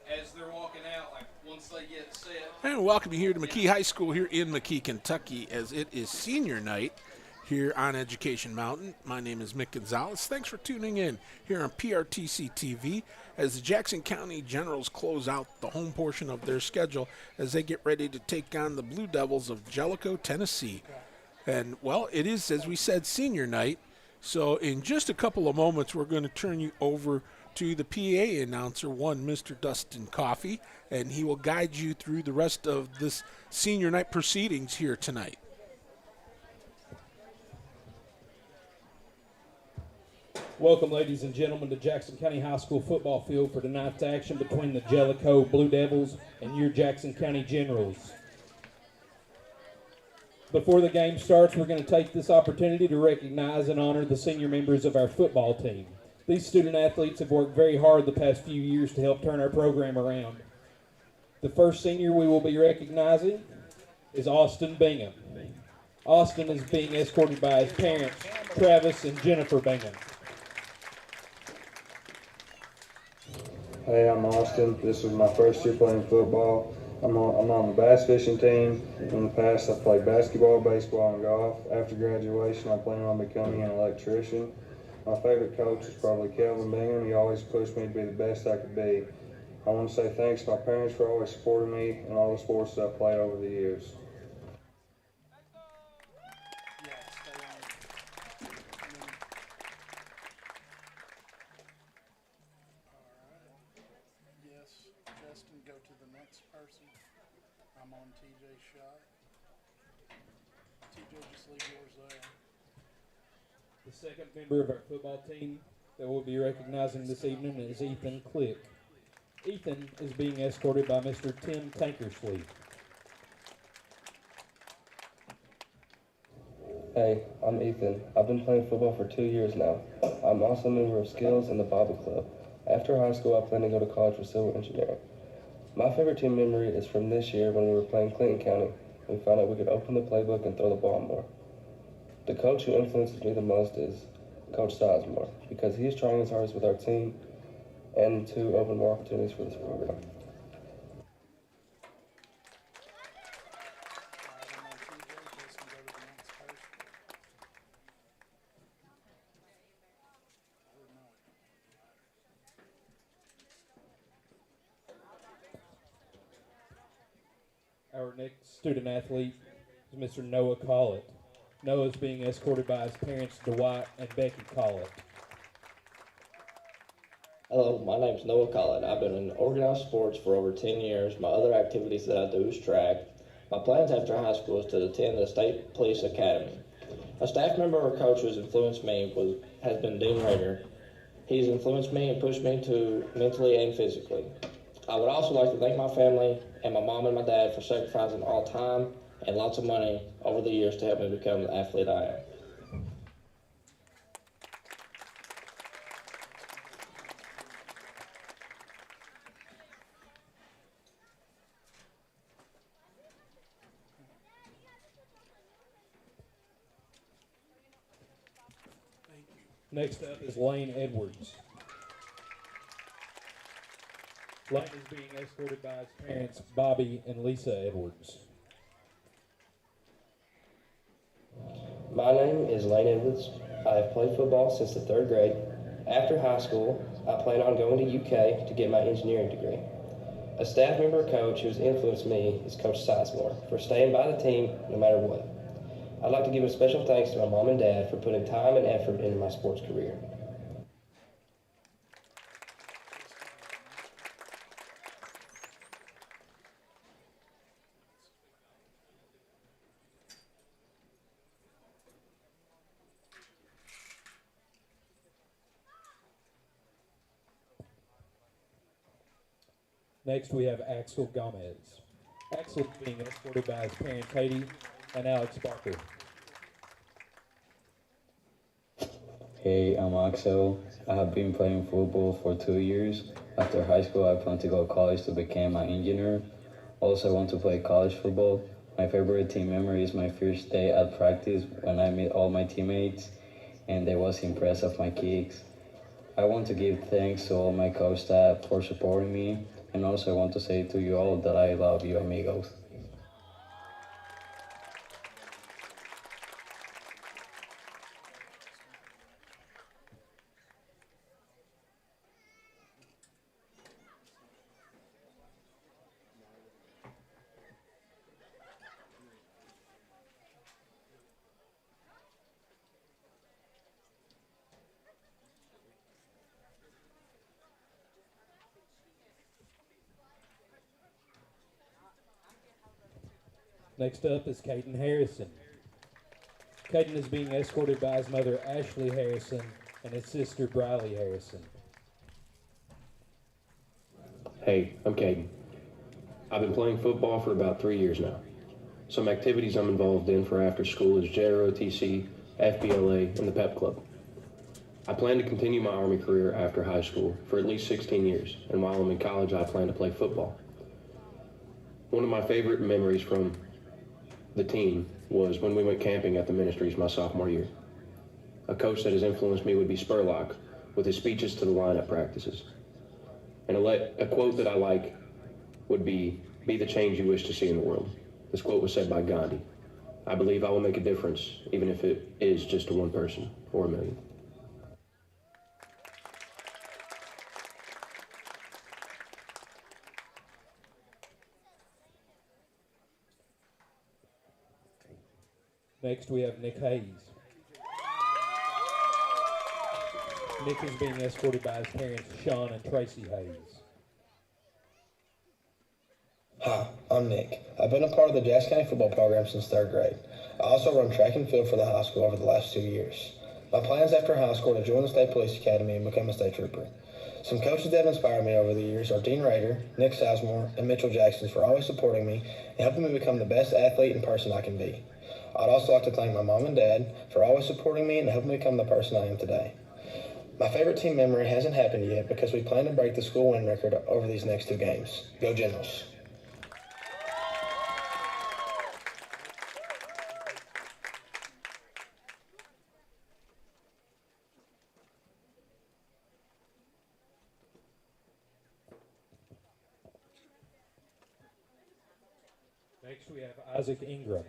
as they're walking out, like once they get set. And welcome you here to McKee High School here in McKee, Kentucky, as it is senior night here on Education Mountain. My name is Mick Gonzalez. Thanks for tuning in here on PRTC TV as the Jackson County Generals close out the home portion of their schedule as they get ready to take on the Blue Devils of Jellico, Tennessee. And, well, it is, as we said, senior night. So in just a couple of moments, we're going to turn you over to the PA announcer, one Mr. Dustin Coffey, and he will guide you through the rest of this senior night proceedings here tonight. Welcome, ladies and gentlemen, to Jackson County High School football field for tonight's action between the Jellico Blue Devils and your Jackson County Generals. Before the game starts, we're going to take this opportunity to recognize and honor the senior members of our football team. These student athletes have worked very hard the past few years to help turn our program around. The first senior we will be recognizing is Austin Bingham. Austin is being escorted by his parents, Travis and Jennifer Bingham. Hey, I'm Austin. This is my first year playing football. I'm on the bass fishing team. In the past, I've played basketball, baseball, and golf. After graduation, I plan on becoming an electrician. My favorite coach is probably Kelvin Bingham. He always pushed me to be the best I could be. I want to say thanks to my parents for always supporting me in all the sports that I've played over the years. Justin, go to the next person. I'm on TJ's shot. TJ, just leave yours there. The second member of our football team that we'll be recognizing this evening is Ethan Click. Ethan is being escorted by Mr. Tim Tankersley. Hey, I'm Ethan. I've been playing football for 2 years now. I'm also a member of Skills and the Bible Club. After high school, I plan to go to college for civil engineering. My favorite team memory is from this year when we were playing Clinton County. We found out we could open the playbook and throw the ball more. The coach who influences me the most is Coach Sizemore, because he is trying his hardest with our team and to open more opportunities for this program. Our next student athlete is Mr. Noah Collett. Noah is being escorted by his parents, Dwight and Becky Collett. Hello, my name is Noah Collett. I've been in organized sports for over 10 years. My other activities that I do is track. My plans after high school is to attend the State Police Academy. A staff member or coach who has influenced me has been Dean Rader. He's influenced me and pushed me to mentally and physically. I would also like to thank my family and my mom and my dad for sacrificing all time and lots of money over the years to help me become the athlete I am. Next up is Lane Edwards. Lane is being escorted by his parents, Bobby and Lisa Edwards. My name is Lane Edwards. I have played football since the 3rd grade. After high school, I plan on going to UK to get my engineering degree. A staff member or coach who has influenced me is Coach Sizemore for staying by the team no matter what. I'd like to give a special thanks to my mom and dad for putting time and effort into my sports career. Next, we have Axel Gomez. Axel is being escorted by his parents, Katie and Alex Barker. Hey, I'm Axel. I have been playing football for 2 years. After high school, I plan to go to college to become an engineer. Also, I want to play college football. My favorite team memory is my first day at practice when I met all my teammates, and they was impressed of my kicks. I want to give thanks to all my coach staff for supporting me And also I want to say to you all that I love you, amigos. Next up is Caden Harrison. Caden is being escorted by his mother, Ashley Harrison, and his sister, Briley Harrison. Hey, I'm Caden. I've been playing football for about 3 years now. Some activities I'm involved in for after school is PRTC, FBLA, and the PEP Club. I plan to continue my Army career after high school for at least 16 years, and while I'm in college, I plan to play football. One of my favorite memories from the team was when we went camping at the ministries my sophomore year. A coach that has influenced me would be Spurlock with his speeches to the lineup practices. And a quote that I like would be the change you wish to see in the world. This quote was said by Gandhi. I believe I will make a difference, even if it is just to one person or a million. Next, we have Nick Hayes. Nick is being escorted by his parents, Sean and Tracy Hayes. Hi, I'm Nick. I've been a part of the Jackson County football program since 3rd grade. I also run track and field for the high school over the last 2 years. My plans after high school are to join the State Police Academy and become a state trooper. Some coaches that have inspired me over the years are Dean Rader, Nick Sizemore, and Mitchell Jackson for always supporting me and helping me become the best athlete and person I can be. I'd also like to thank my mom and dad for always supporting me and helping me become the person I am today. My favorite team memory hasn't happened yet because we plan to break the school win record over these next 2 games. Go Generals. Next, we have Isaac Ingram.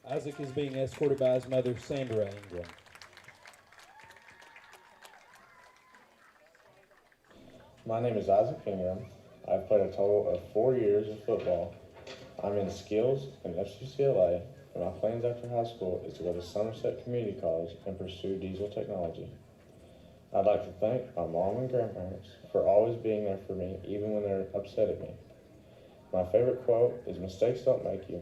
Isaac is being escorted by his mother, Sandra Ingram. My name is Isaac Ingram. I've played a total of 4 years of football. I'm in skills and FCCLA, and my plans after high school is to go to Somerset Community College and pursue diesel technology. I'd like to thank my mom and grandparents for always being there for me, even when they're upset at me. My favorite quote is, "Mistakes don't make you."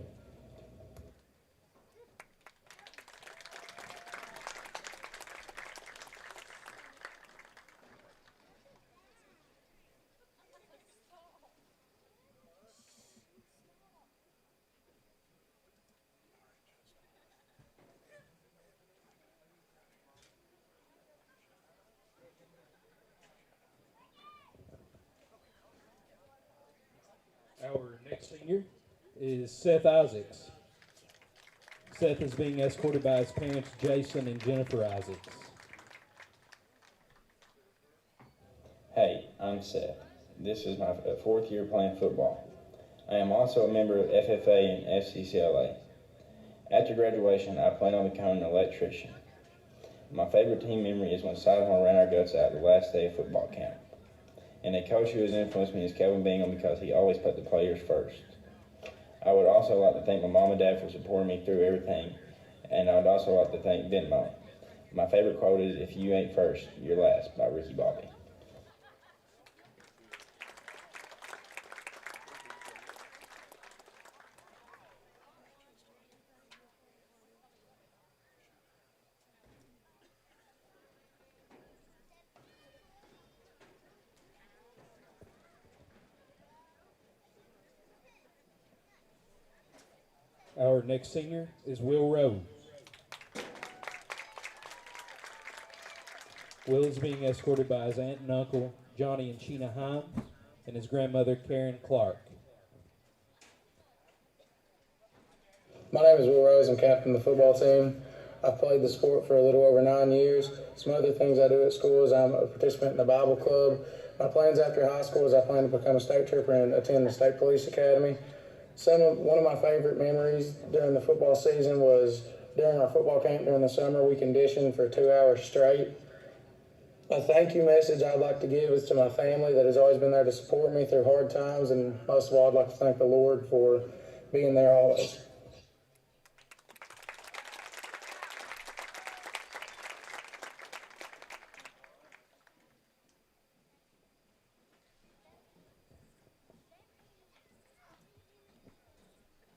Our next senior is Seth Isaacs. Seth is being escorted by his parents, Jason and Jennifer Isaacs. Hey, I'm Seth. This is my 4th year playing football. I am also a member of FFA and FCCLA. After graduation, I plan on becoming an electrician. My favorite team memory is when Sizemore ran our guts out the last day of football camp. And a coach who has influenced me is Kevin Bingham because he always put the players first. I would also like to thank my mom and dad for supporting me through everything, and I would also like to thank Venmo. My favorite quote is, "If you ain't first, you're last," by Ricky Bobby. Our next senior is Will Rose. Will is being escorted by his aunt and uncle, Johnny and Sheena Himes, and his grandmother, Karen Clark. My name is Will Rose. I'm captain of the football team. I've played the sport for a little over 9 years. Some other things I do at school is I'm a participant in the Bible club. My plans after high school is I plan to become a state trooper and attend the State Police Academy. One of my favorite memories during the football season was during our football camp during the summer. We conditioned for 2 hours straight. A thank you message I'd like to give is to my family that has always been there to support me through hard times, and most of all, I'd like to thank the Lord for being there always.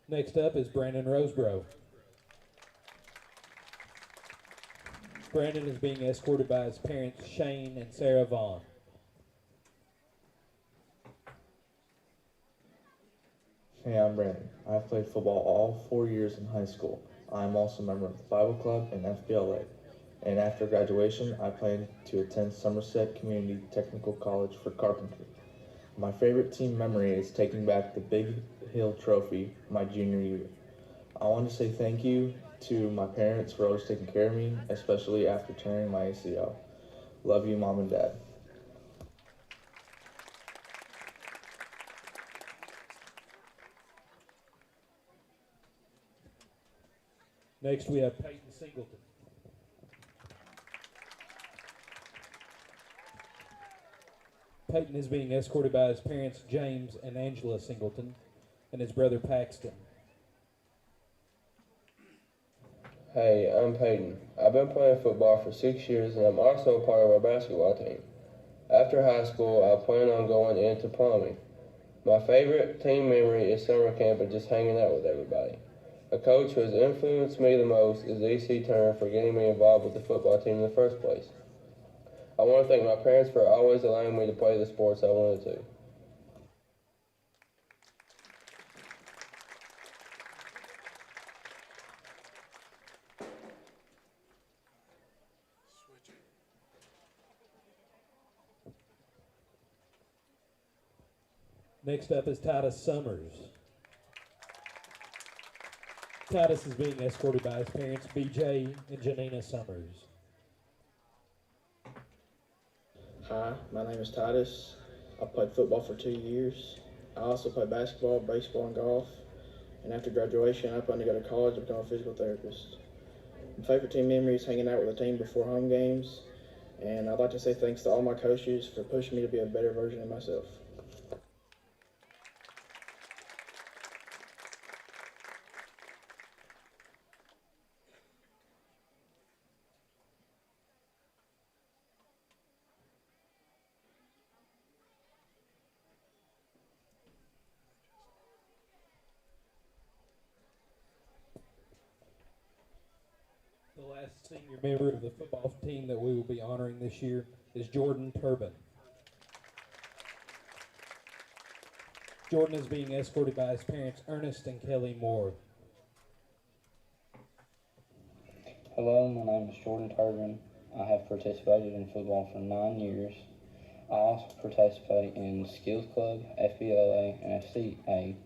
Next up is Brandon Roseborough. Brandon is being escorted by his parents, Shane and Sarah Vaughn. Hey, I'm Brandon. I've played football all 4 years in high school. I'm also a member of the Bible Club and FBLA. And after graduation, I plan to attend Somerset Community Technical College for carpentry. My favorite team memory is taking back the Big Hill Trophy my junior year. I want to say thank you to my parents for always taking care of me, especially after tearing my ACL. Love you, Mom and Dad. Next, we have Peyton Singleton. Peyton is being escorted by his parents, James and Angela Singleton, and his brother, Paxton. Hey, I'm Peyton. I've been playing football for 6 years and I'm also a part of our basketball team. After high school, I plan on going into plumbing. My favorite team memory is summer camp and just hanging out with everybody. A coach who has influenced me the most is E.C. Turner for getting me involved with the football team in the first place. I want to thank my parents for always allowing me to play the sports I wanted to. Next up is Titus Summers. Titus is being escorted by his parents, BJ and Janina Summers. Hi, my name is Titus. I played football for 2 years. I also play basketball, baseball, and golf. And after graduation, I plan to go to college and become a physical therapist. My favorite team memory is hanging out with the team before home games. And I'd like to say thanks to all my coaches for pushing me to be a better version of myself. The last senior member of the football team that we will be honoring this year is Jordan Turbin. Jordan is being escorted by his parents, Ernest and Kelly Moore. Hello, my name is Jordan Turbin. I have participated in football for 9 years. I also participate in Skills Club, FBLA, and FCA.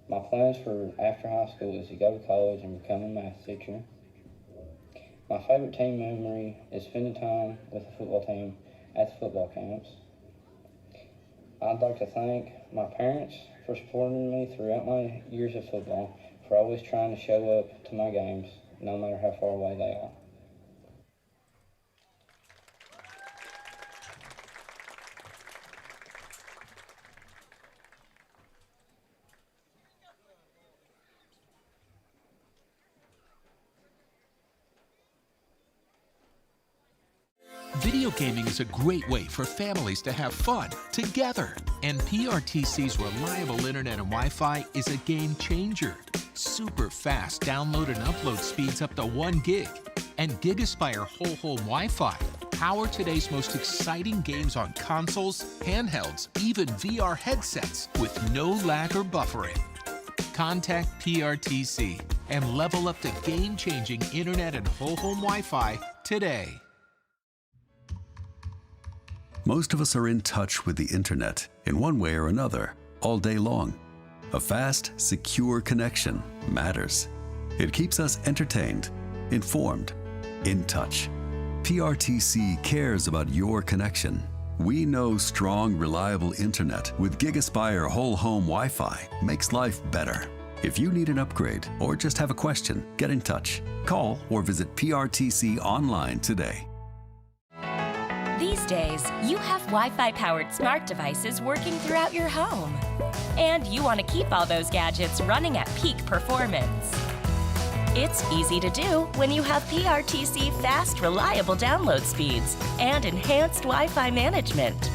My plans for after high school is to go to college and become a math teacher. My favorite team memory is spending time with the football team at the football camps. I'd like to thank my parents for supporting me throughout my years of football, for always trying to show up to my games, no matter how far away they are. Video gaming is a great way for families to have fun together, and PRTC's reliable internet and Wi-Fi is a game changer. Super fast download and upload speeds up to 1 gig, and Gigaspire whole home Wi-Fi power today's most exciting games on consoles, handhelds, even VR headsets with no lag or buffering. Contact PRTC and level up to game-changing internet and whole home Wi-Fi today. Most of us are in touch with the internet in one way or another all day long. A fast, secure connection matters. It keeps us entertained, informed, in touch. PRTC cares about your connection We know strong, reliable internet with GigaSpire Whole Home Wi-Fi makes life better. If you need an upgrade or just have a question, get in touch. Call or visit PRTC online today. These days, you have Wi-Fi powered smart devices working throughout your home. And you want to keep all those gadgets running at peak performance. It's easy to do when you have PRTC fast, reliable download speeds and enhanced Wi-Fi management.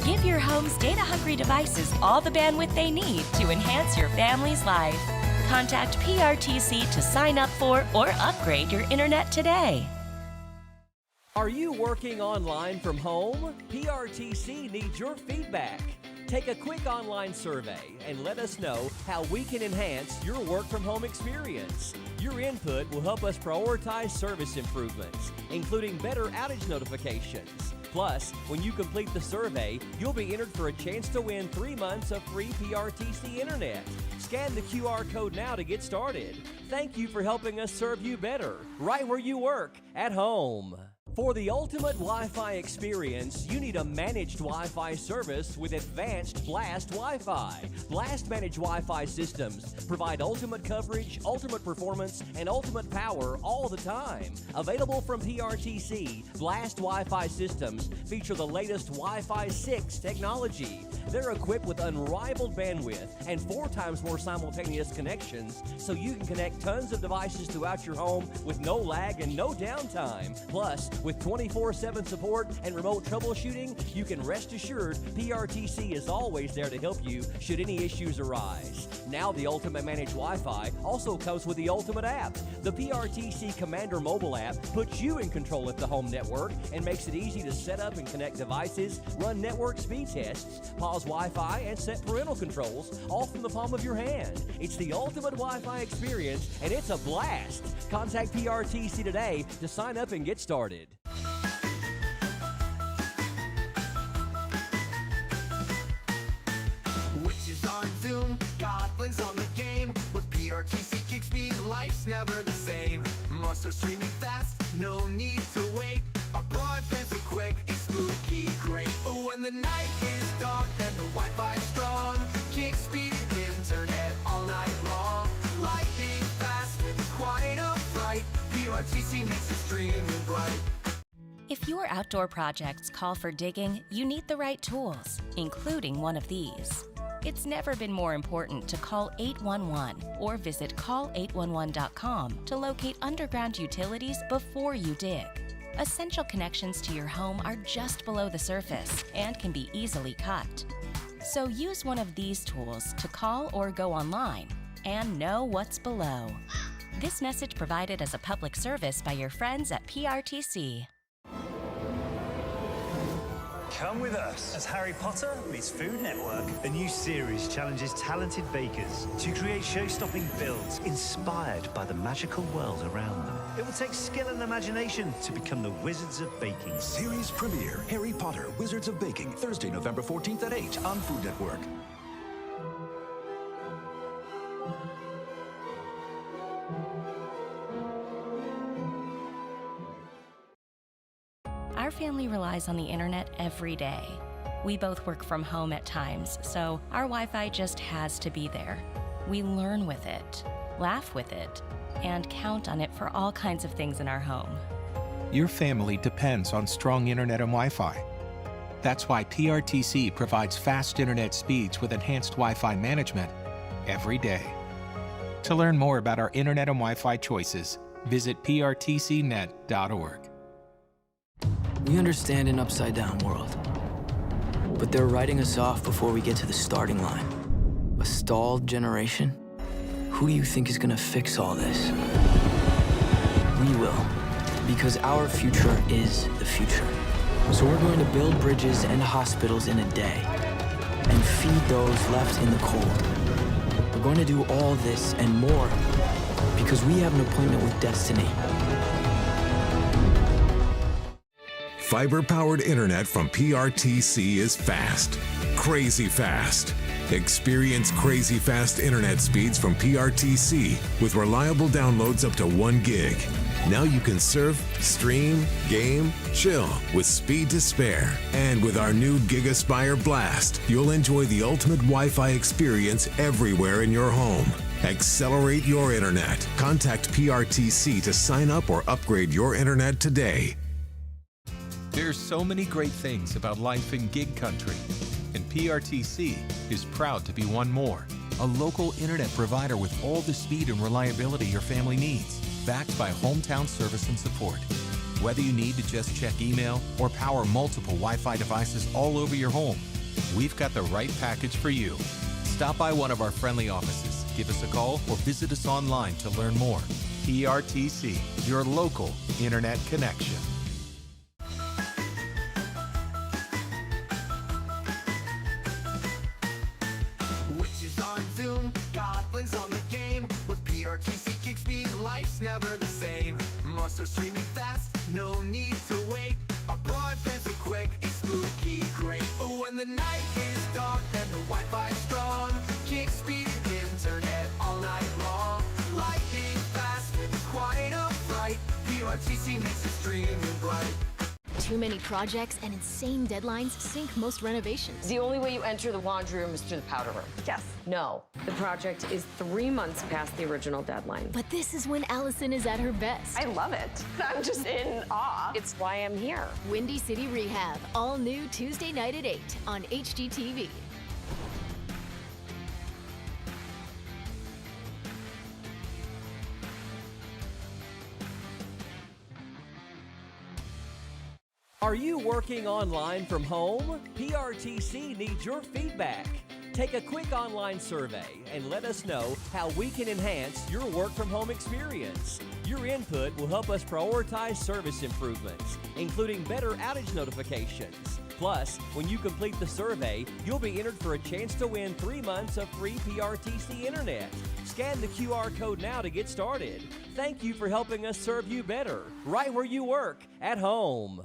Give your home's data-hungry devices all the bandwidth they need to enhance your family's life. Contact PRTC to sign up for or upgrade your internet today. Are you working online from home? PRTC needs your feedback. Take a quick online survey and let us know how we can enhance your work from home experience. Your input will help us prioritize service improvements, including better outage notifications. Plus, when you complete the survey, you'll be entered for a chance to win 3 months of free PRTC internet. Scan the QR code now to get started. Thank you for helping us serve you better, right where you work, at home. For the ultimate Wi-Fi experience, you need a managed Wi-Fi service with advanced Blast Wi-Fi. Blast managed Wi-Fi systems provide ultimate coverage, ultimate performance, and ultimate power all the time. Available from PRTC, Blast Wi-Fi systems feature the latest Wi-Fi 6 technology. They're equipped with unrivaled bandwidth and 4 times more simultaneous connections, so you can connect tons of devices throughout your home with no lag and no downtime. Plus, with 24/7 support and remote troubleshooting, you can rest assured PRTC is always there to help you should any issues arise. Now the Ultimate Managed Wi-Fi also comes with the Ultimate app. The PRTC Commander mobile app puts you in control of the home network and makes it easy to set up and connect devices, run network speed tests, pause Wi-Fi, and set parental controls all from the palm of your hand. It's the ultimate Wi-Fi experience, and it's a blast. Contact PRTC today to sign up and get started. Witches on Zoom, goblins on the game. With PRTC kick speed, life's never the same. Monsters streaming fast, no need to wait. Our broadband's so quick, it's spooky great. When the night is dark and the Wi-Fi's strong, kick speed internet all night long. Lightning fast, quite a fright. PRTC makes it streaming bright. If your outdoor projects call for digging, you need the right tools, including one of these. It's never been more important to call 811 or visit call811.com to locate underground utilities before you dig. Essential connections to your home are just below the surface and can be easily cut. So use one of these tools to call or go online and know what's below. This message provided as a public service by your friends at PRTC. Come with us as Harry Potter meets Food Network. A new series challenges talented bakers to create show-stopping builds inspired by the magical world around them. It will take skill and imagination to become the wizards of baking. Series premiere, Harry Potter, Wizards of Baking, Thursday, November 14th at 8 on Food Network. Our family relies on the internet every day. We both work from home at times, so our Wi-Fi just has to be there. We learn with it, laugh with it, and count on it for all kinds of things in our home. Your family depends on strong internet and Wi-Fi. That's why PRTC provides fast internet speeds with enhanced Wi-Fi management every day. To learn more about our internet and Wi-Fi choices, visit prtcnet.org. We understand an upside-down world, but they're writing us off before we get to the starting line. A stalled generation? Who do you think is gonna fix all this? We will, because our future is the future. So we're going to build bridges and hospitals in a day, and feed those left in the cold. We're going to do all this and more, because we have an appointment with destiny. Fiber-powered internet from PRTC is fast, crazy fast. Experience crazy fast internet speeds from PRTC with reliable downloads up to 1 gig. Now you can surf, stream, game, chill with speed to spare. And with our new GigaSpire Blast, you'll enjoy the ultimate Wi-Fi experience everywhere in your home. Accelerate your internet. Contact PRTC to sign up or upgrade your internet today. There's so many great things about life in gig country, and PRTC is proud to be one more. A local internet provider with all the speed and reliability your family needs, backed by hometown service and support. Whether you need to just check email or power multiple Wi-Fi devices all over your home, we've got the right package for you. Stop by one of our friendly offices, give us a call, or visit us online to learn more. PRTC, your local internet connection. Witches on Zoom, goblins on the game. With PRTC kick speed, life's never the same. Monsters streaming fast, no need to wait. Our broadband's so quick, it's spooky great. But when the night is dark and the Wi-Fi's strong, kick speed internet all night long. Lightning fast, quite a fright. PRTC makes it streaming bright. Too many projects and insane deadlines sink most renovations. The only way you enter the laundry room is through the powder room. Yes. No, the project is 3 months past the original deadline. But this is when Allison is at her best. I love it. I'm just in awe. It's why I'm here. Windy City Rehab, all new Tuesday night at 8 on HGTV. Are you working online from home? PRTC needs your feedback. Take a quick online survey and let us know how we can enhance your work from home experience. Your input will help us prioritize service improvements, including better outage notifications. Plus, when you complete the survey, you'll be entered for a chance to win 3 months of free PRTC internet. Scan the QR code now to get started. Thank you for helping us serve you better, right where you work, at home.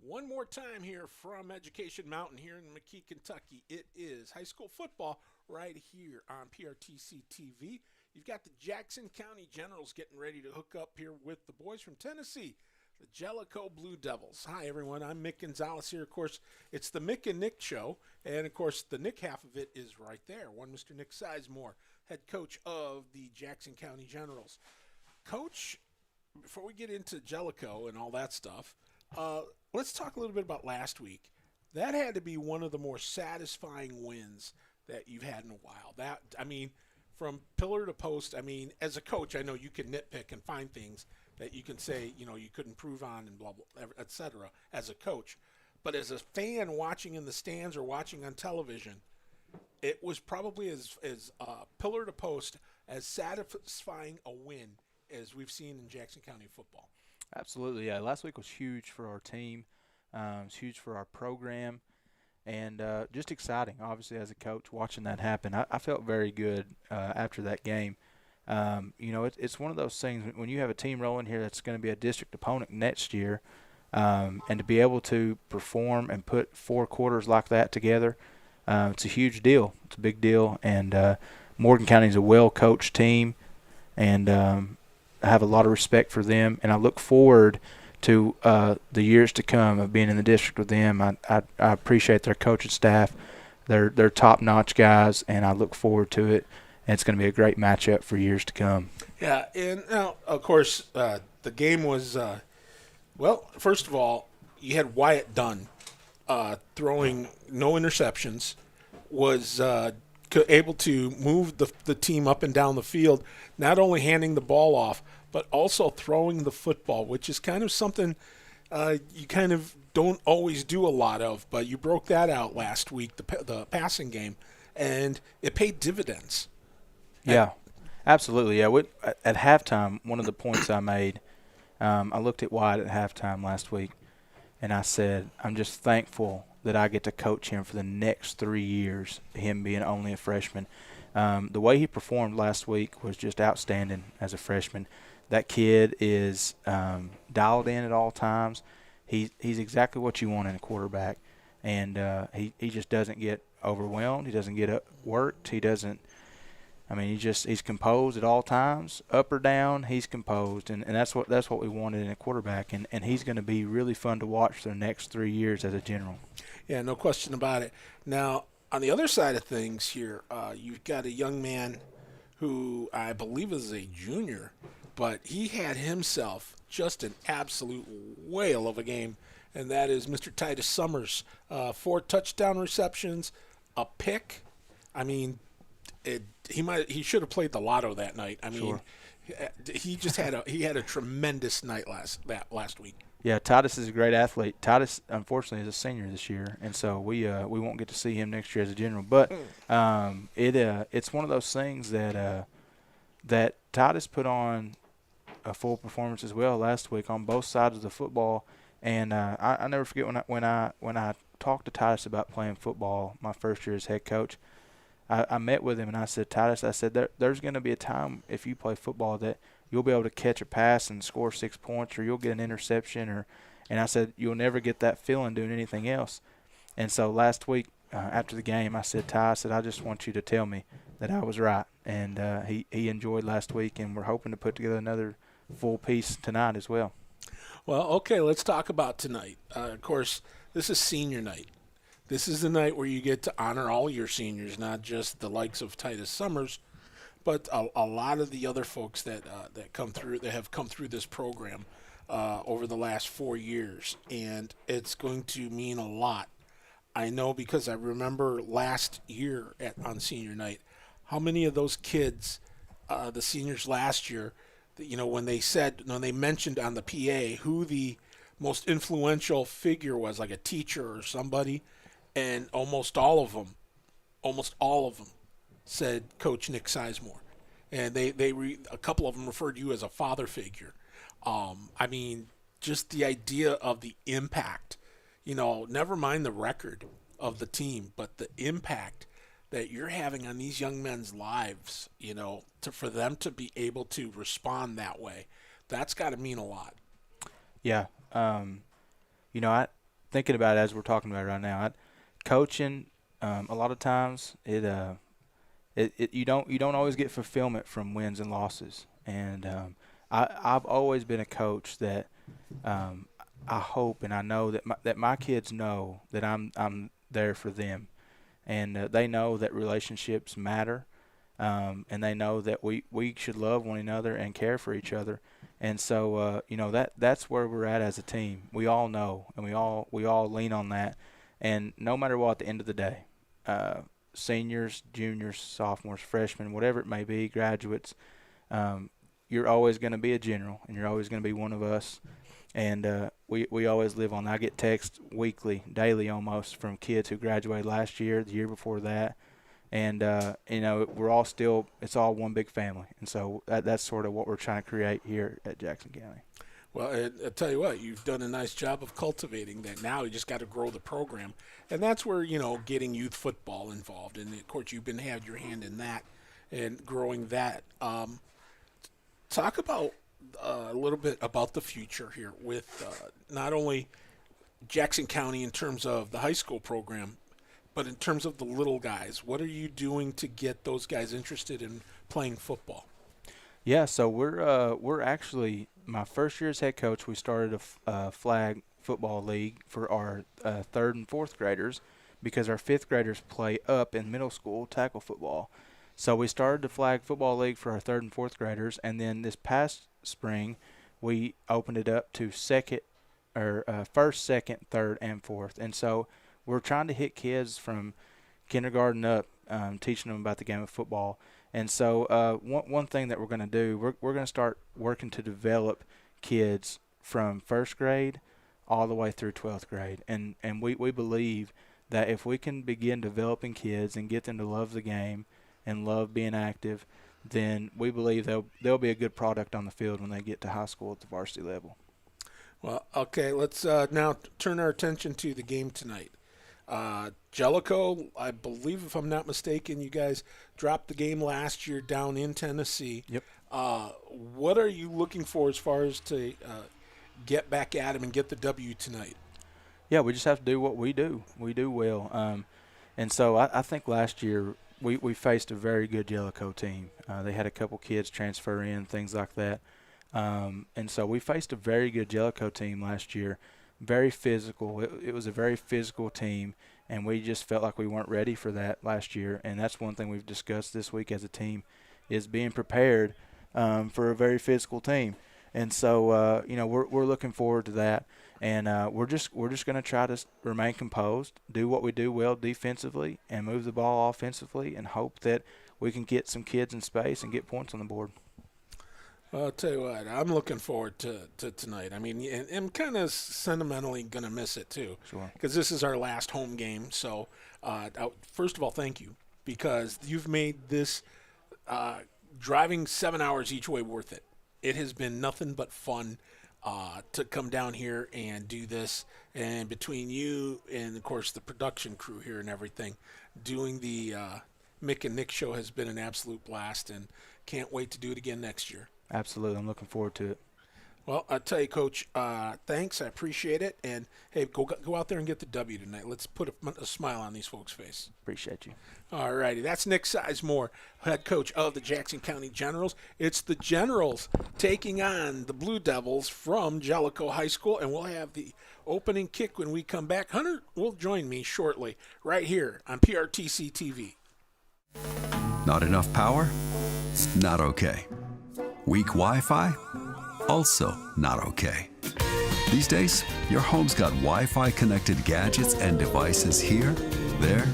One more time here from Education Mountain here in McKee, Kentucky. It is high school football right here on PRTC TV. You've got the Jackson County Generals getting ready to hook up here with the boys from Tennessee, the Jellico Blue Devils. Hi, everyone. I'm Mick Gonzalez here. Of course, it's the Mick and Nick show. And, of course, the Nick half of it is right there. One Mr. Nick Sizemore, head coach of the Jackson County Generals. Coach, before we get into Jellico and all that stuff, let's talk a little bit about last week. That had to be one of the more satisfying wins that you've had in a while. That, I mean, from pillar to post, I mean, as a coach, I know you can nitpick and find things that you can say, you know, you could improve on and blah, blah, et cetera, as a coach. But as a fan watching in the stands or watching on television, it was probably as pillar to post, as satisfying a win as we've seen in Jackson County football. Absolutely, yeah. Last week was huge for our team. It's huge for our program, and just exciting, obviously, as a coach, watching that happen. I felt very good after that game. You know, it's one of those things when you have a team rolling here that's going to be a district opponent next year, and to be able to perform and put 4 quarters like that together, it's a huge deal. It's a big deal, and Morgan County is a well-coached team, and I have a lot of respect for them, and I look forward to the years to come of being in the district with them. I appreciate their coaching staff. They're top-notch guys, and I look forward to it. And it's going to be a great matchup for years to come. Yeah, and now, of course, the game was, well, first of all, you had Wyatt Dunn throwing no interceptions, was able to move the team up and down the field, not only handing the ball off, but also throwing the football, which is kind of something you kind of don't always do a lot of, but you broke that out last week, the passing game, and it paid dividends. Yeah, absolutely. Yeah, at halftime, one of the points I made, I looked at Wyatt at halftime last week, and I said, I'm just thankful that I get to coach him for the next 3 years, him being only a freshman. The way he performed last week was just outstanding as a freshman. That kid is dialed in at all times. He's exactly what you want in a quarterback, and he just doesn't get overwhelmed. He doesn't get worked. He doesn't. I mean, he's composed at all times, up or down. He's composed, and that's what we wanted in a quarterback. And he's going to be really fun to watch for the next 3 years as a general. Yeah, no question about it. Now, on the other side of things here, you've got a young man who I believe is a junior, but he had himself just an absolute whale of a game, and that is Mr. Titus Summers. 4 touchdown receptions, a pick. I mean, he should have played the lotto that night. I mean, he just had a tremendous night last week. Yeah, Titus is a great athlete. Titus, unfortunately, is a senior this year, and so we won't get to see him next year as a general. But it's one of those things that Titus put on a full performance as well last week on both sides of the football. And I never forget when I talked to Titus about playing football my first year as head coach. I met with him and I said, Titus, I said, there's going to be a time if you play football that you'll be able to catch a pass and score 6 points, or you'll get an interception, and I said, you'll never get that feeling doing anything else. And so last week after the game, I said, Ty, I said, I just want you to tell me that I was right. And he enjoyed last week, and we're hoping to put together another full piece tonight as well. Well, okay, let's talk about tonight. Of course, this is senior night. This is the night where you get to honor all your seniors, not just the likes of Titus Summers, but a lot of the other folks that have come through this program over the last 4 years, and it's going to mean a lot. I know because I remember last year on senior night, how many of those kids, the seniors last year, when they mentioned on the PA who the most influential figure was, like a teacher or somebody. And almost all of them said Coach Nick Sizemore. And a couple of them referred to you as a father figure. I mean, just the idea of the impact, never mind the record of the team, but the impact that you're having on these young men's lives, for them to be able to respond that way, that's got to mean a lot. Yeah. Thinking about it as we're talking about it right now, coaching, a lot of times you don't always get fulfillment from wins and losses, and I've always been a coach that I hope and I know that my kids know that I'm there for them, and they know that relationships matter, and they know that we should love one another and care for each other, and so that's where we're at as a team. We all know, and we all lean on that. And no matter what, at the end of the day, seniors, juniors, sophomores, freshmen, whatever it may be, graduates, you're always going to be a general, and you're always going to be one of us. And we always live on that. I get texts weekly, daily almost, from kids who graduated last year, the year before that. And, we're all still – it's all one big family. And so that's sort of what we're trying to create here at Jackson County. Well, I'll tell you what, you've done a nice job of cultivating that. Now you just got to grow the program. And that's where, getting youth football involved. And, of course, you've had your hand in that and growing that. Talk about a little bit about the future here with not only Jackson County in terms of the high school program, but in terms of the little guys. What are you doing to get those guys interested in playing football? Yeah, so we're actually – my first year as head coach, we started a flag football league for our 3rd and 4th graders because our 5th graders play up in middle school tackle football. So we started the flag football league for our 3rd and 4th graders, and then this past spring we opened it up to 1st, 2nd, 3rd, and 4th. And so we're trying to hit kids from kindergarten up, teaching them about the game of football. And so one thing that we're going to do, we're going to start working to develop kids from 1st grade all the way through 12th grade. And we believe that if we can begin developing kids and get them to love the game and love being active, then we believe they'll be a good product on the field when they get to high school at the varsity level. Well, okay, let's now turn our attention to the game tonight. Jellico, I believe, if I'm not mistaken, you guys dropped the game last year down in Tennessee. Yep. What are you looking for as far as to get back at them and get the W tonight? Yeah, we just have to do what we do. We do well. And so I think last year we faced a very good Jellico team. They had a couple kids transfer in, things like that. And so we faced a very good Jellico team last year, very physical. It was a very physical team, and we just felt like we weren't ready for that last year. And that's one thing we've discussed this week as a team, is being prepared for a very physical team. And so, we're looking forward to that. And we're just going to try to remain composed, do what we do well defensively, and move the ball offensively, and hope that we can get some kids in space and get points on the board. Well, I'll tell you what, I'm looking forward to tonight. I mean, and I'm kind of sentimentally going to miss it too. Sure. Because this is our last home game. So, first of all, thank you, because you've made this driving 7 hours each way worth it. It has been nothing but fun to come down here and do this. And between you and, of course, the production crew here and everything, doing the Mick and Nick show has been an absolute blast, and can't wait to do it again next year. Absolutely. I'm looking forward to it. Well, I'll tell you, Coach, thanks. I appreciate it. And, hey, go out there and get the W tonight. Let's put a smile on these folks' face. Appreciate you. All righty. That's Nick Sizemore, head coach of the Jackson County Generals. It's the Generals taking on the Blue Devils from Jellico High School, and we'll have the opening kick when we come back. Hunter will join me shortly right here on PRTC TV. Not enough power? Not okay. Weak Wi-Fi? Also not okay. These days, your home's got Wi-Fi connected gadgets and devices here, there,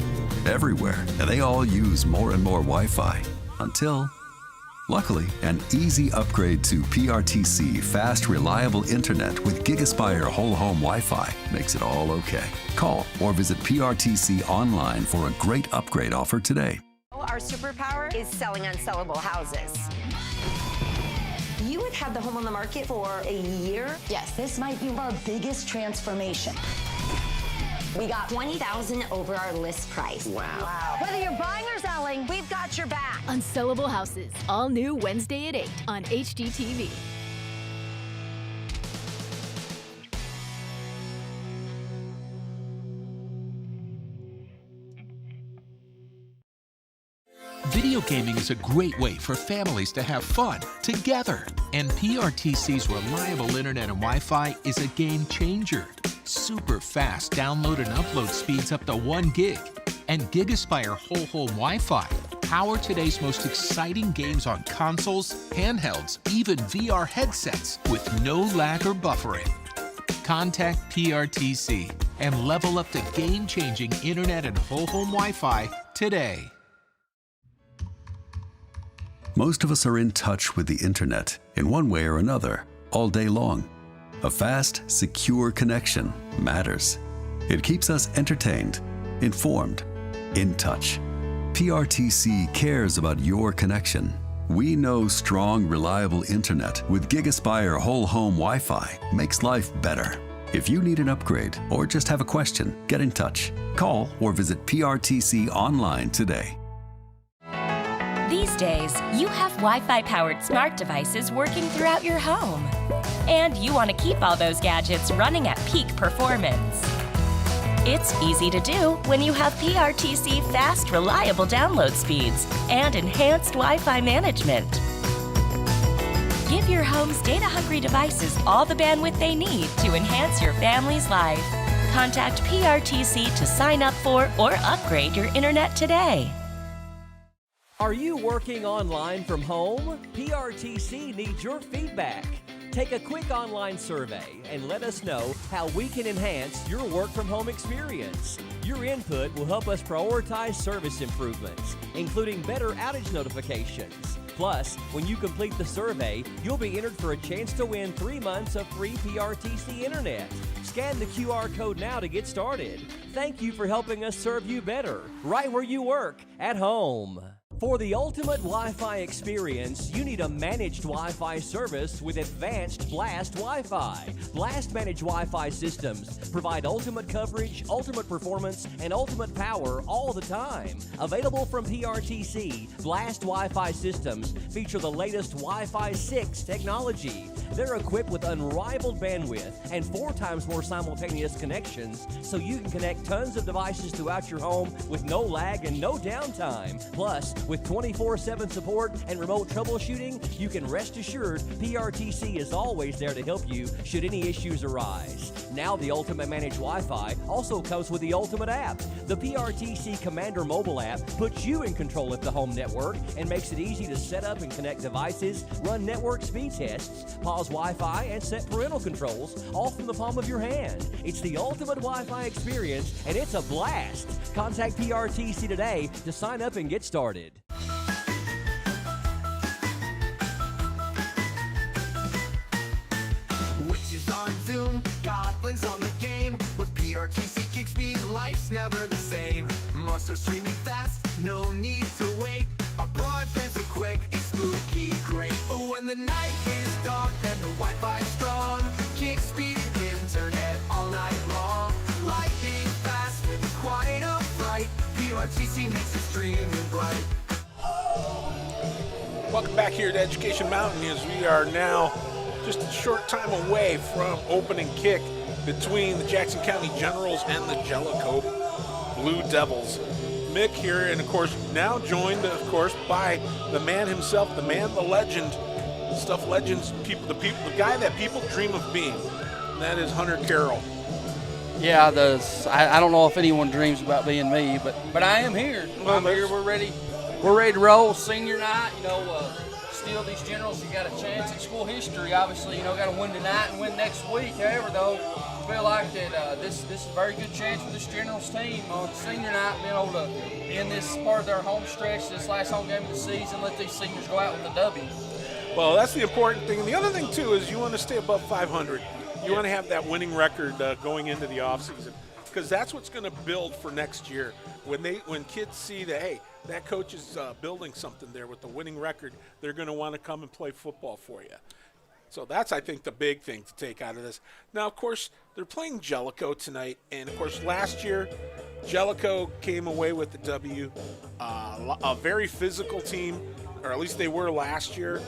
everywhere, and they all use more and more Wi-Fi until, luckily, an easy upgrade to PRTC fast, reliable internet with GigaSpire whole home Wi-Fi makes it all okay. Call or visit PRTC online for a great upgrade offer today. Our superpower is selling unsellable houses. You would have the home on the market for a year? Yes, this might be our biggest transformation. We got $20,000 over our list price. Wow. Whether you're buying or selling, we've got your back. Unsellable Houses, all new Wednesday at 8 on HGTV. Video gaming is a great way for families to have fun together. And PRTC's reliable internet and Wi-Fi is a game changer. Super fast download and upload speeds up to 1 gig. And GigaSpire whole home Wi-Fi power today's most exciting games on consoles, handhelds, even VR headsets with no lag or buffering. Contact PRTC and level up to game-changing internet and whole home Wi-Fi today. Most of us are in touch with the internet in one way or another all day long. A fast, secure connection matters. It keeps us entertained, informed, in touch. PRTC cares about your connection. We know strong, reliable internet with GigaSpire whole home Wi-Fi makes life better. If you need an upgrade or just have a question, get in touch. Call or visit PRTC online today. These days, you have Wi-Fi powered smart devices working throughout your home. And you want to keep all those gadgets running at peak performance. It's easy to do when you have PRTC fast, reliable download speeds and enhanced Wi-Fi management. Give your home's data-hungry devices all the bandwidth they need to enhance your family's life. Contact PRTC to sign up for or upgrade your internet today. Are you working online from home? PRTC needs your feedback. Take a quick online survey and let us know how we can enhance your work from home experience. Your input will help us prioritize service improvements, including better outage notifications. Plus, when you complete the survey, you'll be entered for a chance to win 3 months of free PRTC internet. Scan the QR code now to get started. Thank you for helping us serve you better, right where you work, at home. For the ultimate Wi-Fi experience, you need a managed Wi-Fi service with advanced Blast Wi-Fi. Blast managed Wi-Fi systems provide ultimate coverage, ultimate performance, and ultimate power all the time. Available from PRTC, Blast Wi-Fi systems feature the latest Wi-Fi 6 technology. They're equipped with unrivaled bandwidth and 4 times more simultaneous connections, so you can connect tons of devices throughout your home with no lag and no downtime. Plus, with 24/7 support and remote troubleshooting, you can rest assured PRTC is always there to help you should any issues arise. Now the Ultimate Managed Wi-Fi also comes with the Ultimate app. The PRTC Commander mobile app puts you in control of the home network and makes it easy to set up and connect devices, run network speed tests, pause Wi-Fi, and set parental controls, all from the palm of your hand. It's the ultimate Wi-Fi experience, and it's a blast. Contact PRTC today to sign up and get started. Witches on Zoom, goblins on the game. With PRTC Kick Speed, life's never the same. Monsters streaming fast, no need to wait. Our broadband's so quick, it's spooky great. But when the night is dark and the Wi-Fi's strong, Kick Speed internet all night long. Lightning fast, quite a fright. PRTC makes it streaming bright. Welcome back here to Education Mountain as we are now just a short time away from opening kick between the Jackson County Generals and the Jellico Blue Devils. Mick here, and of course now joined, of course, by the man himself, the man, the legend, stuff legends, the guy that people dream of being. And that is Hunter Carroll. Yeah, I don't know if anyone dreams about being me, but I am here. Well, I'm here. We're ready. We're ready to roll. Senior night, still these Generals, you got a chance at school history. Obviously, got to win tonight and win next week. However, though, I feel like that this is a very good chance for this Generals team on senior night, being able to be in this part of their home stretch, this last home game of the season, let these seniors go out with a W. Well, that's the important thing. And the other thing, too, is you want to stay above 500. You want to have that winning record going into the offseason, because that's what's going to build for next year. When kids see that, hey, that coach is building something there with the winning record, they're going to want to come and play football for you. So that's, I think, the big thing to take out of this. Now, of course, they're playing Jellico tonight, and, of course, last year, Jellico came away with the W. A very physical team, or at least they were last year.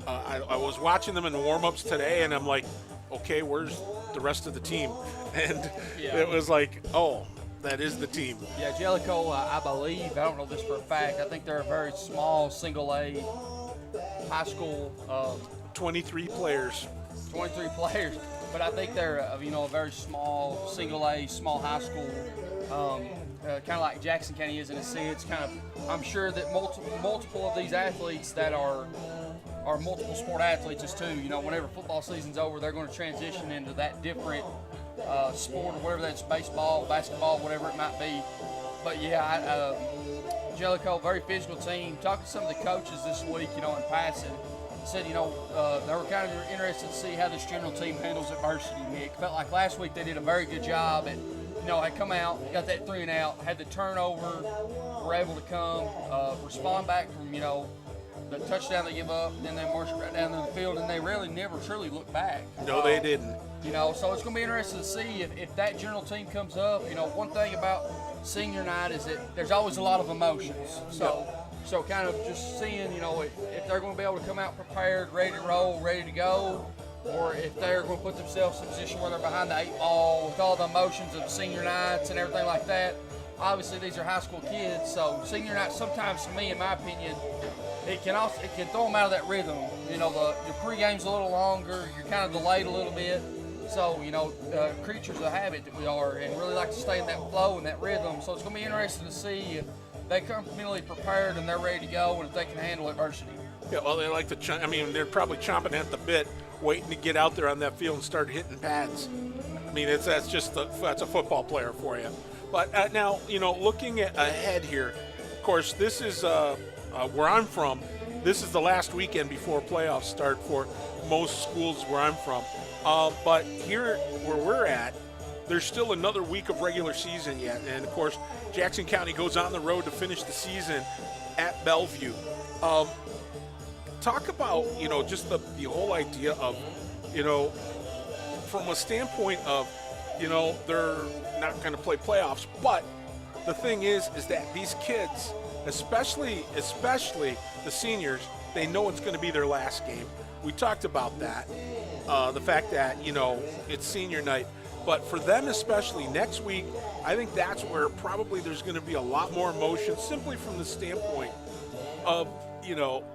I was watching them in the warm-ups today, and I'm like, okay, where's the rest of the team? And it was like, oh, that is the team. Yeah, Jellico, I believe, I don't know this for a fact, I think they're a very small single-A high school. 23 players. 23 players, but I think they're a very small single-A, small high school, kind of like Jackson County is in a sense. I'm sure that multiple of these athletes that are multiple sport athletes is too. Whenever football season's over, they're going to transition into that different sport or whatever that's baseball, basketball, whatever it might be. But yeah, Jellico, very physical team. Talking to some of the coaches this week, in passing, said, they were kind of interested to see how this General team handles adversity, Nick. Felt like last week they did a very good job at, had come out, got that 3 and out, had the turnover, were able to come, respond back from, the touchdown they give up, and then they march right down the field, and they really never truly look back. No, they didn't. So it's going to be interesting to see if that General team comes up. One thing about senior night is that there's always a lot of emotions. So kind of just seeing, if they're going to be able to come out prepared, ready to roll, ready to go, or if they're going to put themselves in a position where they're behind the 8 ball with all the emotions of senior nights and everything like that. Obviously, these are high school kids, so senior night sometimes, to me, in my opinion, it can throw them out of that rhythm. The pregame's a little longer, you're kind of delayed a little bit. So, creatures of habit that we are, and really like to stay in that flow and that rhythm. So it's going to be interesting to see if they come mentally prepared and they're ready to go, and if they can handle adversity. Yeah, well, they like to. They're probably chomping at the bit, waiting to get out there on that field and start hitting pads. That's a football player for you. But now, looking ahead here, of course, this is where I'm from. This is the last weekend before playoffs start for most schools where I'm from. But here, where we're at, there's still another week of regular season yet. And, of course, Jackson County goes on the road to finish the season at Bellevue. Talk about, just the whole idea of, from a standpoint of, they're not going to play playoffs. But the thing is that these kids, especially the seniors, they know it's going to be their last game. We talked about that, the fact that, it's senior night. But for them especially, next week, I think that's where probably there's going to be a lot more emotion, simply from the standpoint of,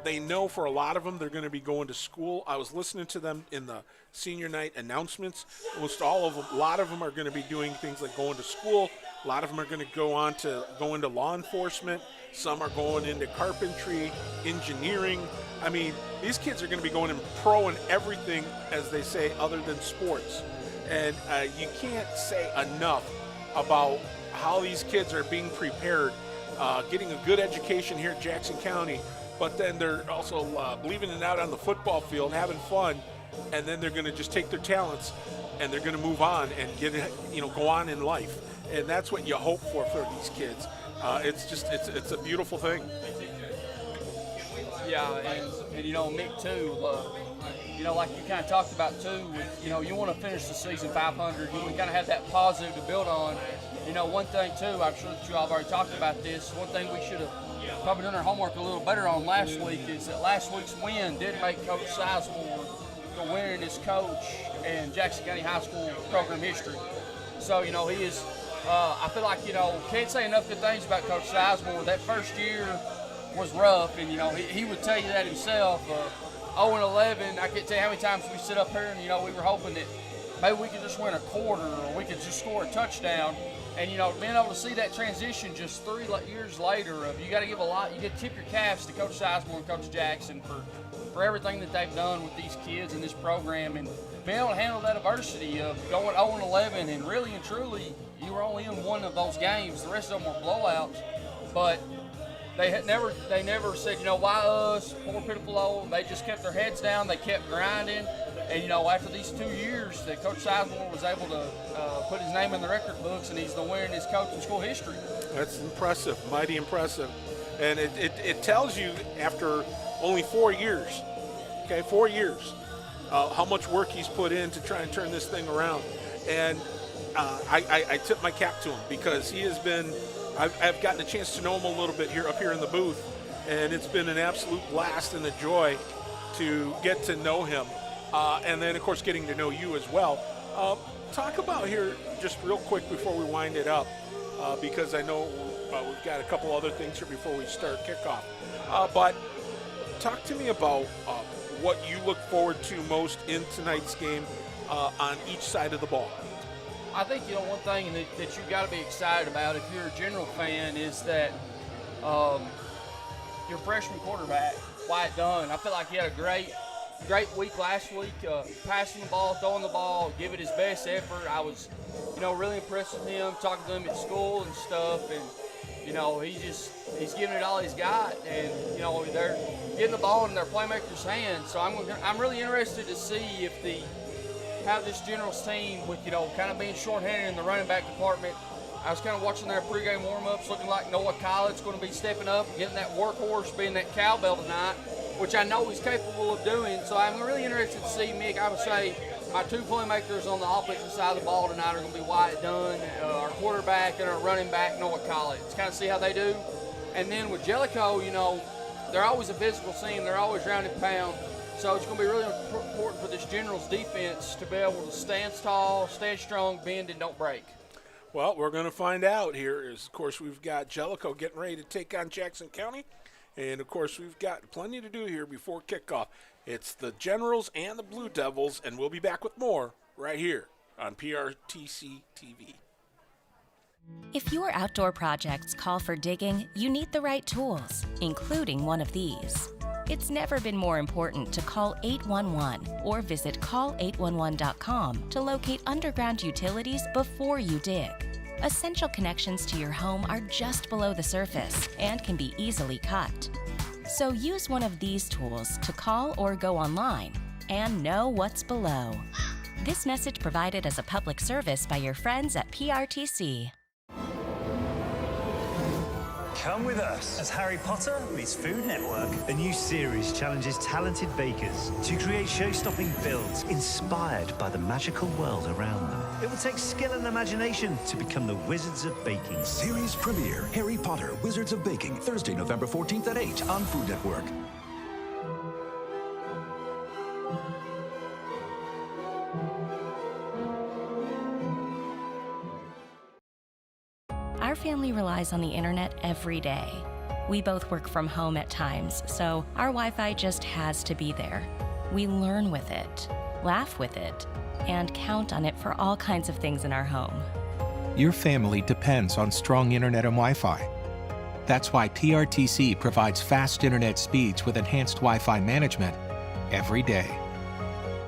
they know for a lot of them they're going to be going to school. I was listening to them in the senior night announcements. Almost all of them, a lot of them are going to be doing things like going to school. A lot of them are going to go into law enforcement. Some are going into carpentry, engineering. I mean, these kids are going to be going in pro in everything, as they say, other than sports. And you can't say enough about how these kids are being prepared, getting a good education here at Jackson County, but then they're also leaving it out on the football field, having fun, and then they're going to just take their talents and they're going to move on and go on in life. And that's what you hope for these kids. It's a beautiful thing. Yeah, and Mick too. Like you kind of talked about too. You want to finish the season 500. You want to kind of have that positive to build on. One thing too. I'm sure that you all have already talked about this. One thing we should have probably done our homework a little better on last week is that last week's win did make Coach Sizemore the winningest coach in Jackson County High School program history. So he is. I feel like can't say enough good things about Coach Sizemore. That first year was rough, and he would tell you that himself. 0-11. I can't tell you how many times we sit up here and we were hoping that maybe we could just win a quarter or we could just score a touchdown. And being able to see that transition just 3 years later of you got to give a lot. You got to tip your caps to Coach Sizemore and Coach Jackson for everything that they've done with these kids in this program and being able to handle that adversity of going 0-11 and really and truly you were only in one of those games. The rest of them were blowouts, but they never said, why us, poor pitiful old. They just kept their heads down. They kept grinding. And, after these 2 years, that Coach Sizemore was able to put his name in the record books, and he's the winningest coach in school history. That's impressive, mighty impressive. And it tells you after only 4 years, 4 years, how much work he's put in to try and turn this thing around. And I tip my cap to him because he has been – I've gotten a chance to know him a little bit up here in the booth, and it's been an absolute blast and a joy to get to know him. And then, of course, getting to know you as well. Talk about here just real quick before we wind it up, because I know we've got a couple other things here before we start kickoff. But talk to me about what you look forward to most in tonight's game on each side of the ball. I think, one thing that you've got to be excited about if you're a General fan is that your freshman quarterback, Wyatt Dunn, I feel like he had a great week last week, passing the ball, throwing the ball, giving his best effort. I was, really impressed with him, talking to him at school and stuff, and, he's giving it all he's got, and, they're getting the ball in their playmakers' hands. So I'm really interested to see if how this Generals team with, kind of being shorthanded in the running back department. I was kind of watching their pregame warm-ups, looking like Noah Collett's going to be stepping up, getting that workhorse, being that cowbell tonight, which I know he's capable of doing. So I'm really interested to see, Mick, I would say my 2 playmakers on the offensive side of the ball tonight are going to be Wyatt Dunn, our quarterback, and our running back, Noah Collett. Let's kind of see how they do. And then with Jellico, they're always a physical team. They're always round and pound. So it's going to be really important for this Generals defense to be able to stand tall, stand strong, bend, and don't break. Well, we're going to find out here. Of course, we've got Jellico getting ready to take on Jackson County. And, of course, we've got plenty to do here before kickoff. It's the Generals and the Blue Devils, and we'll be back with more right here on PRTC TV. If your outdoor projects call for digging, you need the right tools, including one of these. It's never been more important to call 811 or visit call811.com to locate underground utilities before you dig. Essential connections to your home are just below the surface and can be easily cut. So use one of these tools to call or go online and know what's below. This message provided as a public service by your friends at PRTC. Come with us as Harry Potter meets Food Network. A new series challenges talented bakers to create show-stopping builds inspired by the magical world around them. It will take skill and imagination to become the wizards of baking. Series premiere, Harry Potter, Wizards of Baking, Thursday, November 14th at 8 on Food Network. Our family relies on the internet every day. We both work from home at times, so our Wi-Fi just has to be there. We learn with it, laugh with it, and count on it for all kinds of things in our home. Your family depends on strong internet and Wi-Fi. That's why PRTC provides fast internet speeds with enhanced Wi-Fi management every day.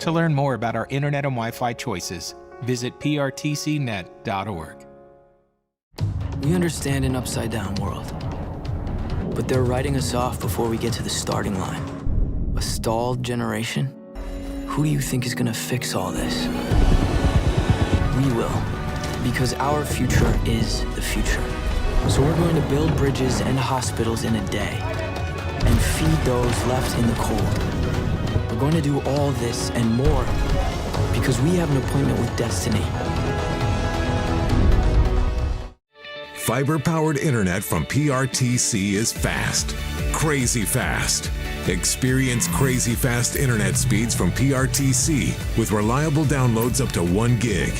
To learn more about our internet and Wi-Fi choices, visit prtcnet.org. We understand an upside-down world, but they're writing us off before we get to the starting line. A stalled generation? Who do you think is gonna fix all this? We will, because our future is the future. So we're going to build bridges and hospitals in a day, and feed those left in the cold. We're going to do all this and more, because we have an appointment with destiny. Fiber-powered internet from PRTC is fast. Crazy fast. Experience crazy fast internet speeds from PRTC with reliable downloads up to 1 gig.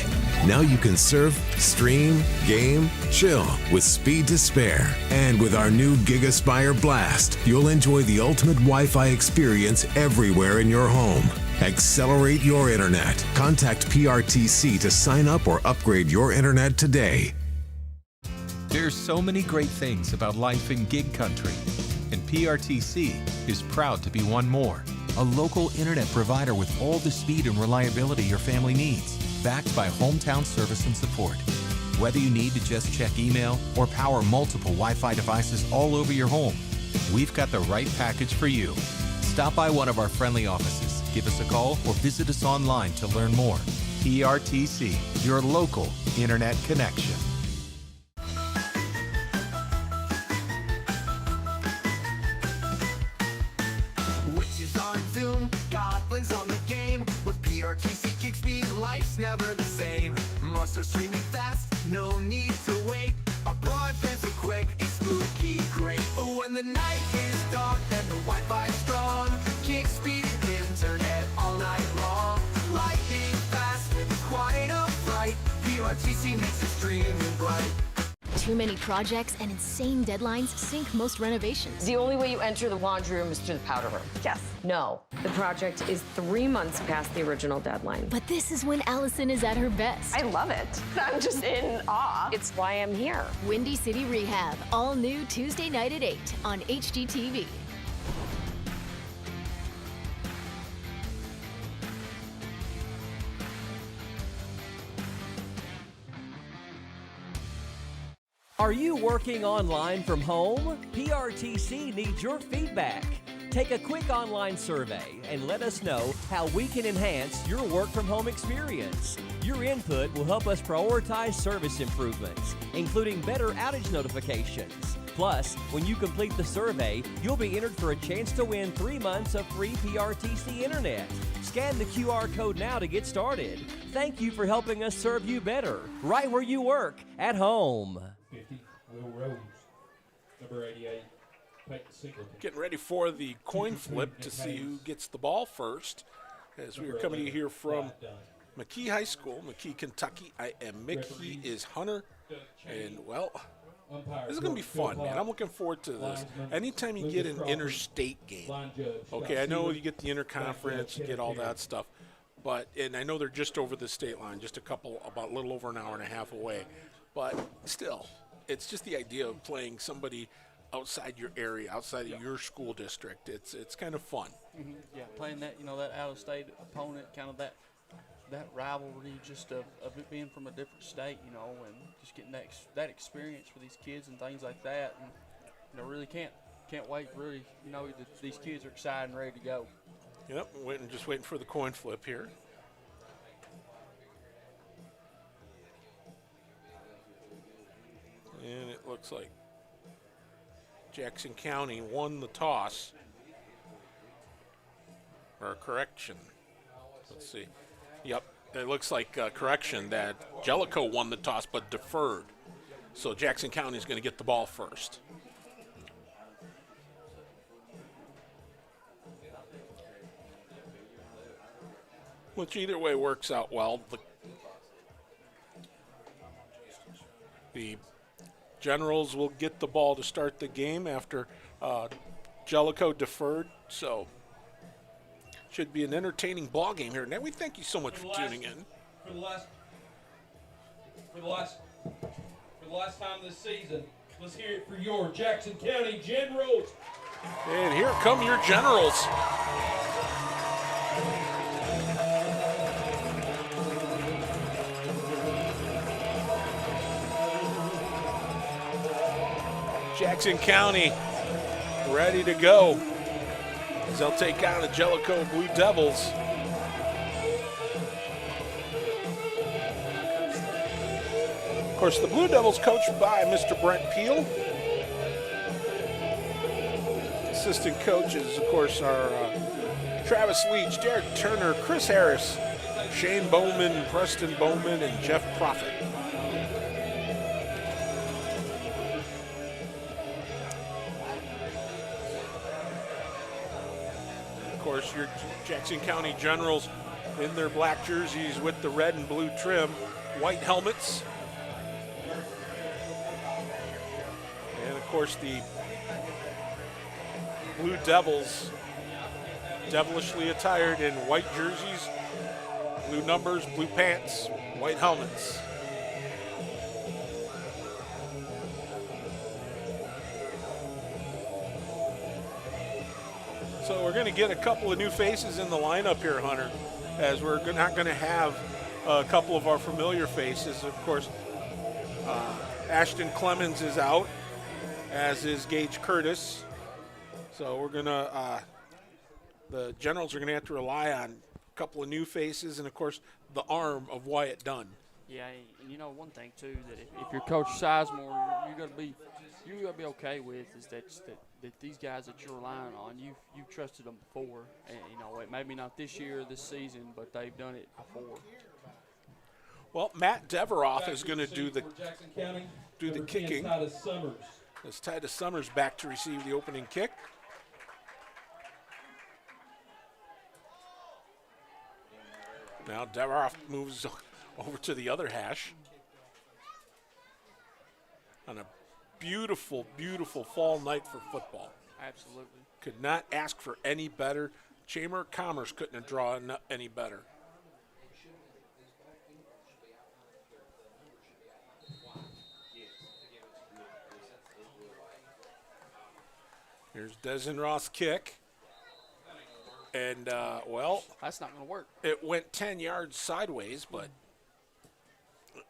Now you can surf, stream, game, chill with speed to spare. And with our new GigaSpire Blast, you'll enjoy the ultimate Wi-Fi experience everywhere in your home. Accelerate your internet. Contact PRTC to sign up or upgrade your internet today. There's so many great things about life in gig country, and PRTC is proud to be one more. A local internet provider with all the speed and reliability your family needs, backed by hometown service and support. Whether you need to just check email or power multiple Wi-Fi devices all over your home, we've got the right package for you. Stop by one of our friendly offices, give us a call, or visit us online to learn more. PRTC, your local internet connection. Goblins on the game. With PRTC kick speed, life's never the same. Monsters streaming fast, no need to wait. Our broadband's so quick, it's spooky great. But when the night is dark and the Wi-Fi's strong, kick speed internet all night long. Lightning fast, quite a fright. PRTC makes it streaming bright. Too many projects and insane deadlines sink most renovations. The only way you enter the laundry room is through the powder room. Yes. No. The project is 3 months past the original deadline. But this is when Allison is at her best. I love it. I'm just in awe. It's why I'm here. Windy City Rehab, all new Tuesday night at 8 on HGTV. Are you working online from home? PRTC needs your feedback. Take a quick online survey and let us know how we can enhance your work from home experience. Your input will help us prioritize service improvements, including better outage notifications. Plus, when you complete the survey, you'll be entered for a chance to win 3 months of free PRTC internet. Scan the QR code now to get started. Thank you for helping us serve you better, right where you work, at home. 50, Will Rose. Number 88, Peyton Singleton. Getting ready for the coin flip to see who gets the ball first. As we are coming to you here from McKee High School, McKee, Kentucky. I am Mick, he is Hunter. And, well, this is going to be fun, man. I'm looking forward to this. Anytime you get an interstate game, okay, I know you get the interconference, you get all that stuff. But, and I know they're just over the state line, just about a little over an hour and a half away. But still, it's just the idea of playing somebody outside your area, outside of your school district. It's kind of fun. Mm-hmm. Yeah, playing that, that out-of-state opponent, kind of that rivalry, just of it being from a different state, and just getting that experience for these kids and things like that. And really can't wait. Really, these kids are excited and ready to go. Yep, just waiting for the coin flip here. And it looks like Jackson County won the toss. Or correction. Let's see. Yep, it looks like correction that Jellico won the toss but deferred. So Jackson County is going to get the ball first. Which either way works out well. The Generals will get the ball to start the game after Jellico deferred. So should be an entertaining ball game here. Now we thank you so much for tuning in. For the last time this season, let's hear it for your Jackson County Generals. And here come your Generals. Jackson County ready to go as they'll take on the Jellico Blue Devils. Of course, the Blue Devils coached by Mr. Brent Peel. Assistant coaches, of course, are Travis Leach, Derek Turner, Chris Harris, Shane Bowman, Preston Bowman, and Jeff Profit. Of course, your Jackson County Generals in their black jerseys with the red and blue trim, white helmets. And of course, the Blue Devils, devilishly attired in white jerseys, blue numbers, blue pants, white helmets. So we're going to get a couple of new faces in the lineup here, Hunter, as we're not going to have a couple of our familiar faces. Of course, Ashton Clemens is out, as is Gage Curtis. So we're going to, the Generals are going to have to rely on a couple of new faces and, of course, the arm of Wyatt Dunn. Yeah, and you know one thing too, that if you're Coach Sizemore, you're gonna be okay with is that these guys that you're relying on, you've trusted them before, and you know maybe not this year, this season, but they've done it before. Well, Matt Deveroff is going to do the kicking. As Titus Summers back to receive the opening kick. Now Deveroff moves over to the other hash on a beautiful, beautiful fall night for football. Absolutely. Could not ask for any better. Chamber of Commerce couldn't have drawn any better. Here's Desenroth's kick. And, well, that's not going to work. It went 10 yards sideways, but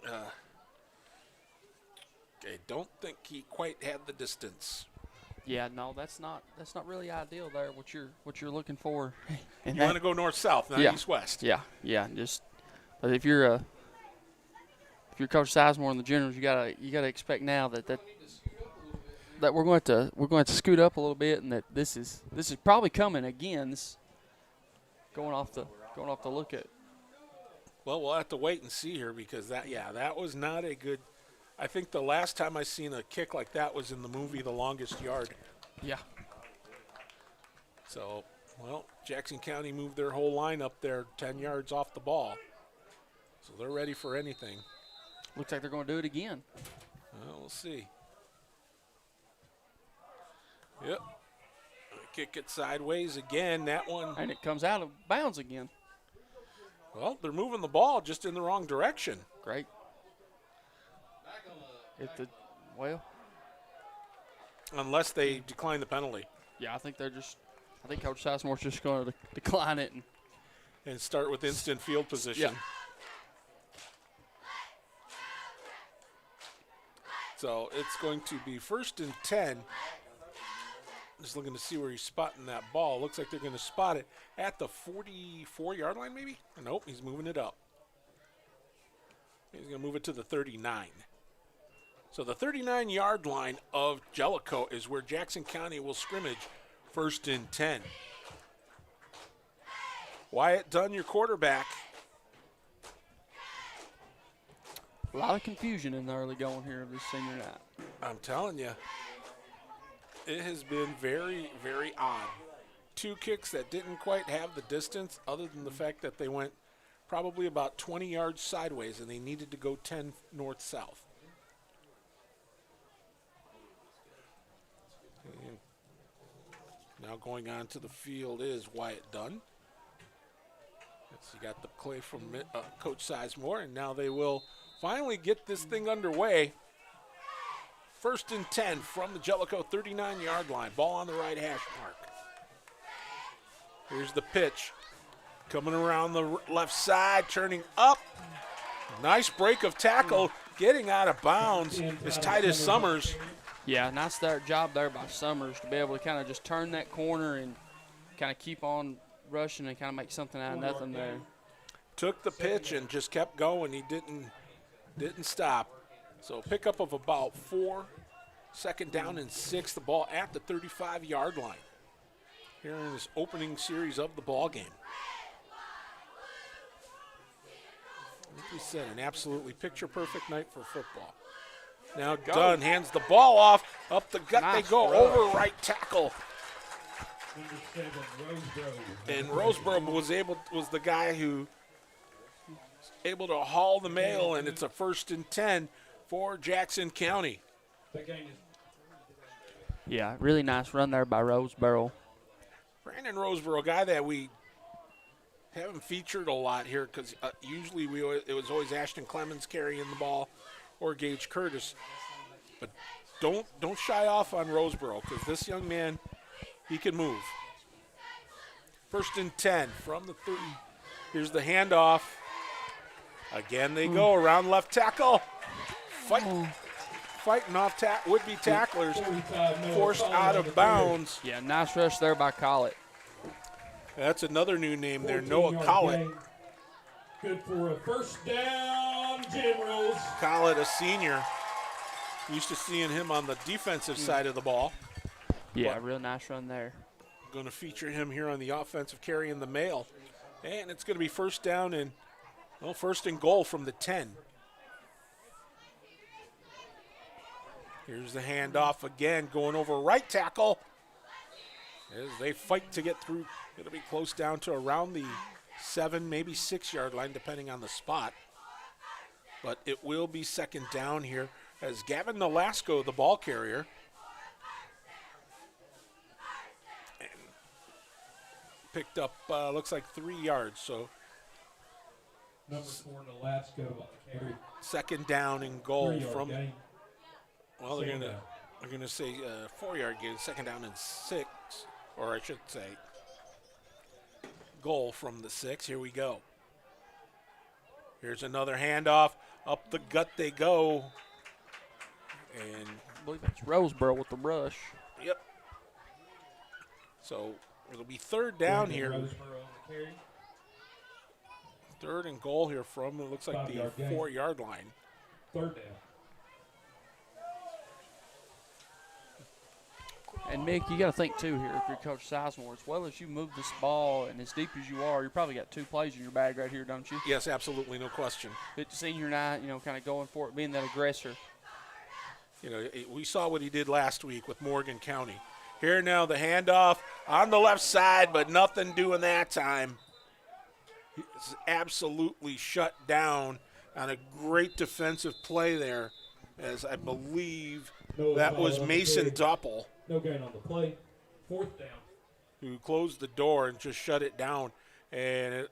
I don't think he quite had the distance. Yeah, no, that's not really ideal there. What you're looking for. You want to go north-south, not east-west. Yeah. Just, but if you're Coach Sizemore and the Generals, you gotta expect now that we're going to scoot up a little bit, and that this is probably coming again. This going off the look at. Well, we'll have to wait and see here because that was not a good. I think the last time I seen a kick like that was in the movie The Longest Yard. Yeah. So, well, Jackson County moved their whole line up there 10 yards off the ball. So they're ready for anything. Looks like they're going to do it again. Well, we'll see. Yep. Kick it sideways again. That one. And it comes out of bounds again. Well, they're moving the ball just in the wrong direction. Great. Unless they decline the penalty. Yeah, I think Coach Sizemore's just going to decline it and start with instant field position. Yeah. So it's going to be 1st and 10. Just looking to see where he's spotting that ball. Looks like they're going to spot it at the 44-yard line, maybe? Nope, he's moving it up. He's going to move it to the 39. So the 39-yard line of Jellico is where Jackson County will scrimmage, 1st and 10. Wyatt Dunn, your quarterback. A lot of confusion in the early going here of this senior night. I'm telling you, it has been very, very odd. 2 kicks that didn't quite have the distance, other than the fact that they went probably about 20 yards sideways, and they needed to go 10 north-south. Now going on to the field is Wyatt Dunn. You got the play from Coach Sizemore, and now they will finally get this thing underway. 1st and 10 from the Jellico 39-yard line. Ball on the right hash mark. Here's the pitch. Coming around the left side, turning up. Nice break of tackle. Getting out of bounds is Titus Summers. Yeah, nice job there by Summers to be able to kind of just turn that corner and kind of keep on rushing and kind of make something out of nothing there. Took the pitch and just kept going. He didn't stop. So pickup of about 4. 2nd down and 6. The ball at the 35-yard line here in this opening series of the ball game. Like we said, an absolutely picture-perfect night for football. Now Dunn hands the ball off. Up the gut they go. Over right tackle. And Roseboro was the guy who was able to haul the mail, and it's a 1st and 10 for Jackson County. Yeah, really nice run there by Roseboro. Brandon Roseboro, a guy that we haven't featured a lot here because usually it was always Ashton Clemens carrying the ball or Gage Curtis. But don't shy off on Roseboro because this young man, he can move. 1st and 10 from the 30. Here's the handoff. Again they go around left tackle. Fighting off would-be tacklers, forced out of bounds. Yeah, nice rush there by Collett. That's another new name there, Noah Collett. Good for a 1st down, Generals. Collett, a senior. Used to seeing him on the defensive side of the ball. Yeah, real nice run there. Going to feature him here on the offensive carrying the mail. And it's going to be 1st down and, 1st and goal from the 10. Here's the handoff again, going over right tackle. As they fight to get through, it'll be close down to around the 7, maybe 6-yard line, depending on the spot. But it will be 2nd down here as Gavin Nolasco, the ball carrier, and picked up, looks like 3 yards. So number 4, Nolasco carry. 2nd down and goal from. Gain. Well, they're gonna say 4-yard gain, 2nd down and 6, or I should say, goal from the 6. Here we go. Here's another handoff. Up the gut they go. And I believe it's Roseboro with the rush. Yep. So it'll be 3rd down here. 3rd and goal here from, it looks like the 4-yard line. 3rd down. And Mick, you got to think too here, if you're Coach Sizemore, as well as you move this ball and as deep as you are, you probably got 2 plays in your bag right here, don't you? Yes, absolutely, no question. But senior night, kind of going for it, being that aggressor. We saw what he did last week with Morgan County. Here now the handoff on the left side, but nothing doing that time. He's absolutely shut down on a great defensive play there, as I believe that was Mason Duppel. No gain on the play. 4th down. Who closed the door and just shut it down. And it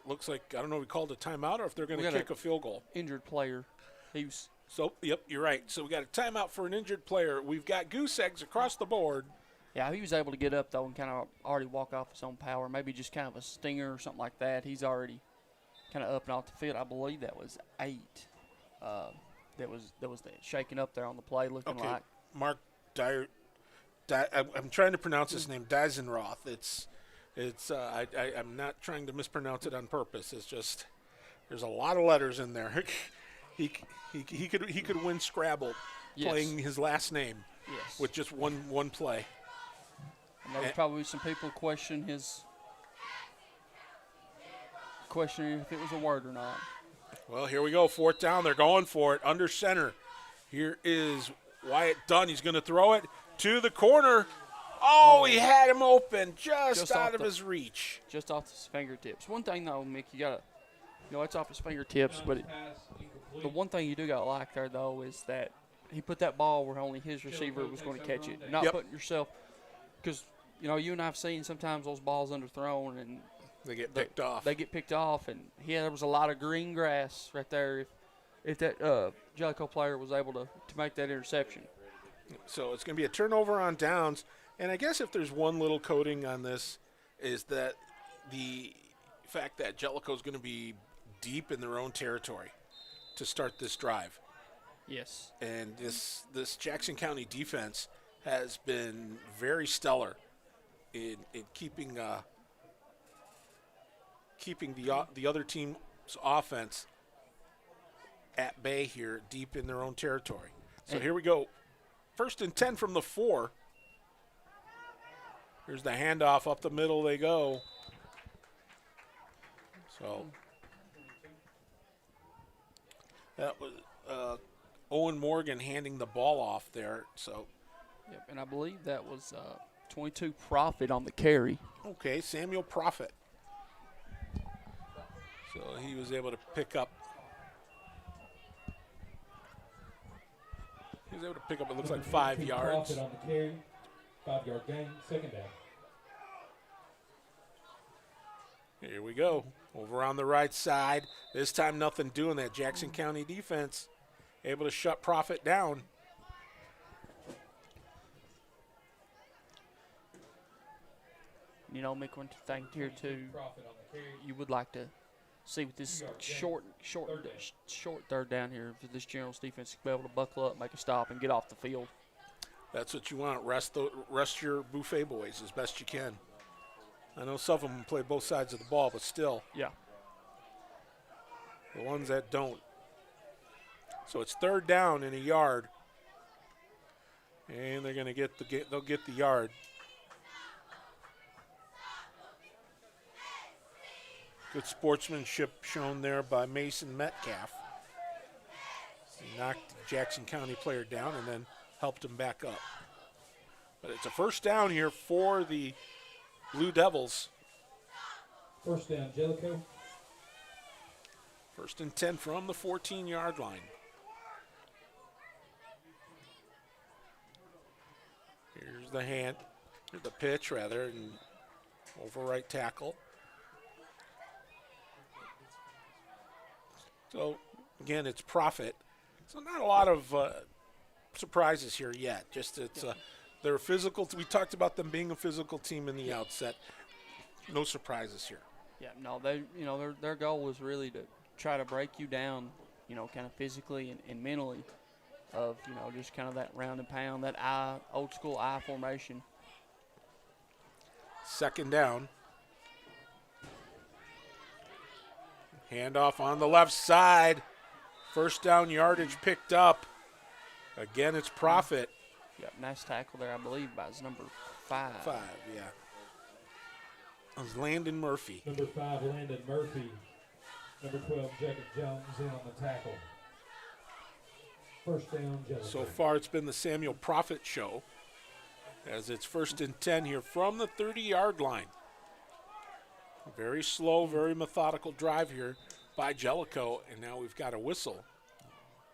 looks like, I don't know if we called a timeout or if they're going to kick a field goal. Injured player. Yep, you're right. So we got a timeout for an injured player. We've got goose eggs across the board. Yeah, he was able to get up, though, and kind of already walk off his own power. Maybe just kind of a stinger or something like that. He's already kind of up and off the field. I believe that was 8. That was shaking up there on the play, looking like. Mark Dyer. I'm trying to pronounce his name, Dizenroth. I'm not trying to mispronounce it on purpose. It's just there's a lot of letters in there. he could win Scrabble playing his last name with just one play. And there would probably be some people questioning if it was a word or not. Well, here we go. 4th down. They're going for it. Under center. Here is Wyatt Dunn. He's going to throw it to the corner. Oh, he had him open just out of his reach. Just off his fingertips. One thing, though, Mick, you got to, it's off his fingertips, but the one thing you do got to like there, though, is that he put that ball where only his receiver was going to catch it. Not putting yourself, because, you and I have seen sometimes those balls underthrown and they get picked off. They get picked off, and there was a lot of green grass right there if that Jellico player was able to make that interception. So it's going to be a turnover on downs. And I guess if there's one little coding on this is that the fact that Jellico is going to be deep in their own territory to start this drive. Yes. And this Jackson County defense has been very stellar in keeping the other team's offense at bay here, deep in their own territory. So here we go. 1st and 10 from the 4. Here's the handoff up the middle they go. So that was Owen Morgan handing the ball off there. So, yep, and I believe that was 22 Profit on the carry. Okay, Samuel Profit. So he was able to pick up. He was able to pick up, it looks like 5 yards. Profit on the carry, 5-yard gain, 2nd down. Here we go. Over on the right side. This time nothing doing that. Jackson County defense able to shut Profit down. Mick, one thing here too, you would like to see with this short 3rd down here for this Generals defense to be able to buckle up, make a stop, and get off the field. That's what you want. Rest your buffet boys as best you can. I know some of them play both sides of the ball, but still. Yeah. The ones that don't. So it's 3rd down and a yard. And they're going to they'll get the yard. Good sportsmanship shown there by Mason Metcalf. He knocked the Jackson County player down and then helped him back up. But it's a 1st down here for the Blue Devils. 1st down, Jellico. 1st and 10 from the 14-yard line. Here's the pitch, and over right tackle. So, again, it's Profit. So not a lot of surprises here yet. Just they're physical. We talked about them being a physical team in the outset. No surprises here. Yeah, no, their goal was really to try to break you down, kind of physically and mentally, of just kind of that round and pound, that old school I formation. 2nd down. Handoff on the left side. 1st down yardage picked up. Again, it's Profit. Yep, nice tackle there, I believe, by his number 5. 5, yeah. It was Landon Murphy. Number 5, Landon Murphy. Number 12, Jacob Jones in on the tackle. 1st down, Jellico. So far, it's been the Samuel Profit show, as it's 1st and 10 here from the 30-yard line. Very slow, very methodical drive here by Jellico, and now we've got a whistle.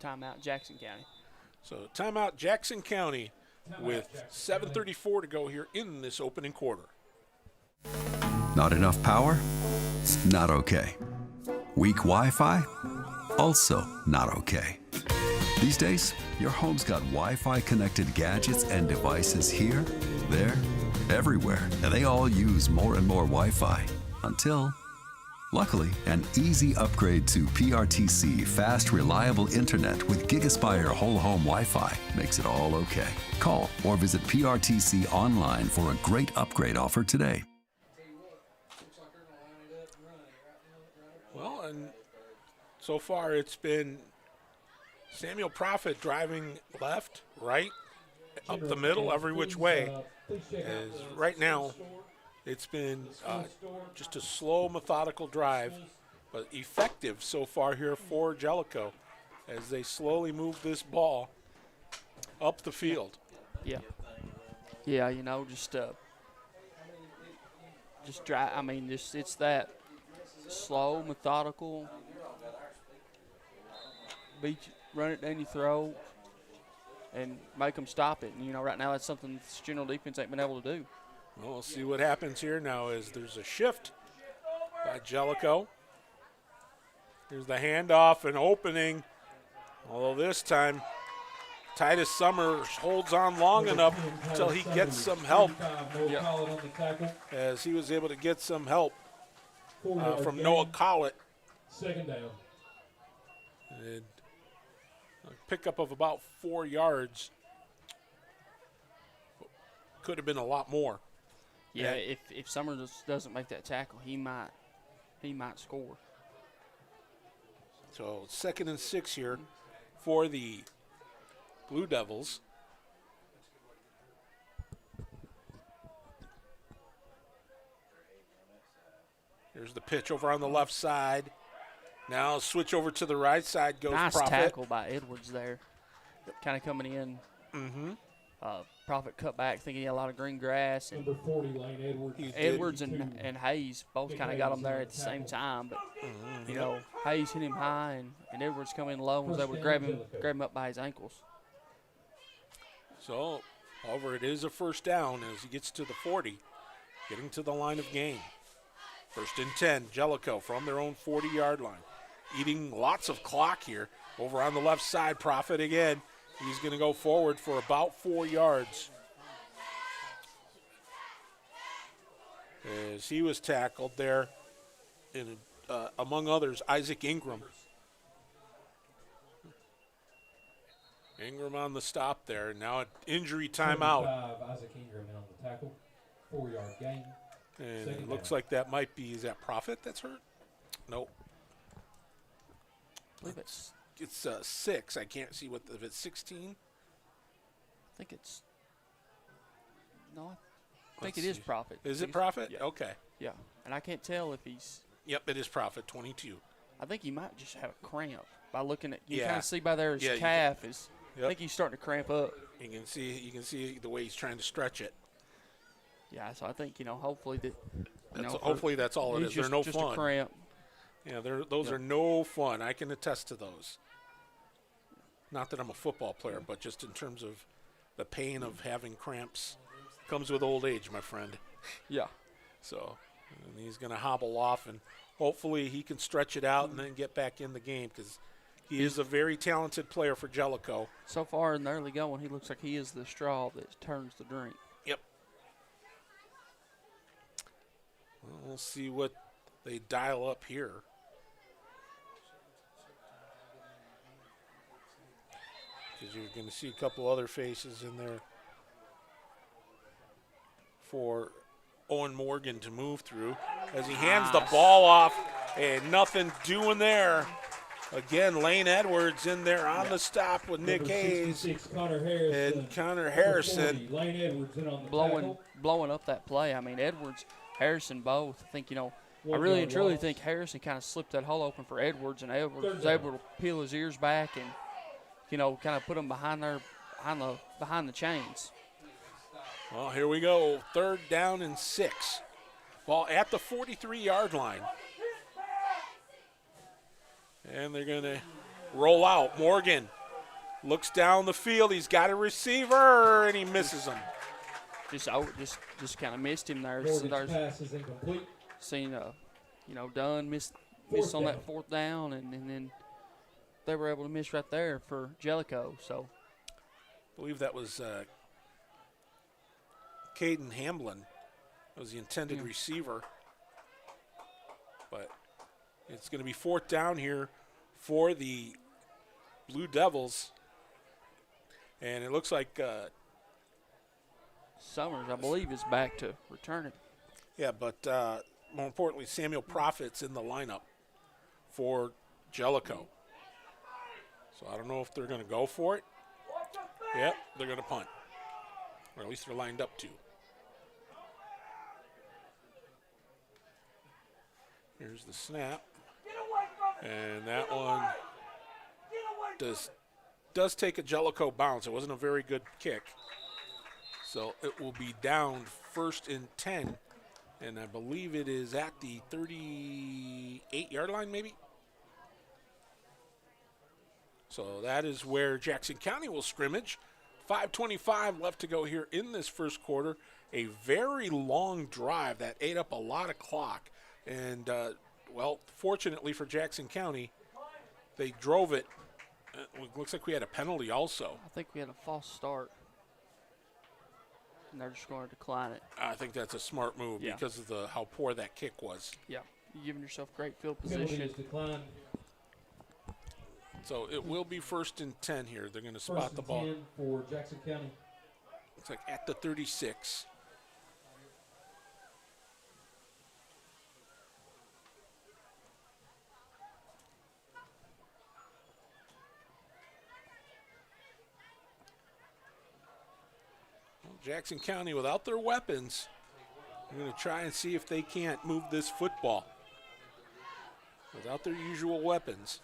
Timeout, Jackson County. So timeout, Jackson County, with 7:34 to go here in this opening quarter. Not enough power? Not okay. Weak Wi-Fi? Also not okay. These days, your home's got Wi-Fi connected gadgets and devices here, there, everywhere, and they all use more and more Wi-Fi. Until, luckily, an easy upgrade to PRTC fast, reliable internet with GigaSpire whole home Wi-Fi makes it all okay. Call or visit PRTC online for a great upgrade offer today. Well, and so far it's been Samuel Prophet driving left, right, up the middle, every which way. As right now, it's been just a slow, methodical drive, but effective so far here for Jellico as they slowly move this ball up the field. Yeah. Yeah, just drive. I mean, it's that slow, methodical, run it down your throat, and make them stop it. And, right now that's something the general defense ain't been able to do. Well, we'll see what happens here now as there's a shift by Jellico. Here's the handoff and opening, although this time Titus Summers holds on long enough until he gets some help. As he was able to get some help from Noah Collett. Second down. And a pickup of about 4 yards. Could have been a lot more. Yeah, if Summers doesn't make that tackle, he might score. So 2nd and 6 here for the Blue Devils. Here's the pitch over on the left side. Now switch over to the right side goes nice Prophet. Tackle by Edwards there. Kind of coming in. Mm-hmm. Prophet cut back thinking he had a lot of green grass. And Number 40, Lane Edwards. Edwards and Hayes both kind of got him there at the same time. But, Hayes hit him high, and Edwards come in low and was able to grab him up by his ankles. So, however, it is a first down as he gets to the 40, getting to the line of game. 1st and 10, Jellico from their own 40-yard line. Eating lots of clock here. Over on the left side, Prophet again. He's going to go forward for about 4 yards. As he was tackled there, and among others, Isaac Ingram. Ingram on the stop there. Now an injury timeout. Isaac Ingram on the tackle. 4-yard gain. And it looks like that might be, is that Prophet that's hurt? Nope. I believe it's 6. I can't see if it's 16. I think it's no. I think it is Prophet. Is it Prophet? Yeah. Okay. Yeah, and I can't tell if he's. Yep, it is Prophet. 22. I think he might just have a cramp by looking at. You kind of see by there his calf is. Yep. I think he's starting to cramp up. You can see the way he's trying to stretch it. Yeah, so I think hopefully that. Hopefully that's all it is. They're no just fun. A cramp. Yeah, those are no fun. I can attest to those. Not that I'm a football player, but just in terms of the pain of having cramps comes with old age, my friend. Yeah. So, and he's going to hobble off, and hopefully he can stretch it out and then get back in the game because he is a very talented player for Jellico. So far in the early going, he looks like he is the straw that turns the drink. Yep. Well, we'll see what they dial up here. Because you're going to see a couple other faces in there for Owen Morgan to move through as he hands the ball off and nothing doing there. Again, Lane Edwards in there on the stop with Nick Hayes and Connor Harrison. Lane Edwards in on the blowing up that play. I mean, Edwards, Harrison both. I think, I really and truly think Harrison kind of slipped that hole open for Edwards, and Edwards was able to peel his ears back and, kind of put him behind the chains. Well, here we go. 3rd down and 6. Ball at the 43-yard line. And they're going to roll out. Morgan looks down the field. He's got a receiver, and he misses him. Just kind of missed him there. Morgan's pass is incomplete. Seen, Dunn missed on that 4th down, and then they were able to miss right there for Jellico. So, I believe that was Caden Hamblin was the intended receiver. But it's going to be 4th down here for the Blue Devils. And it looks like Summers, I believe, is back to returning. Yeah, but more importantly, Samuel Prophet's in the lineup for Jellico. So I don't know if they're going to go for it. Yep, they're going to punt. Or at least they're lined up to. Here's the snap. And that one does take a Jellico bounce. It wasn't a very good kick. So it will be down 1st and 10. And I believe it is at the 38-yard line maybe. So that is where Jackson County will scrimmage. 5:25 left to go here in this first quarter. A very long drive that ate up a lot of clock. And, well, fortunately for Jackson County, they drove it. It looks like we had a penalty also. I think we had a false start. And they're just going to decline it. I think that's a smart move because of how poor that kick was. Yeah, you're giving yourself great field position. So it will be 1st and 10 here. They're going to spot the ball. 10 for Jackson County. Looks like at the 36. Well, Jackson County, without their weapons, they're going to try and see if they can't move this football. Without their usual weapons.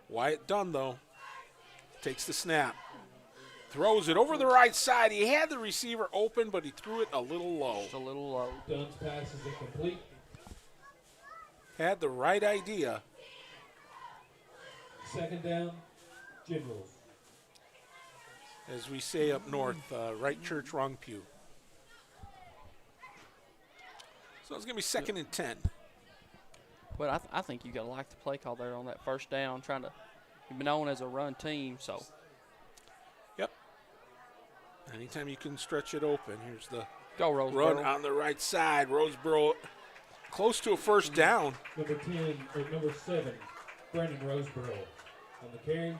Wyatt Dunn, though, takes the snap. Throws it over the right side. He had the receiver open, but he threw it a little low. Just a little low. Dunn's pass is incomplete. Had the right idea. 2nd down, Generals. As we say up north, right church, wrong pew. So it's going to be 2nd and 10. But I think you got to like the play call there on that 1st down, you've been known as a run team, so. Yep. Anytime you can stretch it open, here's the Roseboro. Run on the right side. Roseboro close to a 1st down. Number 10, or number 7, Brandon Roseboro on the carry.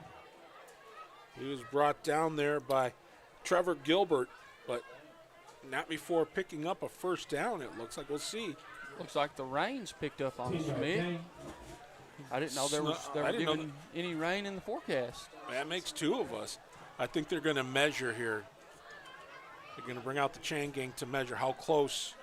He was brought down there by Trevor Gilbert, but not before picking up a 1st down, it looks like. We'll see. Looks like the rain's picked up on Smith. I didn't know they were giving any rain in the forecast. That makes 2 of us. I think they're going to measure here. They're going to bring out the chain gang to measure how close.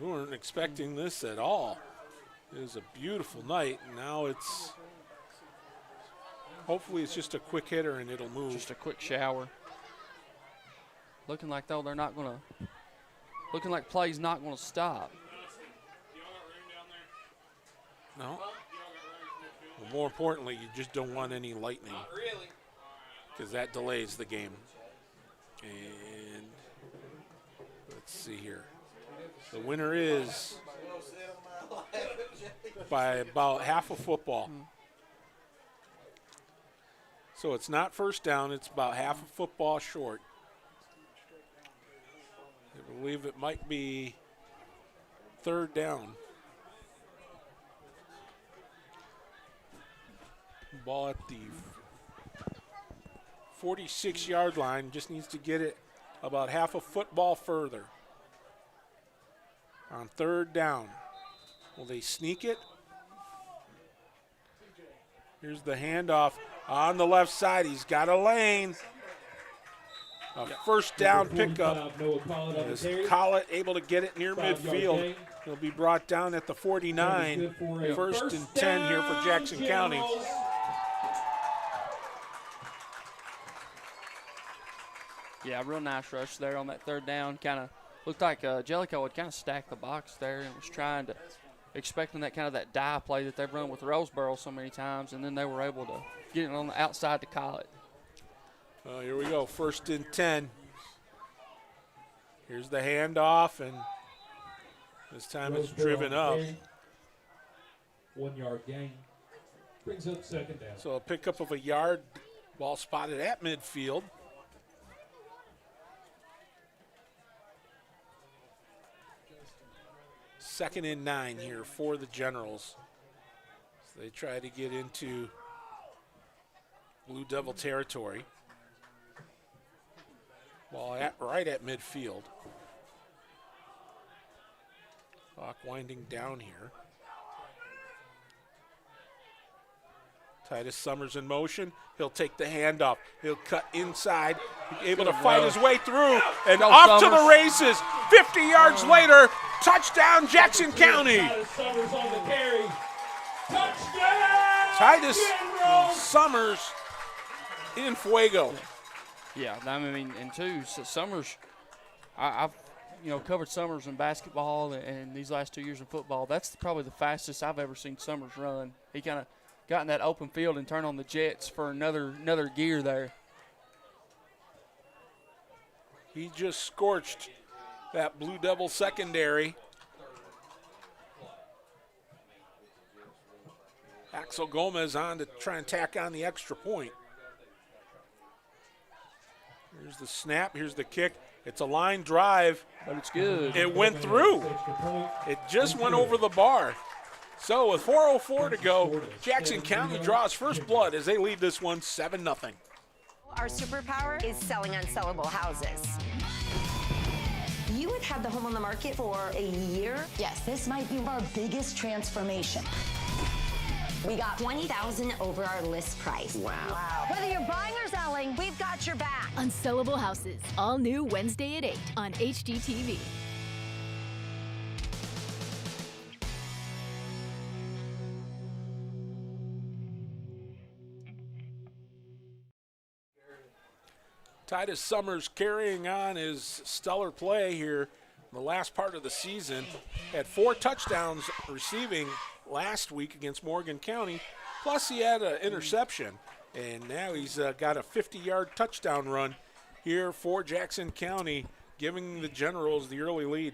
We weren't expecting this at all. It was a beautiful night. Now it's hopefully it's just a quick hitter and it'll move. Just a quick shower. Looking like, though, they're not going to – looking like play's not going to stop. No. Well, more importantly, you just don't want any lightning. Not really. Because that delays the game. And let's see here. The winner is by about half a football. So it's not 1st down, it's about half a football short. I believe it might be 3rd down. Ball at the 46-yard line, just needs to get it about half a football further. On 3rd down. Will they sneak it? Here's the handoff on the left side. He's got a lane. A 1st down pickup. Is Collett able to get it near midfield? He'll be brought down at the 49. 1st and 10 here for Jackson County. Yeah, real nice rush there on that 3rd down. Kind of looked like Jellico had kind of stacked the box there and was trying to, expecting that kind of that die play that they've run with Roseboro so many times, and then they were able to get it on the outside to call it. Here we go, 1st and 10. Here's the handoff, and this time it's driven up. 1-yard gain. Brings up 2nd down. So a pickup of a yard, ball spotted at midfield. Second and 9 here for the Generals. So they try to get into Blue Devil territory. Ball right at midfield. Clock winding down here. Titus Summers in motion. He'll take the handoff. He'll cut inside. Able to fight his way through. And Go off Summers. to the races. 50 yards later. Touchdown, Jackson County. Titus Summers on the carry. Touchdown! Titus Summers in fuego. Yeah, I mean, and two, Summers, I've covered Summers in basketball and these last 2 years in football. That's probably the fastest I've ever seen Summers run. He kind of got in that open field and turned on the jets for another gear there. He just scorched that Blue Devil secondary. Axel Gomez on to try and tack on the extra point. Here's the snap, here's the kick. It's a line drive. But it's good. It went through. It just went over the bar. So with 4:04 to go, Jackson County draws first blood as they lead this one 7-0. Our superpower is selling unsellable houses. You would have the home on the market for a year? Yes, this might be our biggest transformation. We got 20,000 over our list price. Wow. Whether you're buying or selling, we've got your back. Unsellable Houses, all new Wednesday at 8 on HGTV. Titus Summers carrying on his stellar play here in the last part of the season. Had 4 touchdowns receiving last week against Morgan County, plus he had an interception. And now he's got a 50-yard touchdown run here for Jackson County, giving the Generals the early lead.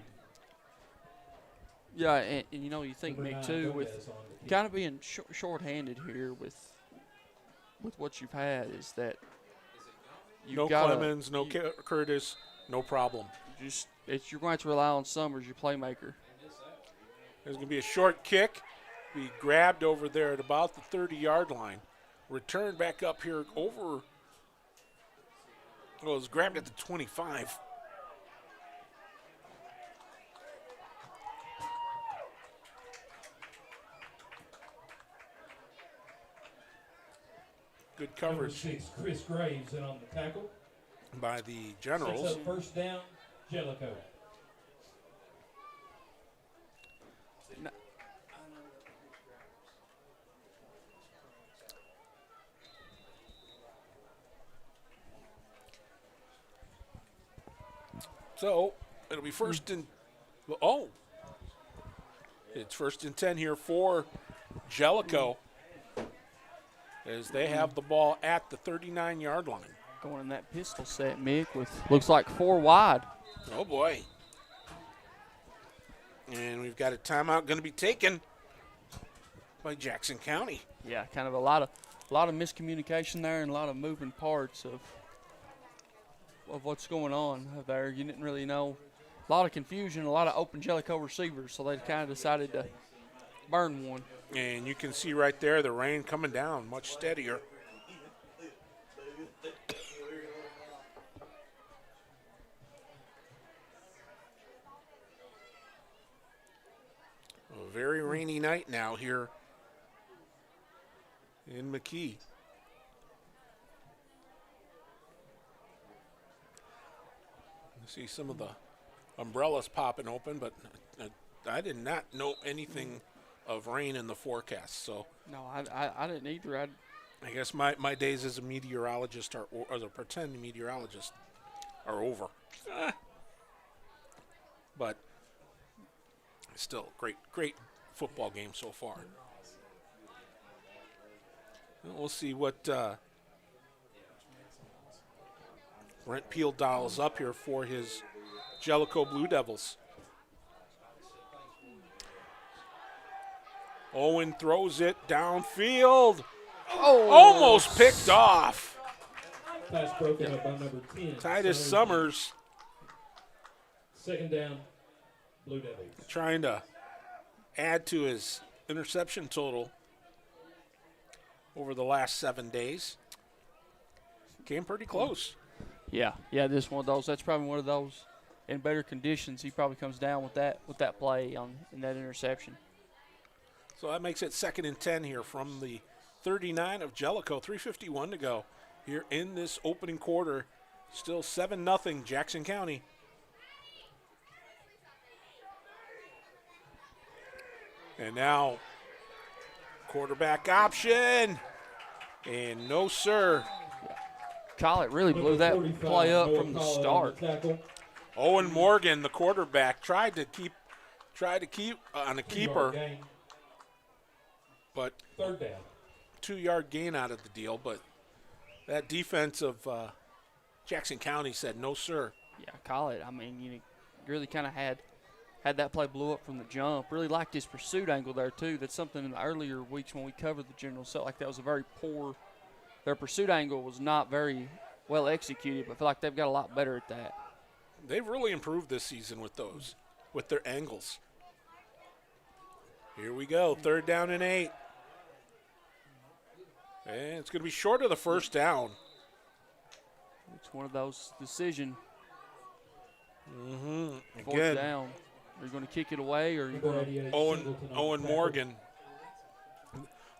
Yeah, and you think, Mick, too, with kind of being short-handed here with what you've had is that no Clemens, no Curtis, no problem. You're going to rely on Summers, your playmaker. There's going to be a short kick. Be grabbed over there at about the 30-yard line. Returned back up here over. Well, it was grabbed at the 25. Good coverage. Number 6, Chris Graves in on the tackle. By the Generals. Sets up first down, Jellico. So it'll be first and it's first and 10 here for Jellico as they have the ball at the 39-yard line. Going in that pistol set, Mick, with looks like 4 wide. Oh boy! And we've got a timeout going to be taken by Jackson County. Yeah, kind of a lot of miscommunication there and a lot of moving parts of what's going on there. You didn't really know. A lot of confusion, a lot of open Jellico receivers, so they kind of decided to burn one. And you can see right there the rain coming down much steadier. A very rainy night now here in McKee. See some of the umbrellas popping open, but I did not know anything of rain in the forecast. So no, I didn't either. I guess my days as a meteorologist or as a pretend meteorologist are over. But still, great football game so far. We'll see what Brent Peel dials up here for his Jellico Blue Devils. Owen throws it downfield. Oh, almost picked off. Pass broken up by number 10. Titus Summers. Second down, Blue Devils. Trying to add to his interception total over the last 7 days. Came pretty close. Yeah, this one of those. That's probably one of those in better conditions, he probably comes down with that play in that interception. So that makes it 2nd and 10 here from the 39 of Jellico. 3:51 to go here in this opening quarter. Still 7-0 Jackson County. And now quarterback option. And no, sir. Collett really blew that play up from the start. Owen Morgan, the quarterback, tried to keep on a keeper. But 3rd down. 2-yard gain out of the deal. But that defense of Jackson County said, no, sir. Yeah, Collett, I mean, you really kind of had that play blew up from the jump. Really liked his pursuit angle there, too. That's something in the earlier weeks when we covered the Generals felt like that was a very poor – their pursuit angle was not very well executed, but I feel like they've got a lot better at that. They've really improved this season with those, with their angles. Here we go, 3rd down and 8. And it's going to be short of the 1st down. It's one of those decision. Again. 4th down. Are you going to kick it away or are you going to Owen Morgan.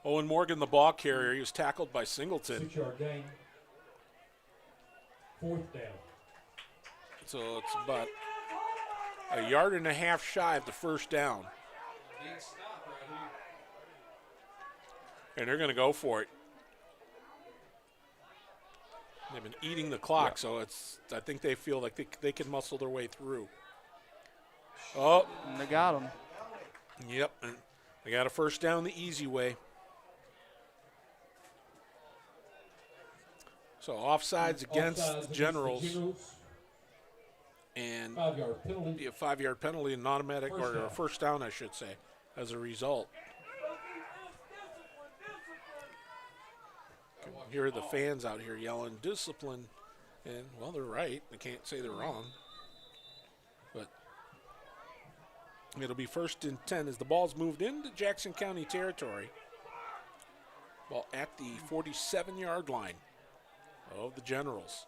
Owen Morgan, the ball carrier, he was tackled by Singleton. 6-yard gain. 4th down. So it's about a yard and a half shy of the 1st down. And they're going to go for it. They've been eating the clock, so I think they feel like they can muscle their way through. Oh. And they got him. Yep. And they got a 1st down the easy way. So offsides against the Generals. And 5-yard penalty. Be a 5-yard penalty and an automatic, or a 1st down, I should say, as a result. You can hear the fans out here yelling discipline, and well, they're right. They can't say they're wrong. But it'll be 1st and 10 as the ball's moved into Jackson County territory. Ball at the 47-yard line of the Generals.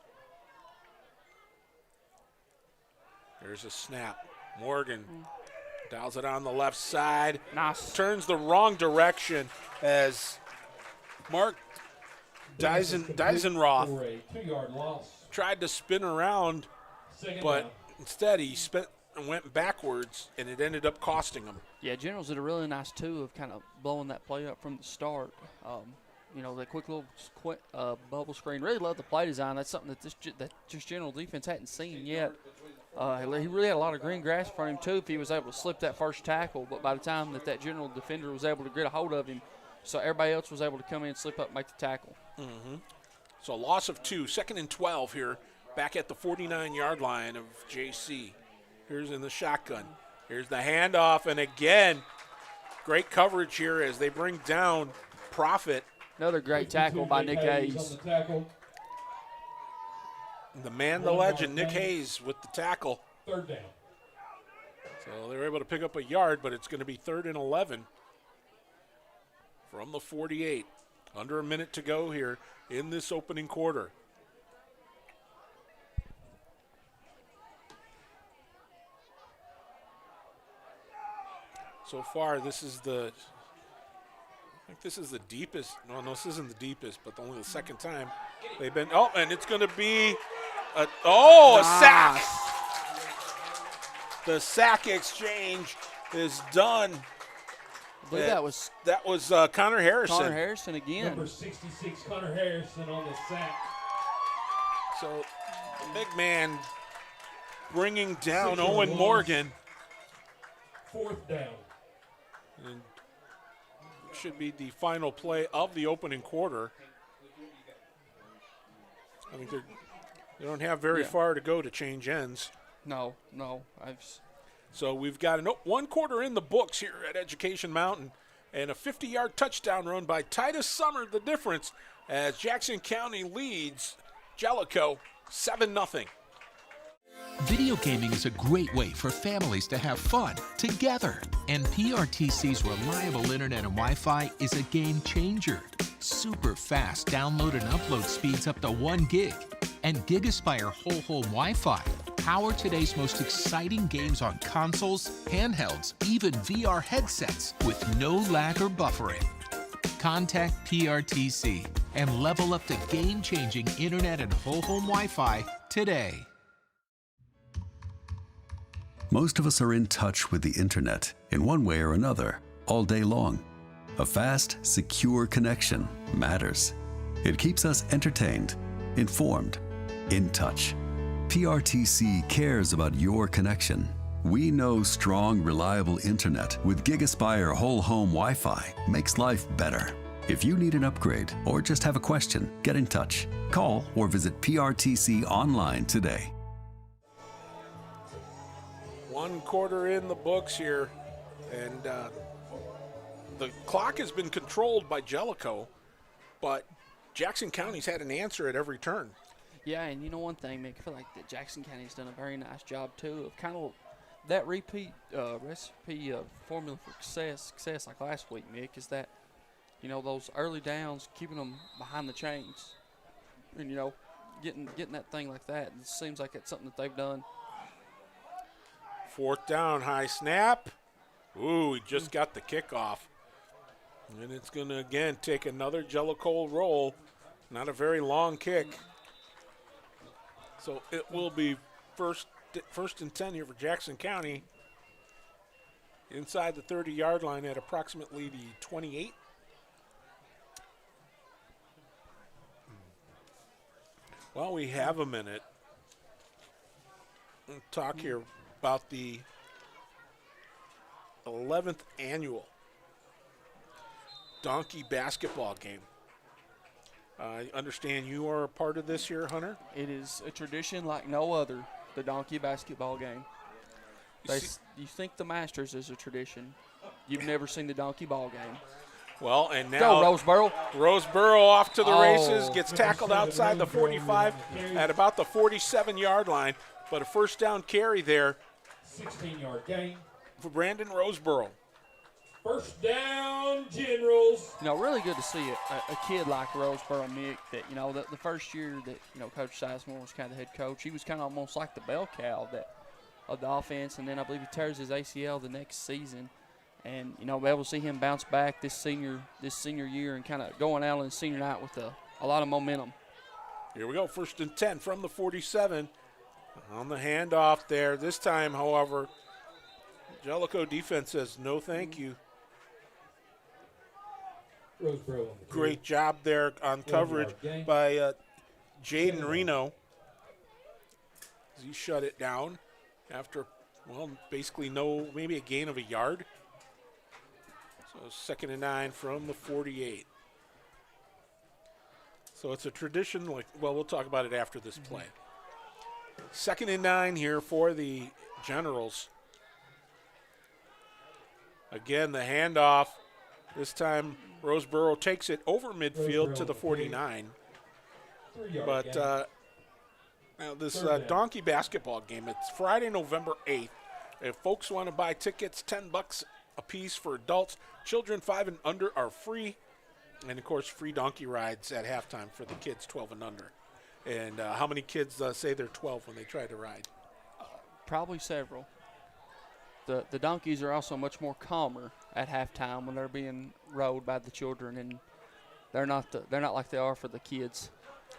There's a snap. Morgan dials it on the left side. Nice. Turns the wrong direction as Mark Dysenroth For a 2-yard loss. tried to spin around, but instead he went backwards, and it ended up costing him. Yeah, Generals did a really nice, too, of kind of blowing that play up from the start. That quick little bubble screen. Really love the play design. That's something that just General defense hadn't seen yet. He really had a lot of green grass for him, too, if he was able to slip that first tackle. But by the time that General defender was able to get a hold of him, so everybody else was able to come in, slip up, and make the tackle. So a loss of 2, 2nd and 12 here, back at the 49-yard line of JC. Here's in the shotgun. Here's the handoff, and again, great coverage here as they bring down Profit. Another great tackle by Nick Hayes. The man, the legend, Nick Hayes with the tackle. 3rd down. So they were able to pick up a yard, but it's going to be 3rd and 11 from the 48. Under a minute to go here in this opening quarter. So far, this is the deepest. No, this isn't the deepest, but only the 2nd time they've been. Oh, and it's going to be a sack. The sack exchange is done. I believe that was Connor Harrison. Connor Harrison again. Number 66, Connor Harrison on the sack. So the big man bringing down Owen Morgan. 4th down. And should be the final play of the opening quarter. I think they don't have very far to go to change ends. No. So we've got one quarter in the books here at Education Mountain, and a 50-yard touchdown run by Titus Summer, the difference, as Jackson County leads Jellico 7-0. Video gaming is a great way for families to have fun together. And PRTC's reliable internet and Wi-Fi is a game changer. Super fast download and upload speeds up to 1 gig. And GigaSpire whole home Wi-Fi Power today's most exciting games on consoles, handhelds, even VR headsets with no lag or buffering. Contact PRTC and level up to game-changing internet and whole home Wi-Fi today. Most of us are in touch with the internet in one way or another all day long. A fast, secure connection matters. It keeps us entertained, informed, in touch. PRTC cares about your connection. We know strong, reliable internet with GigaSpire whole home Wi-Fi makes life better. If you need an upgrade or just have a question, get in touch. Call or visit PRTC online today. 1 quarter in the books here, and the clock has been controlled by Jellico, but Jackson County's had an answer at every turn. Yeah, and you know one thing, Mick, I feel like that Jackson County's done a very nice job, too, of kind of that repeat recipe of formula for success like last week, Mick, is that, you know, those early downs, keeping them behind the chains, and, you know, getting that thing like that. It seems like it's something that they've done. 4th down, high snap. Ooh, he just got the kickoff. And it's going to, again, take another Jellico roll. Not a very long kick. So it will be first and 10 here for Jackson County. Inside the 30-yard line at approximately the 28. Well, we have a minute. We'll talk here about the 11th annual Donkey basketball game. I understand you are a part of this here, Hunter? It is a tradition like no other, the Donkey basketball game. You think the Masters is a tradition. You've never seen the Donkey ball game. Well, and now go Roseboro. Roseboro off to the races, gets tackled outside the 45 at about the 47-yard line, but a first down carry there. 16-yard gain for Brandon Roseboro. First down, Generals. You know, really good to see a kid like Roseboro, Mick, that, you know, the first year that, you know, Coach Sizemore was kind of the head coach, he was kind of almost like the bell cow of the offense, and then I believe he tears his ACL the next season. And, you know, be able to see him bounce back this senior year and kind of going out on his senior night with a lot of momentum. Here we go, 1st and 10 from the 47 on the handoff there. This time, however, Jellico defense says no thank you. Great job there on coverage by Jaden Reno. He shut it down after, well, basically maybe a gain of a yard. So 2nd and 9 from the 48. So it's a tradition, like, well, we'll talk about it after this play. 2nd and 9 here for the Generals. Again, the handoff. This time, Roseboro takes it over midfield to the 49. But now this Donkey basketball game, it's Friday, November 8th. If folks want to buy tickets, $10 a piece for adults. Children 5 and under are free. And, of course, free donkey rides at halftime for the kids 12 and under. And how many kids say they're 12 when they try to ride? Probably several. The donkeys are also much more calmer at halftime when they're being rode by the children, and they're not like they are for the kids,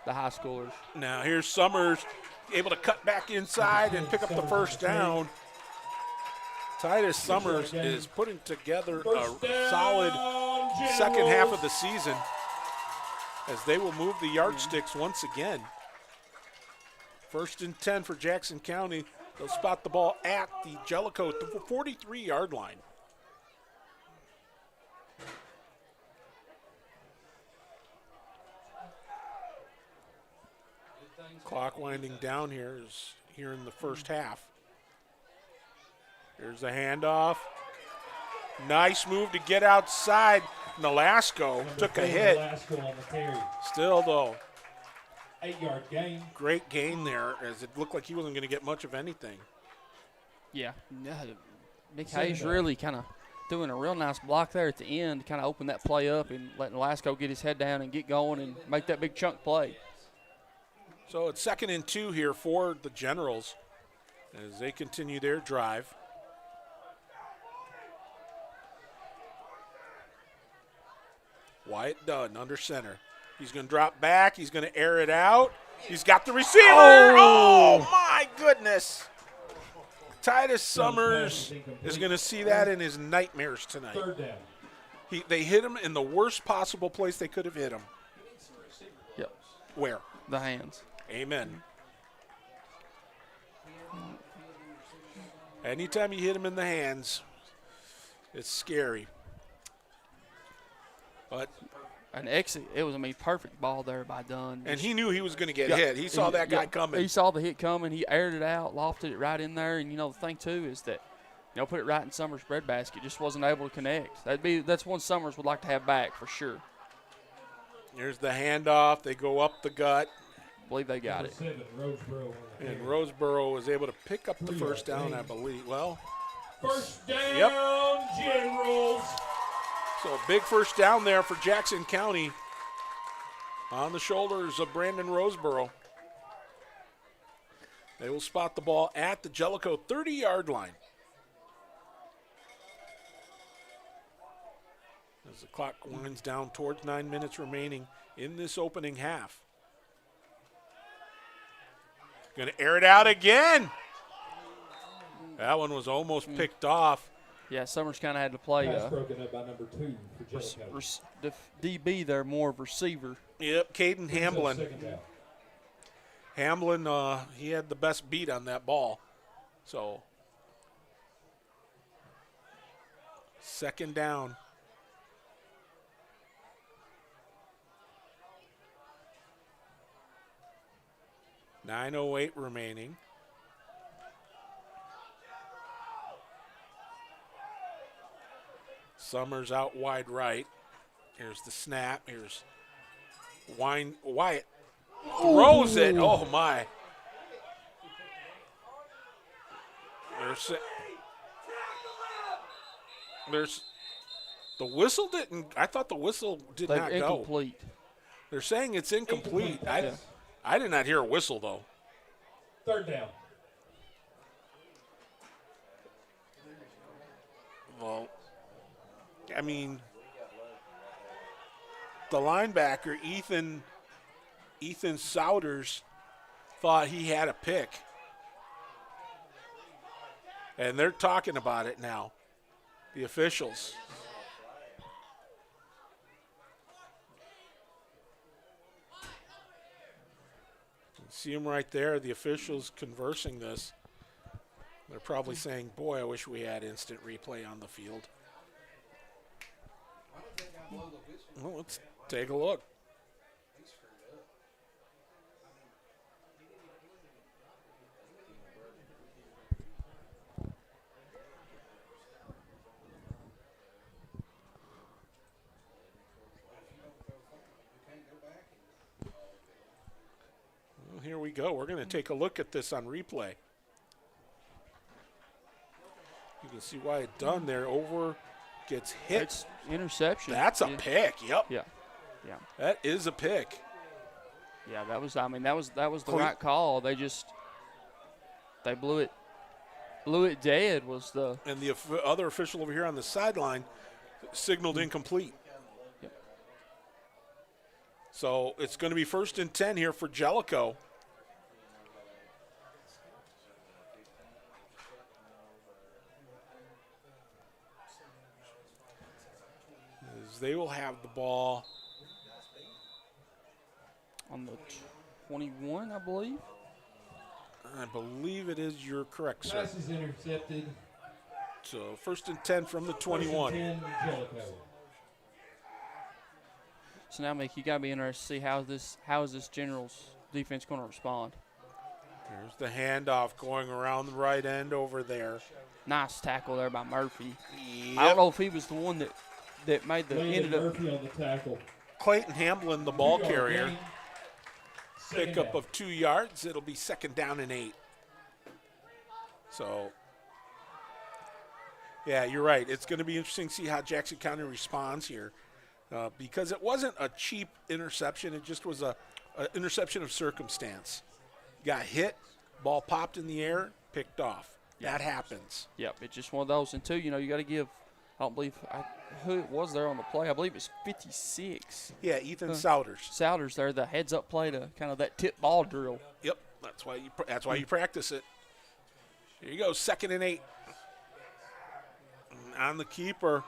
the high schoolers. Now here's Summers able to cut back inside and pick up the first down. Titus Summers is putting together a solid second half of the season as they will move the yardsticks once again. 1st and 10 for Jackson County. They'll spot the ball at the Jellico 43-yard line. Clock winding down here in the first half. Here's the handoff. Nice move to get outside. Nolasco took a hit. Still, though, 8-yard gain. Great gain there, as it looked like he wasn't going to get much of anything. Yeah. Nick Hayes really kind of doing a real nice block there at the end to kind of open that play up and letting Nolasco get his head down and get going and make that big chunk play. So it's 2nd and 2 here for the Generals. as they continue their drive. Wyatt Dunn under center. He's going to drop back. He's going to air it out. He's got the receiver. Oh my goodness. Titus Summers is going to see that in his nightmares tonight. Third down. They hit him in the worst possible place they could have hit him. Yep. Where? The hands. Amen. Anytime you hit him in the hands, it's scary. But an exit. It was perfect ball there by Dunn. And he knew he was going to get hit. He saw that guy coming. He saw the hit coming. He aired it out, lofted it right in there. And the thing too is that, put it right in Summers' breadbasket. Just wasn't able to connect. That's one Summers would like to have back for sure. Here's the handoff. They go up the gut. I believe they got it. And Roseboro was able to pick up the first down, I believe. Well, first down, Generals. So a big first down there for Jackson County on the shoulders of Brandon Roseboro. They will spot the ball at the Jellico 30-yard line. As the clock winds down towards 9 minutes remaining in this opening half. Going to air it out again. That one was almost picked off. Yeah, Summers kind of had to play. Pass broken up by number 2 for Jellico. DB there, more of receiver. Yep, Caden Hamblin. Hamblin, he had the best beat on that ball. So, second down. .908 remaining. Summers out wide right. Here's the snap. Here's Wyatt. Throws it. Oh, my. There's the whistle didn't. I thought the whistle did not go. Incomplete. They're saying it's incomplete. I did not hear a whistle, though. Third down. Well, I mean, the linebacker, Ethan Souders, thought he had a pick. And they're talking about it now, the officials. See them right there, the officials conversing this. They're probably saying, boy, I wish we had instant replay on the field. Well, let's take a look. Well, here we go. We're going to take a look at this on replay. You can see why it done there. Over gets hit. It's interception. That's a pick. Yep. Yeah. That is a pick. Yeah, that was the right call. They blew it dead was the. And the other official over here on the sideline signaled incomplete. Yep. So it's going to be 1st and 10 here for Jellico. As they will have the ball on the 21, I believe. I believe it is. You're correct, sir. Pass is intercepted. So 1st and 10 from the 21. 1st and 10, Jellico. So now, Mick, you got to be interested to see how is this Generals defense going to respond. There's the handoff going around the right end over there. Nice tackle there by Murphy. Yep. I don't know if he was the one that made the ended Murphy on the tackle. Clayton Hamblin, the ball carrier. Pickup of 2 yards. It'll be 2nd down and 8. So, yeah, you're right. It's going to be interesting to see how Jackson County responds here because it wasn't a cheap interception. It just was a interception of circumstance. Got hit, ball popped in the air, picked off. That happens. Yep, it's just one of those. And two, you got to give. I don't believe who it was there on the play. I believe it's 56. Yeah, Ethan Souders. Souders there, the heads-up play to kind of that tip ball drill. Yep, that's why you practice it. Here you go, 2nd and 8. On the keeper.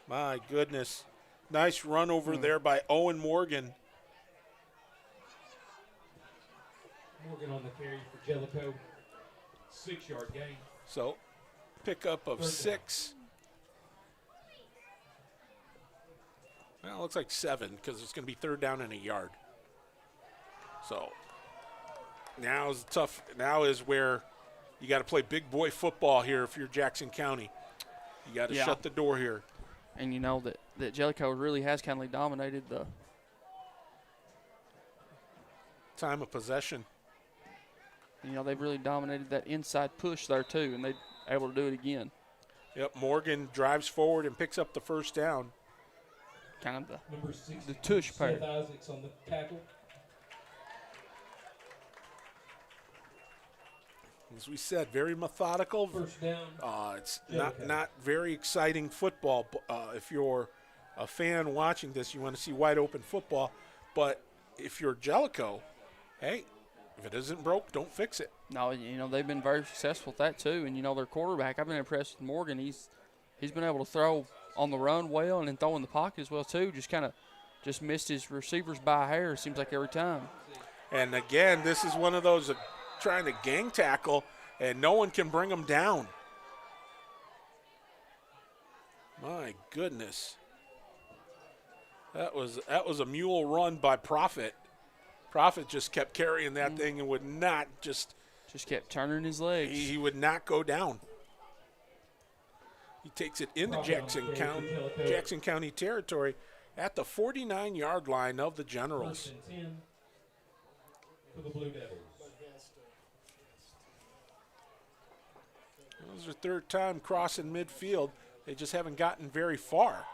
My goodness. Nice run over there by Owen Morgan. Morgan on the carry for Jellico. 6-yard gain. So, pickup of 6. Well, it looks like 7 because it's going to be 3rd down and a yard. So, now is where you got to play big boy football here if you're Jackson County. You got to shut the door here. And you know that Jellico really has kind of dominated the time of possession. They've really dominated that inside push there too, and they're able to do it again. Yep, Morgan drives forward and picks up the 1st down. Kind of Number the tush pair. Seth Isaacs on the tackle. As we said, very methodical. 1st down. It's not very exciting football. If you're a fan watching this, you want to see wide open football. But if you're Jellico, hey, if it isn't broke, don't fix it. No, they've been very successful with that too. And their quarterback, I've been impressed with Morgan. He's been able to throw on the run well and then throw in the pocket as well too. Just missed his receivers by a hair. It seems like every time. And again, this is one of those trying to gang tackle, and no one can bring them down. My goodness. That was a mule run by Prophet. Prophet just kept carrying that thing and would not just kept turning his legs. He would not go down. He takes it into Jackson County territory at the 49-yard line of the Generals. 1st and 10 for the Blue Devils. It was their 3rd time crossing midfield. They just haven't gotten very far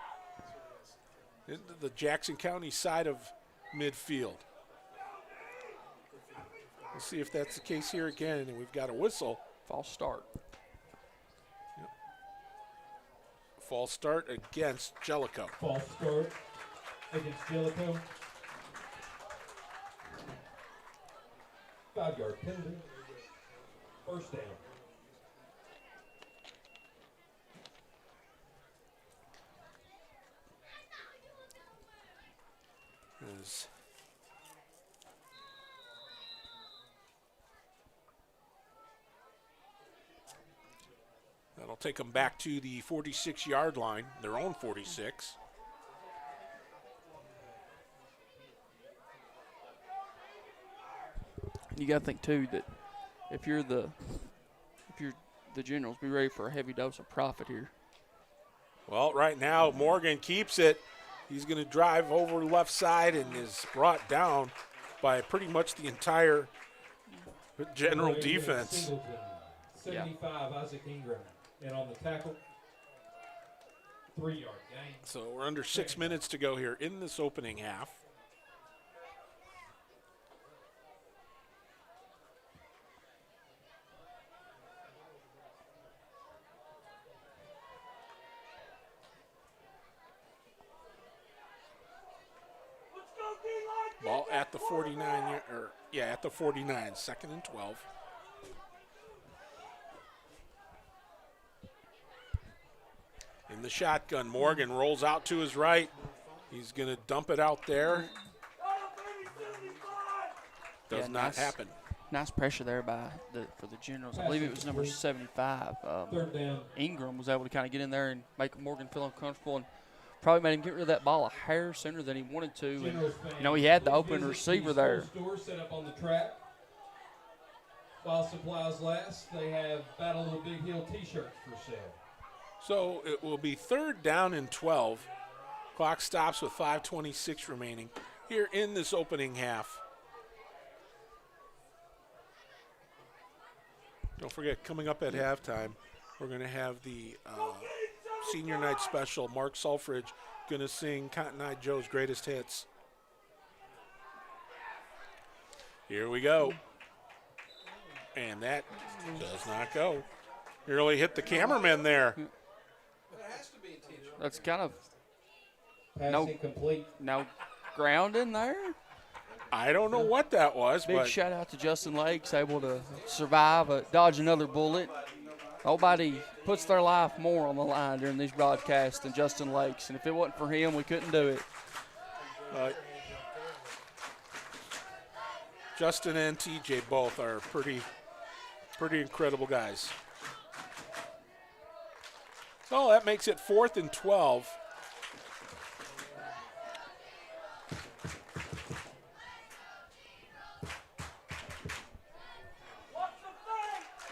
into the Jackson County side of midfield. We'll see if that's the case here again, and we've got a whistle. False start. Yep. False start against Jellico. False start against Jellico. 5-yard penalty. 1st down. That'll take them back to the 46-yard line, their own 46. You got to think too that if you're the Generals, be ready for a heavy dose of profit here. Well, right now Morgan keeps it. He's going to drive over left side and is brought down by pretty much the entire General defense. 75, Isaac Ingram. And on the tackle, 3-yard gain. So we're under 6 minutes to go here in this opening half. Ball at the 49, at the 49, 2nd and 12. In the shotgun, Morgan rolls out to his right. He's going to dump it out there. Does not happen. Nice pressure there for the Generals. I believe it was number 75. Ingram was able to kind of get in there and make Morgan feel uncomfortable and probably made him get rid of that ball a hair sooner than he wanted to. And, he had the open receiver there. Store set up on the track. While supplies last, they have Battle of the Big Hill T-shirts for sale. So it will be 3rd down and 12. Clock stops with 5:26 remaining here in this opening half. Don't forget, coming up at halftime, we're going to have the senior night special. Mark Sulfridge going to sing Cotton Eye Joe's greatest hits. Here we go. And that does not go. Nearly hit the cameraman there. That's kind of Passing complete. no ground in there. I don't know what that was. Big but shout out to Justin Lakes, able to survive, dodge another bullet. Nobody puts their life more on the line during these broadcasts than Justin Lakes, and if it wasn't for him, we couldn't do it. Justin and TJ both are pretty incredible guys. So that makes it 4th and 12.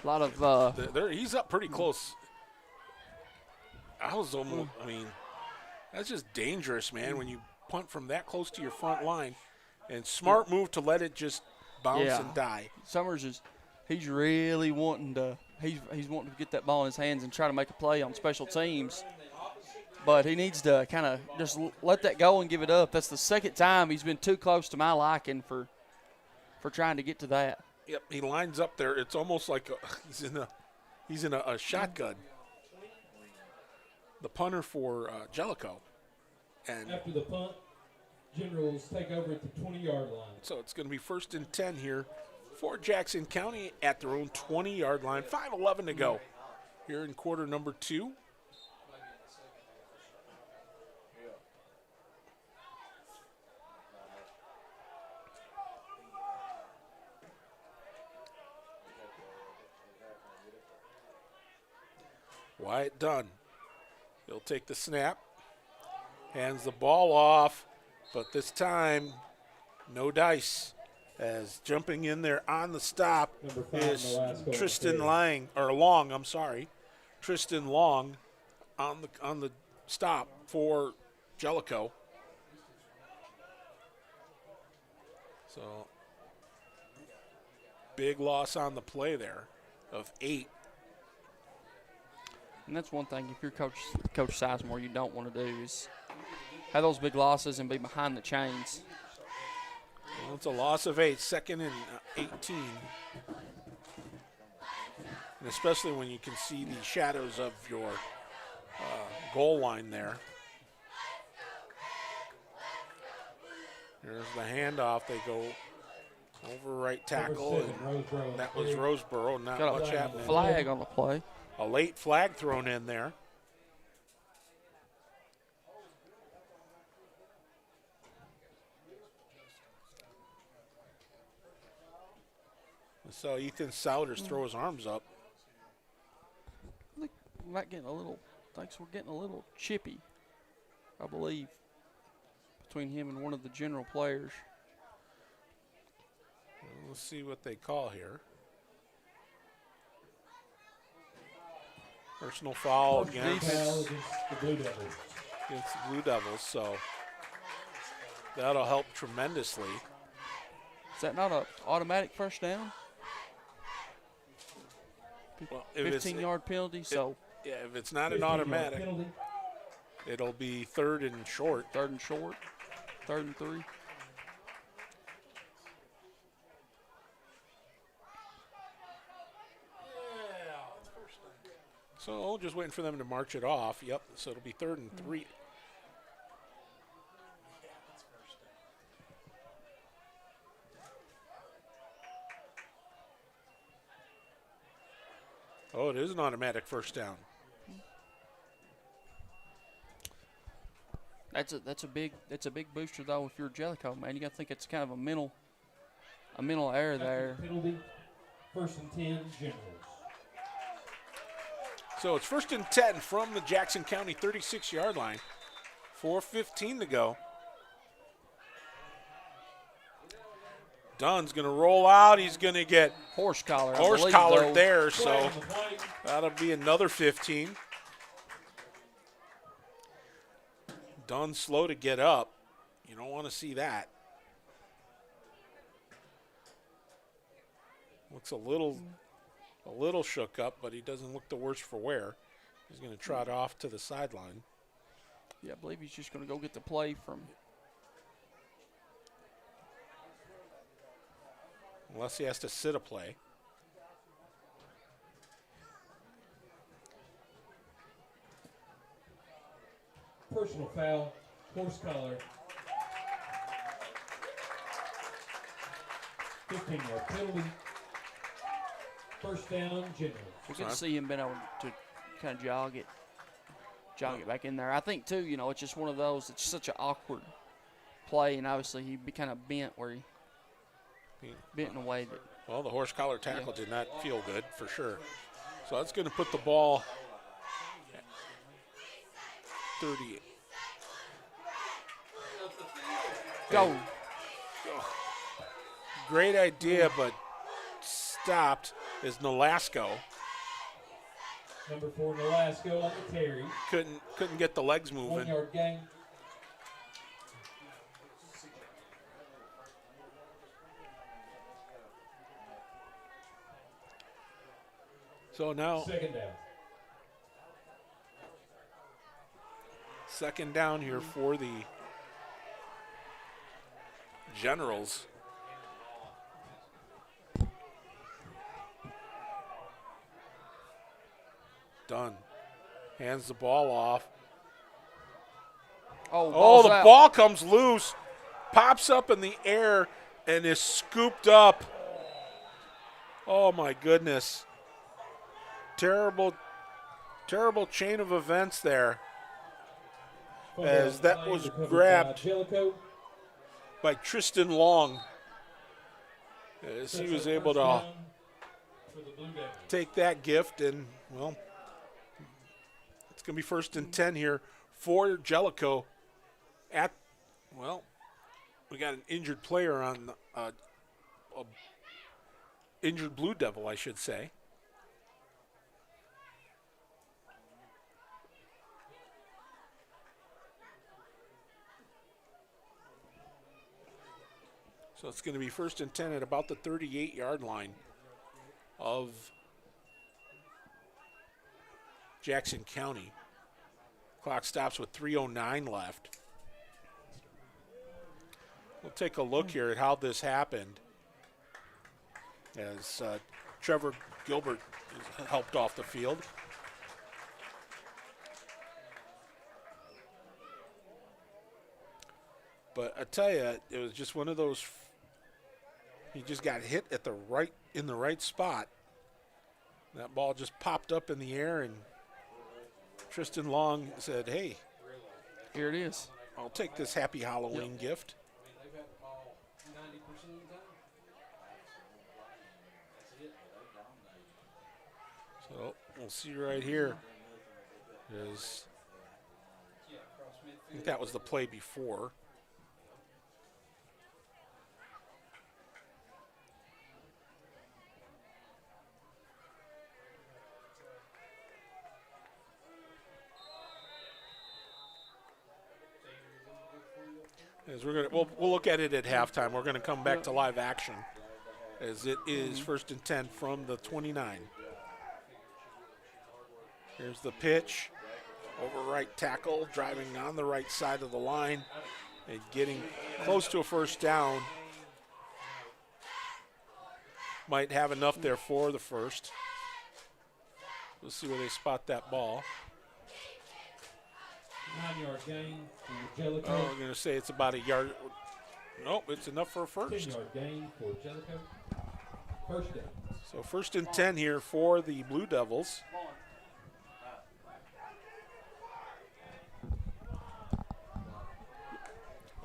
A lot of he's up pretty close. I mean, that's just dangerous, man, when you punt from that close to your front line. And smart move to let it just bounce and die. Summers he's really wanting to he's wanting to get that ball in his hands and try to make a play on special teams. But he needs to kind of just let that go and give it up. That's the second time he's been too close to my liking for trying to get to that. Yep, he lines up there. It's almost like he's in a shotgun. The punter for Jellico. And after the punt, Generals take over at the 20-yard line. So it's going to be 1st and 10 here for Jackson County at their own 20-yard line. 5:11 to go here in quarter number 2. Wyatt Dunn. He'll take the snap, hands the ball off, but this time, no dice. As jumping in there on the stop is Tristan Long. Tristan Long on the stop for Jellico. So big loss on the play there of 8. And that's one thing, if you're Coach Sizemore, you don't want to do is have those big losses and be behind the chains. Well, it's a loss of 8, 2nd and 18. And especially when you can see the shadows of your goal line there. There's the handoff. They go over right tackle, and that was Roseboro. Not Got much a happening. flag on the play. A late flag thrown in there. So Ethan Souders throw his arms up. I think we're getting a little chippy, I believe, between him and one of the general players. Let's see what they call here. Personal foul against the Blue Devils. Against the Blue Devils, so that'll help tremendously. Is that not an automatic first down? Well, 15-yard penalty, so. Yeah, if it's not an automatic, it'll be 3rd and short. 3rd and short, 3rd and 3. So just waiting for them to march it off. Yep, so it'll be 3rd and 3. Oh, it is an automatic first down. That's a big booster though. If you're Jellico, man, you got to think it's kind of a mental error there. Penalty, 1st and 10, Generals. So it's 1st and 10 from the Jackson County 36-yard line. 4:15 to go. Dunn's going to roll out. He's going to get horse collared there, so that'll be another 15. Dunn slow to get up. You don't want to see that. Looks a little shook up, but he doesn't look the worse for wear. He's going to trot off to the sideline. Yeah, I believe he's just going to go get the play from. Unless he has to sit a play. personal foul, horse collar. 15-yard penalty. First down, Generals. We're good to see him been able to kind of jog it back in there. I think, too, you know, it's just one of those, it's such an awkward play, and obviously he be kind of bent where he bent in a way that. Well, the horse collar tackle did not feel good for sure. So that's going to put the ball at 38. Go. Great idea, but stopped is Nolasco. Number 4, Nolasco on the carry. Couldn't get the legs moving. 1-yard gain. So now second down. Second down here for the Generals. Done. Hands the ball off. Oh, the ball comes loose, pops up in the air, and is scooped up. Oh, my goodness. Terrible chain of events there. As that was grabbed Jellico by Tristan Long. As he was able to take that gift, and, well, it's going to be 1st and 10 here for Jellico. We got an injured player on a injured Blue Devil, I should say. So it's going to be 1st and 10 at about the 38-yard line of Jackson County. Clock stops with 3:09 left. We'll take a look here at how this happened as Trevor Gilbert is helped off the field. But I tell you, it was just one of those. He just got hit at in the right spot. That ball just popped up in the air, and Tristan Long said, "Hey, here it is. I'll take this happy Halloween gift." So we'll see right here. I think that was the play before. As we'll look at it at halftime. We're going to come back to live action as it is 1st and 10 from the 29. Here's the pitch. Over right tackle, driving on the right side of the line and getting close to a first down. Might have enough there for the first. We'll see where they spot that ball. 9-yard gain for Jellico. Oh, I'm going to say it's about a yard. Nope, it's enough for a first. 10-yard gain for Jellico. First down. So 1st and 10 here for the Blue Devils.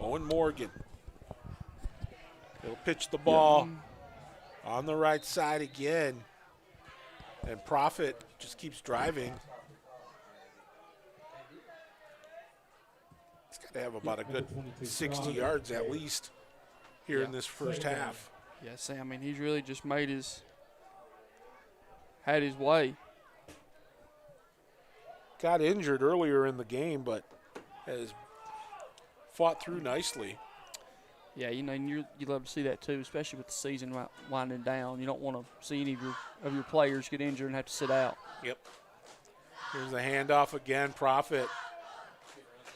Owen Morgan. He'll pitch the ball on the right side again. And Profit just keeps driving. He's got to have about a good 60 yards at least here in this first half. Yeah, Sam, I mean, he's really just had his way. Got injured earlier in the game, but has fought through nicely. Yeah, you know, and you love to see that too, especially with the season winding down. You don't want to see any of your players get injured and have to sit out. Yep. Here's the handoff again. Profit.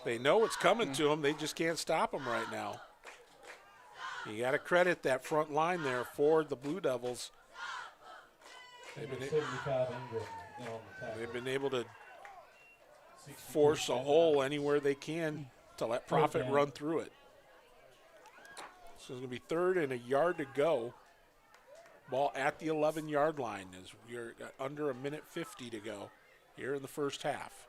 They know it's coming to them. They just can't stop them right now. You got to credit that front line there for the Blue Devils. They've been able to force a hole anywhere they can to let Profit run through it. So it's going to be 3rd and a yard to go. Ball at the 11-yard line as we're under 1:50 to go here in the first half.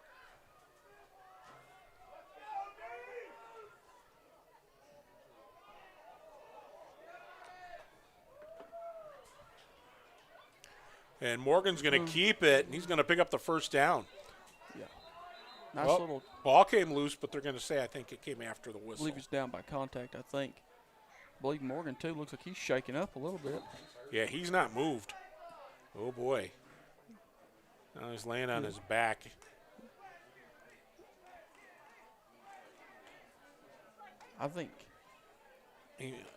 And Morgan's going to keep it, and he's going to pick up the first down. Yeah. Nice little ball came loose, but they're going to say I think it came after the whistle. I believe he's down by contact, I think. I believe Morgan, too, looks like he's shaking up a little bit. Yeah, he's not moved. Oh, boy. Now he's laying on his back. I think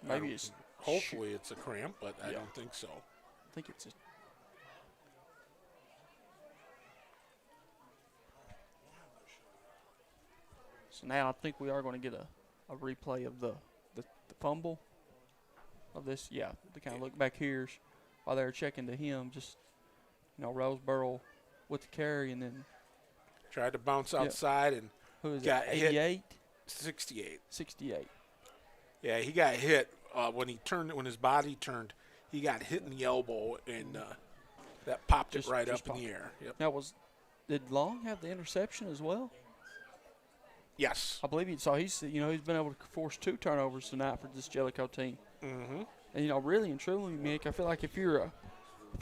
maybe it's hopefully it's a cramp, but I don't think so. I think it's So now I think we are going to get a replay of the fumble of this. Yeah, to kind of look back here while they're checking to him. Just, Roseboro with the carry and then. Tried to bounce outside and who is got that, 88? 68. 68. Yeah, he got hit when his body turned. He got hit in the elbow and that popped it right up in the air. Yep. Now did Long have the interception as well? Yes. I believe he's been able to force 2 turnovers tonight for this Jellico team. Mm-hmm. And really and truly, Mick, I feel like if you're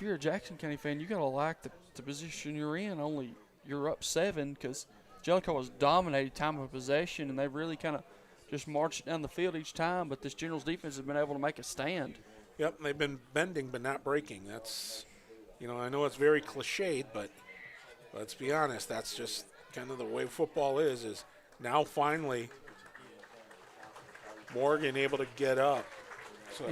a Jackson County fan, you gotta like the position you're in. Only you're up 7 because Jellico has dominated time of possession, and they've really kind of just marched down the field each time. But this Generals defense has been able to make a stand. Yep, they've been bending but not breaking. That's, I know it's very cliched, but let's be honest, that's just kind of the way football is now finally Morgan able to get up. So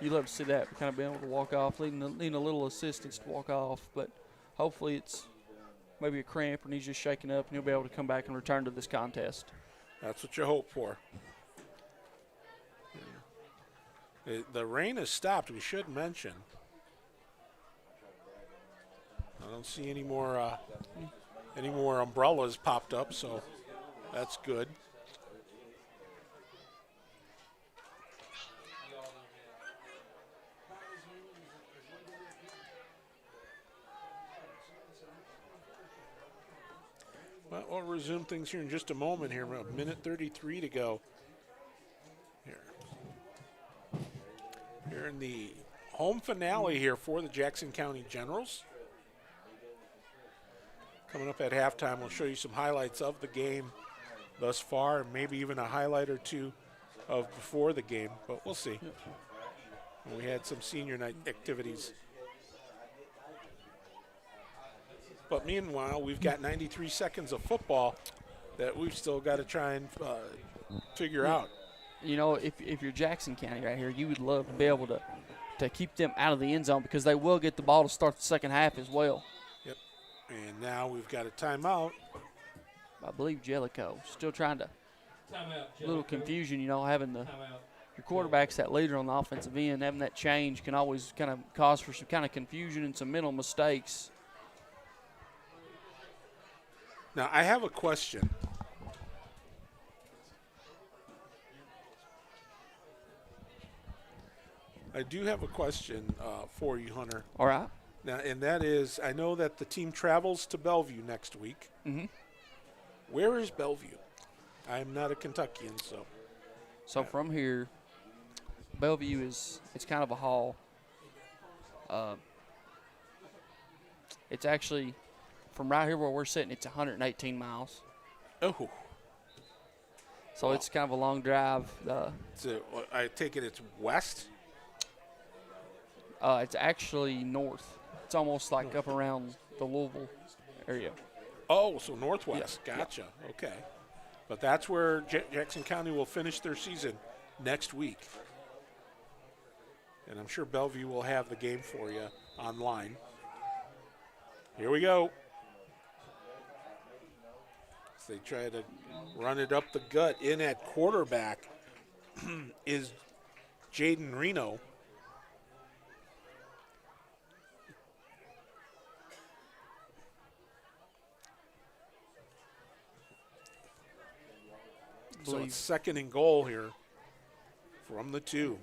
you love to see that, kind of being able to walk off, needing a little assistance to walk off, but hopefully it's maybe a cramp and he's just shaking up and he'll be able to come back and return to this contest. That's what you hope for. The rain has stopped, we should mention. I don't see any more umbrellas popped up, so that's good. Well, we'll resume things here in just a moment here. 1:33 to go. Here in the home finale here for the Jackson County Generals. Coming up at halftime, we'll show you some highlights of the game thus far, and maybe even a highlight or two of before the game, but we'll see. We had some senior night activities. But meanwhile, we've got 93 seconds of football that we've still got to try and figure out. If you're Jackson County right here, you would love to be able to keep them out of the end zone because they will get the ball to start the second half as well. Yep. And now we've got a timeout. I believe Jellico still trying to. A little confusion, having your quarterback's that leader on the offensive end, having that change can always kind of cause for some kind of confusion and some mental mistakes. Now, I have a question. I do have a question for you, Hunter. All right. Now, and that is, I know that the team travels to Bellevue next week. Mm-hmm. Where is Bellevue? I am not a Kentuckian, so. So from here, Bellevue it's kind of a haul. It's actually, from right here where we're sitting, it's 118 miles. Oh. So it's kind of a long drive. So I take it it's west? It's actually north. It's almost like up around the Louisville area. Oh, so northwest. Yeah. Gotcha. Yeah. Okay. But that's where Jackson County will finish their season next week. And I'm sure Bellevue will have the game for you online. Here we go. As they try to run it up the gut. In at quarterback is Jaden Reno. it's second and goal here from the 2.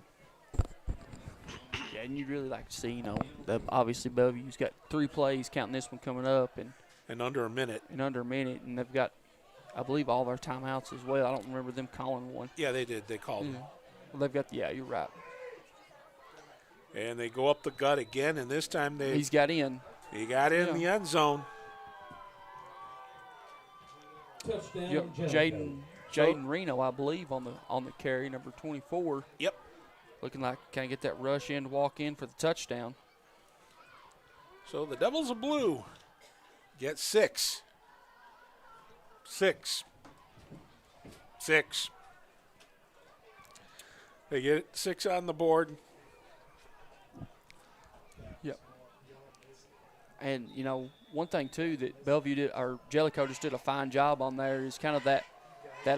Yeah, and you'd really like to see, obviously Bellevue's got 3 plays, counting this one coming up. And under a minute. And they've got, I believe, all their timeouts as well. I don't remember them calling one. Yeah, they did. They called them. Well, they've got, you're right. And they go up the gut again, and this time he's got in. He got in the end zone. Touchdown, Jaden Reno, I believe, on the carry, number 24. Yep. Looking like can I get that rush in to walk in for the touchdown. So the Devils of Blue get 6. 6. 6. They get 6 on the board. Yep. And, one thing, too, that Bellevue did, or Jellico just did a fine job on there is kind of that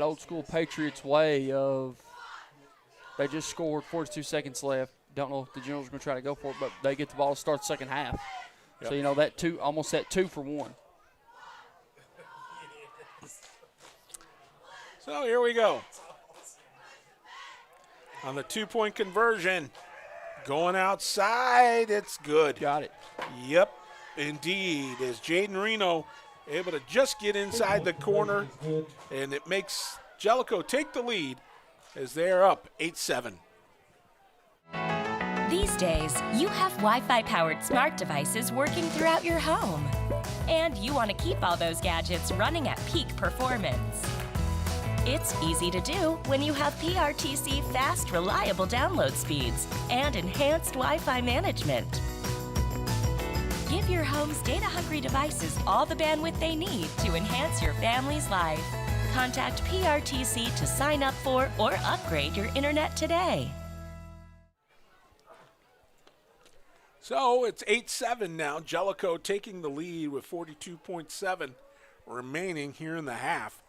old school Patriots way of they just scored, 42 seconds left. Don't know if the Generals are going to try to go for it, but they get the ball to start the second half. Yep. So, that almost that 2 for 1. So here we go. On the 2-point conversion, going outside, it's good. Got it. Yep, indeed. As Jaden Reno able to just get inside the corner, and it makes Jellico take the lead as they're up 8-7. These days, you have Wi-Fi powered smart devices working throughout your home. And you want to keep all those gadgets running at peak performance. It's easy to do when you have PRTC fast, reliable download speeds and enhanced Wi-Fi management. Give your home's data-hungry devices all the bandwidth they need to enhance your family's life. Contact PRTC to sign up for or upgrade your internet today. So it's 8-7 now. Jellico taking the lead with 42.7 remaining here in the half.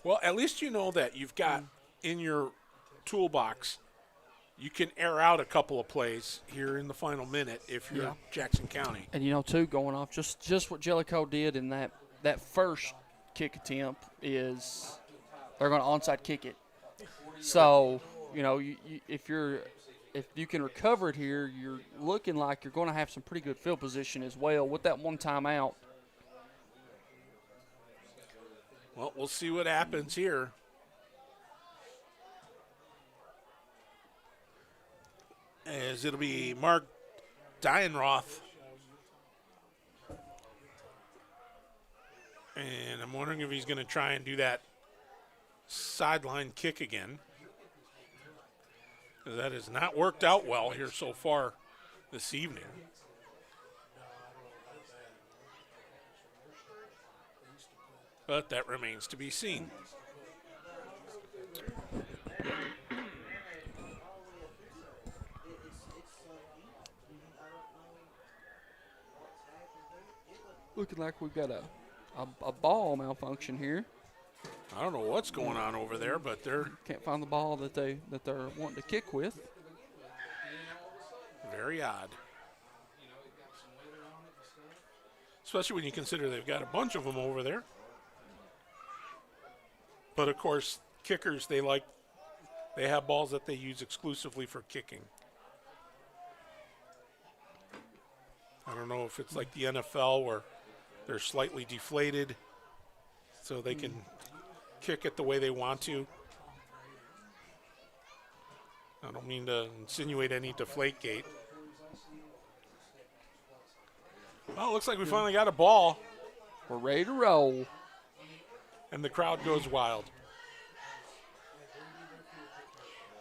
Well, at least you know that you've got in your toolbox, you can air out a couple of plays here in the final minute if you're Jackson County. And, too, going off just what Jellico did in that first kick attempt is they're going to onside kick it. So, if you can recover it here, you're looking like you're going to have some pretty good field position as well with that one timeout. Well, we'll see what happens here. As it'll be Mark Dienroth. And I'm wondering if he's going to try and do that sideline kick again. That has not worked out well here so far this evening. But that remains to be seen. Looking like we've got a ball malfunction here. I don't know what's going on over there, but they're can't find the ball that they're wanting to kick with. Very odd. Especially when you consider they've got a bunch of them over there. But of course, kickers, they have balls that they use exclusively for kicking. I don't know if it's like the NFL where they're slightly deflated so they can kick it the way they want to. I don't mean to insinuate any Deflategate. Well, it looks like we finally got a ball. We're ready to roll. And the crowd goes wild.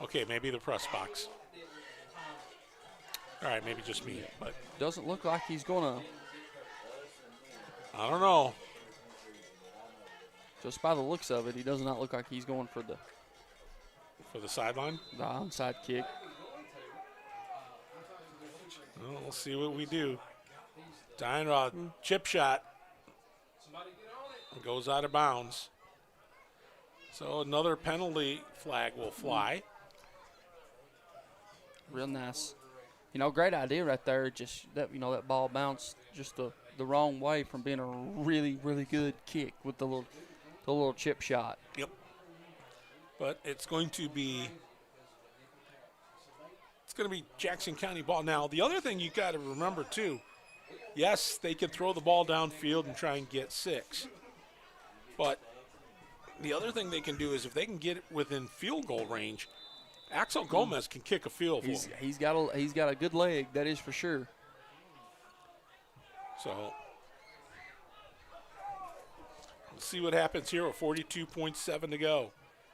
Okay, maybe the press box. All right, maybe just me. But doesn't look like he's going to. I don't know. Just by the looks of it, he does not look like he's going for the sideline? The onside kick. Well, we'll see what we do. Dienrod, chip shot. Goes out of bounds. So another penalty flag will fly. Real nice. Great idea right there. Just that that ball bounced just the wrong way from being a really, really good kick with the the little chip shot. Yep. But it's going to be Jackson County ball. Now, the other thing you got to remember, too, yes, they could throw the ball downfield and try and get 6. But the other thing they can do is if they can get it within field goal range, Axel Gomez can kick a field goal. He's got a good leg, that is for sure. So let's see what happens here with 42.7 to go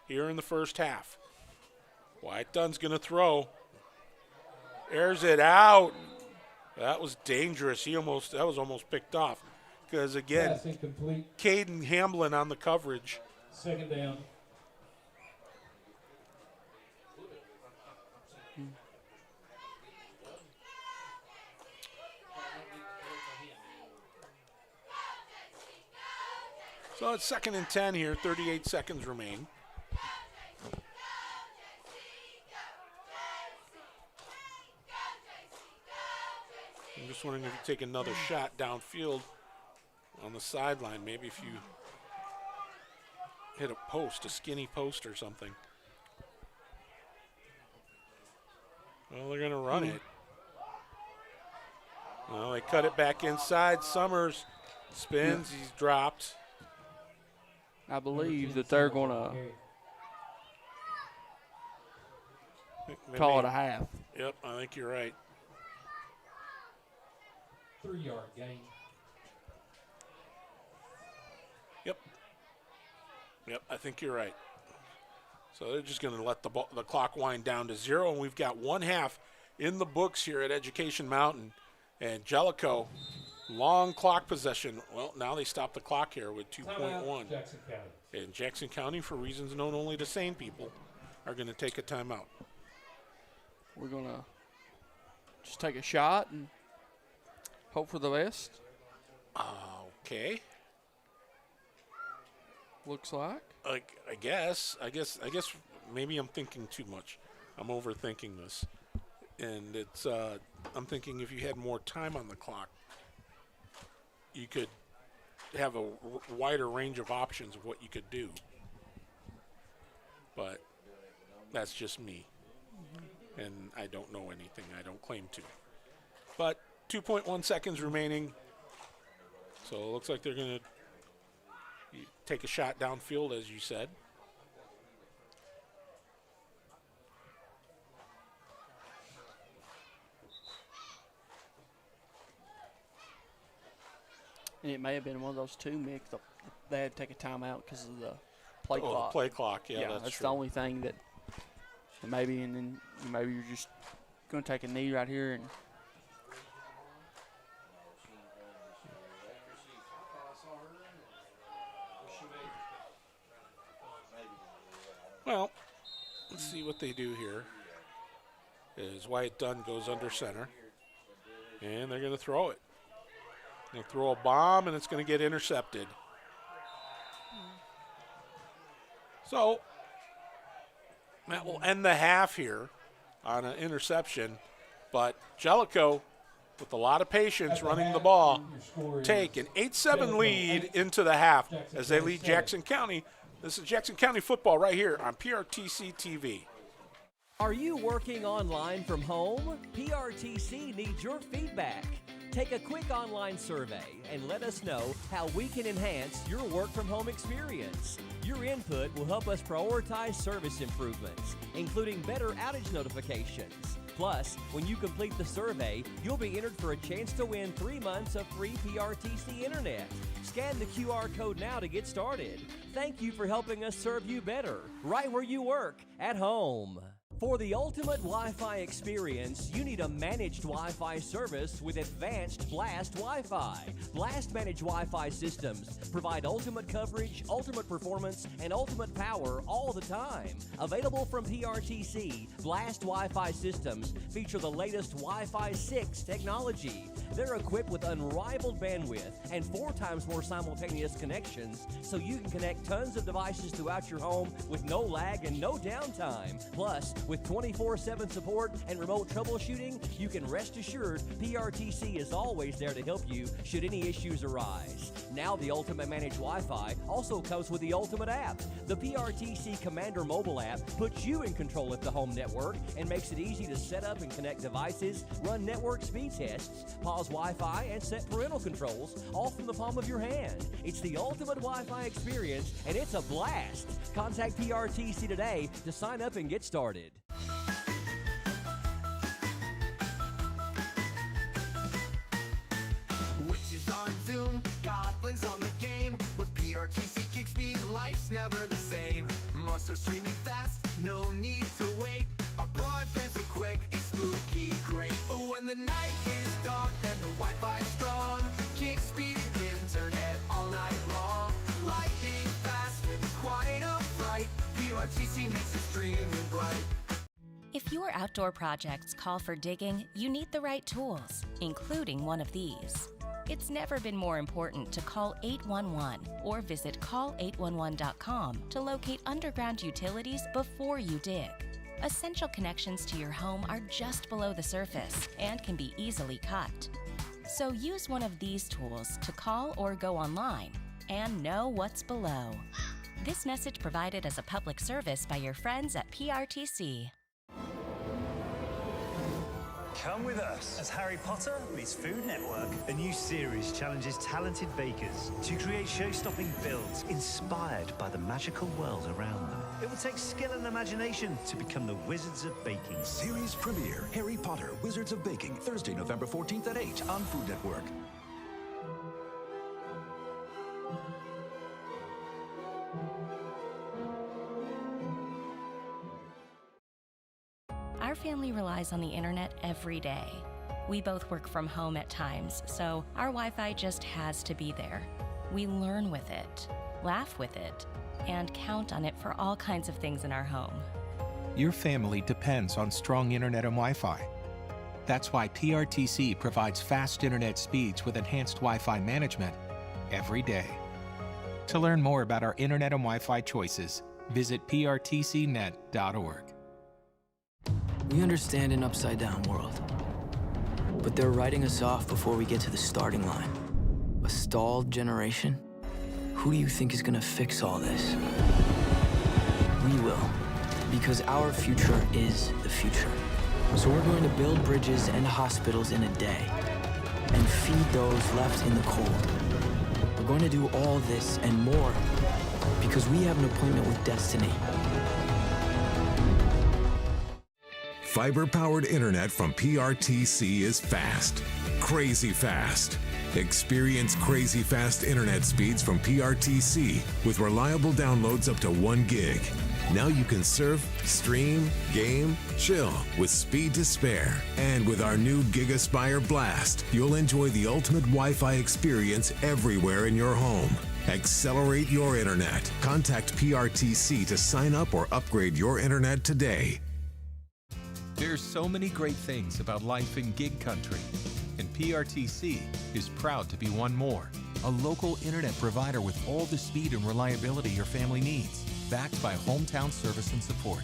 here in the first half. White Dunn's going to throw. Airs it out. That was dangerous. That was almost picked off. Because, again, Caden Hamblin on the coverage. Second down. So it's 2nd and 10 here, 38 seconds remain. I'm just wondering if you take another shot downfield on the sideline, maybe if you hit a post, a skinny post or something. Well, they're going to run it. Well, they cut it back inside. Summers spins. He's dropped. I believe that they're going to call it a half. Yep, I think you're right. 3-yard gain. Yep, I think you're right. So they're just going to let the clock wind down to 0, and we've got 1 half in the books here at Education Mountain. And Jellico, long clock possession. Well, now they stop the clock here with 2.1. Jackson County. And Jackson County, for reasons known only to sane people, are going to take a timeout. We're going to just take a shot and hope for the best. Okay. Looks like. I guess maybe I'm thinking too much. I'm overthinking this. And it's I'm thinking if you had more time on the clock, you could have a wider range of options of what you could do. But that's just me. And I don't know anything. I don't claim to. But 2.1 seconds remaining. So it looks like they're going to take a shot downfield, as you said. And it may have been one of those two, Mick. They had to take a timeout because of the play clock. Oh, the play clock, yeah, that's true. The only thing that maybe, and then maybe you're just going to take a knee right here and. Well, let's see what they do here. Is Wyatt Dunn goes under center, and they're going to throw it. They throw a bomb, and it's going to get intercepted. So that will end the half here on an interception. But Jellico, with a lot of patience running the ball, take an 8-7 lead into the half as they lead Jackson County. This is Jackson County football right here on PRTC TV. Are you working online from home? PRTC needs your feedback. Take a quick online survey and let us know how we can enhance your work from home experience. Your input will help us prioritize service improvements, including better outage notifications. Plus, when you complete the survey, you'll be entered for a chance to win 3 months of free PRTC Internet. Scan the QR code now to get started. Thank you for helping us serve you better, right where you work, at home. For the ultimate Wi-Fi experience, you need a managed Wi-Fi service with advanced Blast Wi-Fi. Blast managed Wi-Fi systems provide ultimate coverage, ultimate performance, and ultimate power all the time. Available from PRTC, Blast Wi-Fi systems feature the latest Wi-Fi 6 technology. They're equipped with unrivaled bandwidth and 4 times more simultaneous connections, so you can connect tons of devices throughout your home with no lag and no downtime. Plus, With 24/7 support and remote troubleshooting, you can rest assured PRTC is always there to help you should any issues arise. Now the Ultimate Managed Wi-Fi also comes with the Ultimate app. The PRTC Commander mobile app puts you in control of the home network and makes it easy to set up and connect devices, run network speed tests, pause Wi-Fi, and set parental controls all from the palm of your hand. It's the ultimate Wi-Fi experience, and it's a blast. Contact PRTC today to sign up and get started. Witches on Zoom, goblins on the game. With PRTC Kick Speed, life's never the same. Monsters streaming fast, no need to wait. Our broadband's so quick, it's spooky great. When the night is dark and the Wi-Fi's strong, Kick Speed internet all night long. Lightning fast, quite a fright. PRTC makes it streaming bright. If your outdoor projects call for digging, you need the right tools, including one of these. It's never been more important to call 811 or visit call811.com to locate underground utilities before you dig. Essential connections to your home are just below the surface and can be easily cut. So use one of these tools to call or go online and know what's below. This message provided as a public service by your friends at PRTC. Come with us as Harry Potter meets Food Network. A new series challenges talented bakers to create show-stopping builds inspired by the magical world around them. It will take skill and imagination to become the wizards of baking. Series premiere, Harry Potter, Wizards of Baking, Thursday, November 14th at 8 on Food Network. Our family relies on the internet every day. We both work from home at times, so our Wi-Fi just has to be there. We learn with it, laugh with it, and count on it for all kinds of things in our home. Your family depends on strong internet and Wi-Fi. That's why PRTC provides fast internet speeds with enhanced Wi-Fi management every day. To learn more about our internet and Wi-Fi choices, visit prtcnet.org. We understand an upside-down world, but they're writing us off before we get to the starting line. A stalled generation? Who do you think is gonna fix all this? We will, because our future is the future. So we're going to build bridges and hospitals in a day, and feed those left in the cold. We're going to do all this and more, because we have an appointment with destiny. Fiber-powered internet from PRTC is fast. Crazy fast. Experience crazy fast internet speeds from PRTC with reliable downloads up to 1 gig. Now you can surf, stream, game, chill with speed to spare. And with our new GigaSpire Blast, you'll enjoy the ultimate Wi-Fi experience everywhere in your home. Accelerate your internet. Contact PRTC to sign up or upgrade your internet today. There's so many great things about life in gig country, and PRTC is proud to be one more. A local internet provider with all the speed and reliability your family needs, backed by hometown service and support.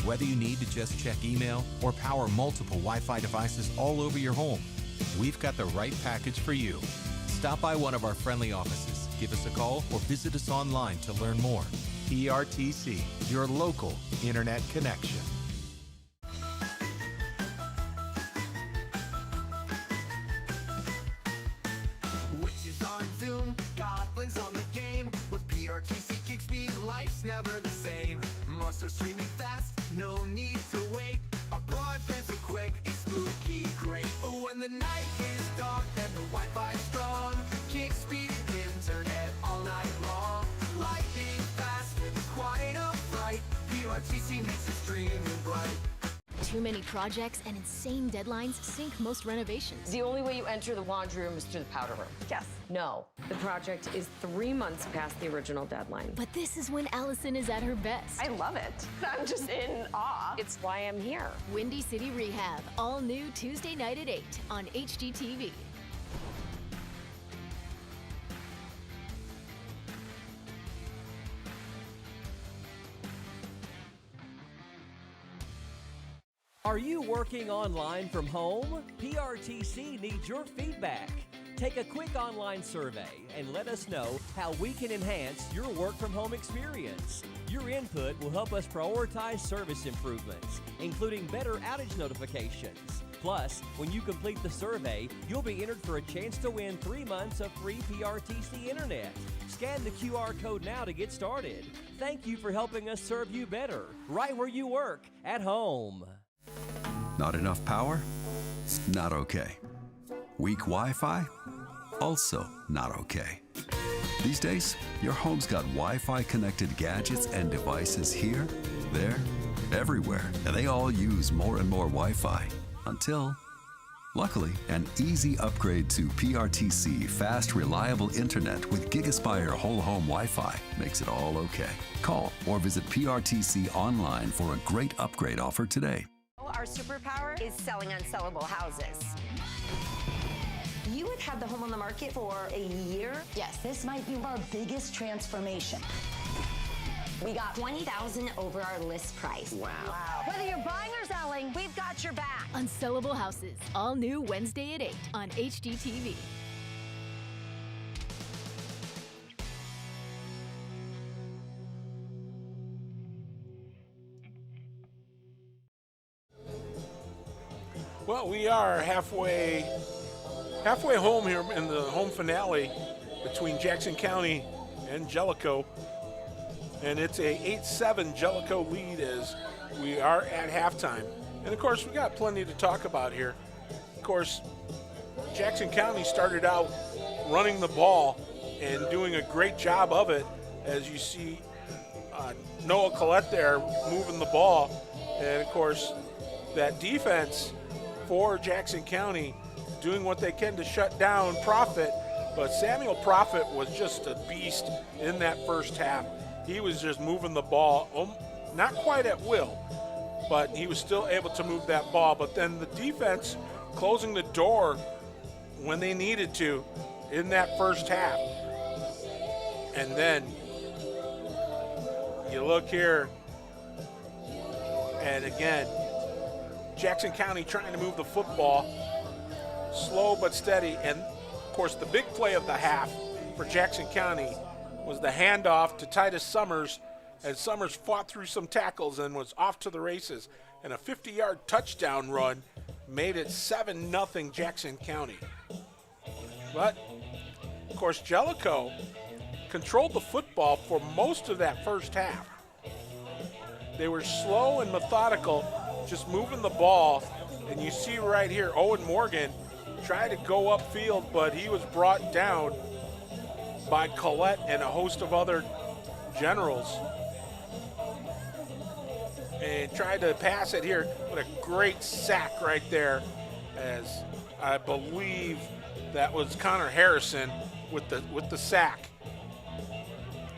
Whether you need to just check email or power multiple Wi-Fi devices all over your home, we've got the right package for you. Stop by one of our friendly offices, give us a call, or visit us online to learn more. PRTC, your local internet connection. Witches on Zoom, goblins on the game. With PRTC Kick Speed, life's never the same. Monsters streaming fast, no need to wait. Our broadband's so quick, it's spooky great. When the night is dark and the Wi-Fi's strong, Kick Speed internet all night long. Lightning fast, quite a fright. PRTC makes it streaming bright. Too many projects and insane deadlines sink most renovations. The only way you enter the laundry room is through the powder room. Yes. No. The project is 3 months past the original deadline. But this is when Allison is at her best. I love it. I'm just in awe. It's why I'm here. Windy City Rehab, all new Tuesday night at 8 on HGTV. Are you working online from home? PRTC needs your feedback. Take a quick online survey and let us know how we can enhance your work from home experience. Your input will help us prioritize service improvements, including better outage notifications. Plus, when you complete the survey, you'll be entered for a chance to win 3 months of free PRTC internet. Scan the QR code now to get started. Thank you for helping us serve you better, right where you work, at home. Not enough power? Not okay. Weak Wi-Fi? Also not okay. These days, your home's got Wi-Fi connected gadgets and devices here, there, everywhere, and they all use more and more Wi-Fi. Until, luckily, an easy upgrade to PRTC fast, reliable internet with GigaSpire whole home Wi-Fi makes it all okay. Call or visit PRTC online for a great upgrade offer today. Our superpower is selling unsellable houses. You had had the home on the market for a year? Yes, this might be our biggest transformation. We got $20,000 over our list price. Wow. Whether you're buying or selling, we've got your back. Unsellable Houses, all new Wednesday at 8 on HGTV. Well, we are halfway home here in the home finale between Jackson County and Jellico. And it's a 8-7 Jellico lead as we are at halftime. And of course, we got plenty to talk about here. Of course, Jackson County started out running the ball and doing a great job of it, as you see Noah Collette there moving the ball. And of course, that defense for Jackson County doing what they can to shut down Profit. But Samuel Profit was just a beast in that first half. He was just moving the ball, not quite at will, but he was still able to move that ball. But then the defense closing the door when they needed to in that first half. And then you look here, and again, Jackson County trying to move the football, slow but steady. And of course, the big play of the half for Jackson County was the handoff to Titus Summers, and Summers fought through some tackles and was off to the races. And a 50-yard touchdown run made it 7-0 Jackson County. But, of course, Jellico controlled the football for most of that first half. They were slow and methodical, just moving the ball. And you see right here, Owen Morgan tried to go upfield, but he was brought down by Collette and a host of other generals. And tried to pass it here. What a great sack right there, as I believe that was Connor Harrison with the sack.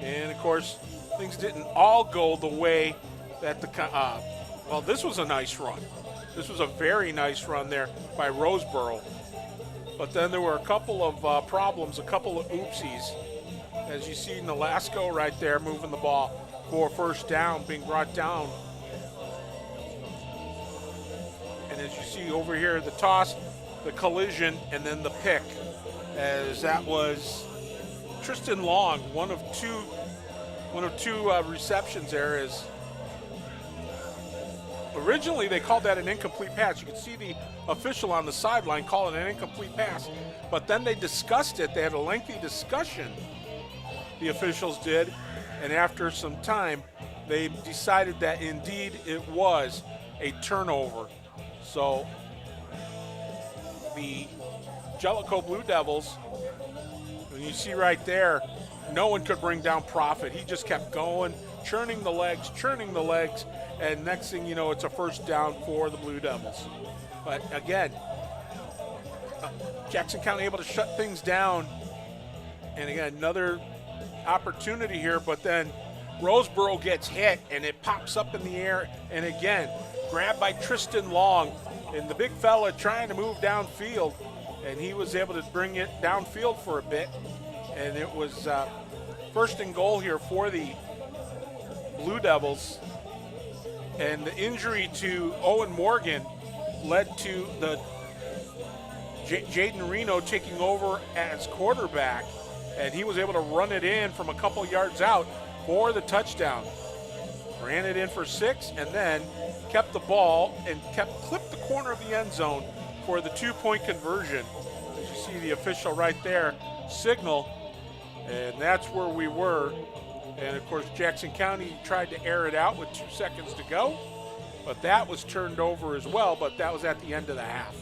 And of course, things didn't all go the way that well, this was a nice run. This was a very nice run there by Roseboro. But then there were a couple of problems, a couple of oopsies. As you see Nolasco right there moving the ball for first down, being brought down. And as you see over here, the toss, the collision, and then the pick. As that was Tristan Long, one of two receptions there. Is originally they called that an incomplete pass. You could see the official on the sideline call it an incomplete pass, but then they discussed it. They had a lengthy discussion, the officials did, and after some time, they decided that indeed it was a turnover. So the Jellico Blue Devils, and you see right there, no one could bring down Profit. He just kept going, churning the legs, and next thing you know, it's a first down for the Blue Devils. But again, Jackson County able to shut things down. And again, another opportunity here, but then Roseboro gets hit and it pops up in the air, and again, grabbed by Tristan Long, and the big fella trying to move downfield, and he was able to bring it downfield for a bit, and it was first and goal here for the Blue Devils. And the injury to Owen Morgan led to the Jaden Reno taking over as quarterback, and he was able to run it in from a couple yards out for the touchdown. Ran it in for 6 and then kept the ball and clipped the corner of the end zone for the 2-point conversion. As you see the official right there signal, and that's where we were. And of course Jackson County tried to air it out with 2 seconds to go, but that was turned over as well, but that was at the end of the half.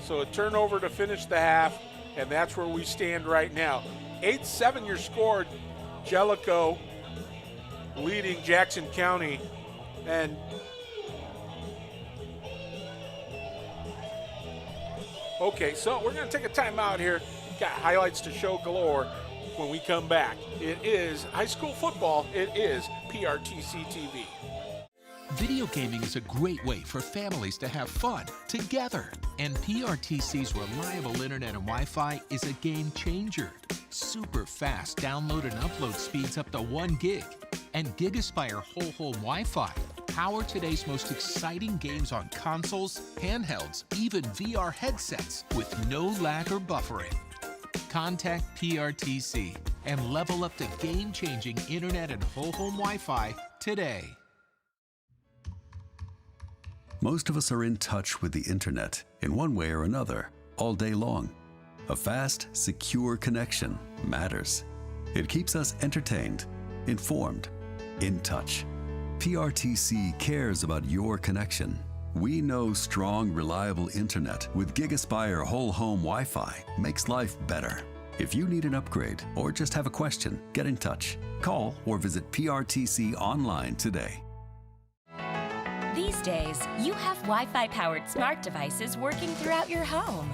So a turnover to finish the half, and that's where we stand right now. 8-7 your score, Jellico leading Jackson County. And okay, so we're going to take a timeout here. Got highlights to show galore when we come back. It is high school football. It is PRTC TV. Video gaming is a great way for families to have fun together. And PRTC's reliable internet and Wi-Fi is a game changer. Super fast download and upload speeds up to 1 gig. And GigaSpire whole home Wi-Fi power today's most exciting games on consoles, handhelds, even VR headsets with no lag or buffering. Contact PRTC and level up to game-changing internet and whole home Wi-Fi today. Most of us are in touch with the internet in one way or another all day long. A fast, secure connection matters. It keeps us entertained, informed, in touch. PRTC cares about your connection. We know strong, reliable internet with GigaSpire whole home Wi-Fi makes life better. If you need an upgrade or just have a question, get in touch. Call or visit PRTC online today. These days, you have Wi-Fi powered smart devices working throughout your home.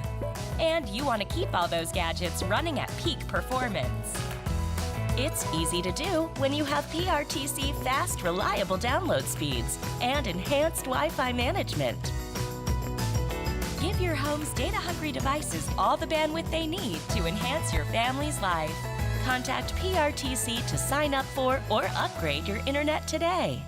And you want to keep all those gadgets running at peak performance. It's easy to do when you have PRTC fast, reliable download speeds and enhanced Wi-Fi management. Give your home's data-hungry devices all the bandwidth they need to enhance your family's life. Contact PRTC to sign up for or upgrade your internet today.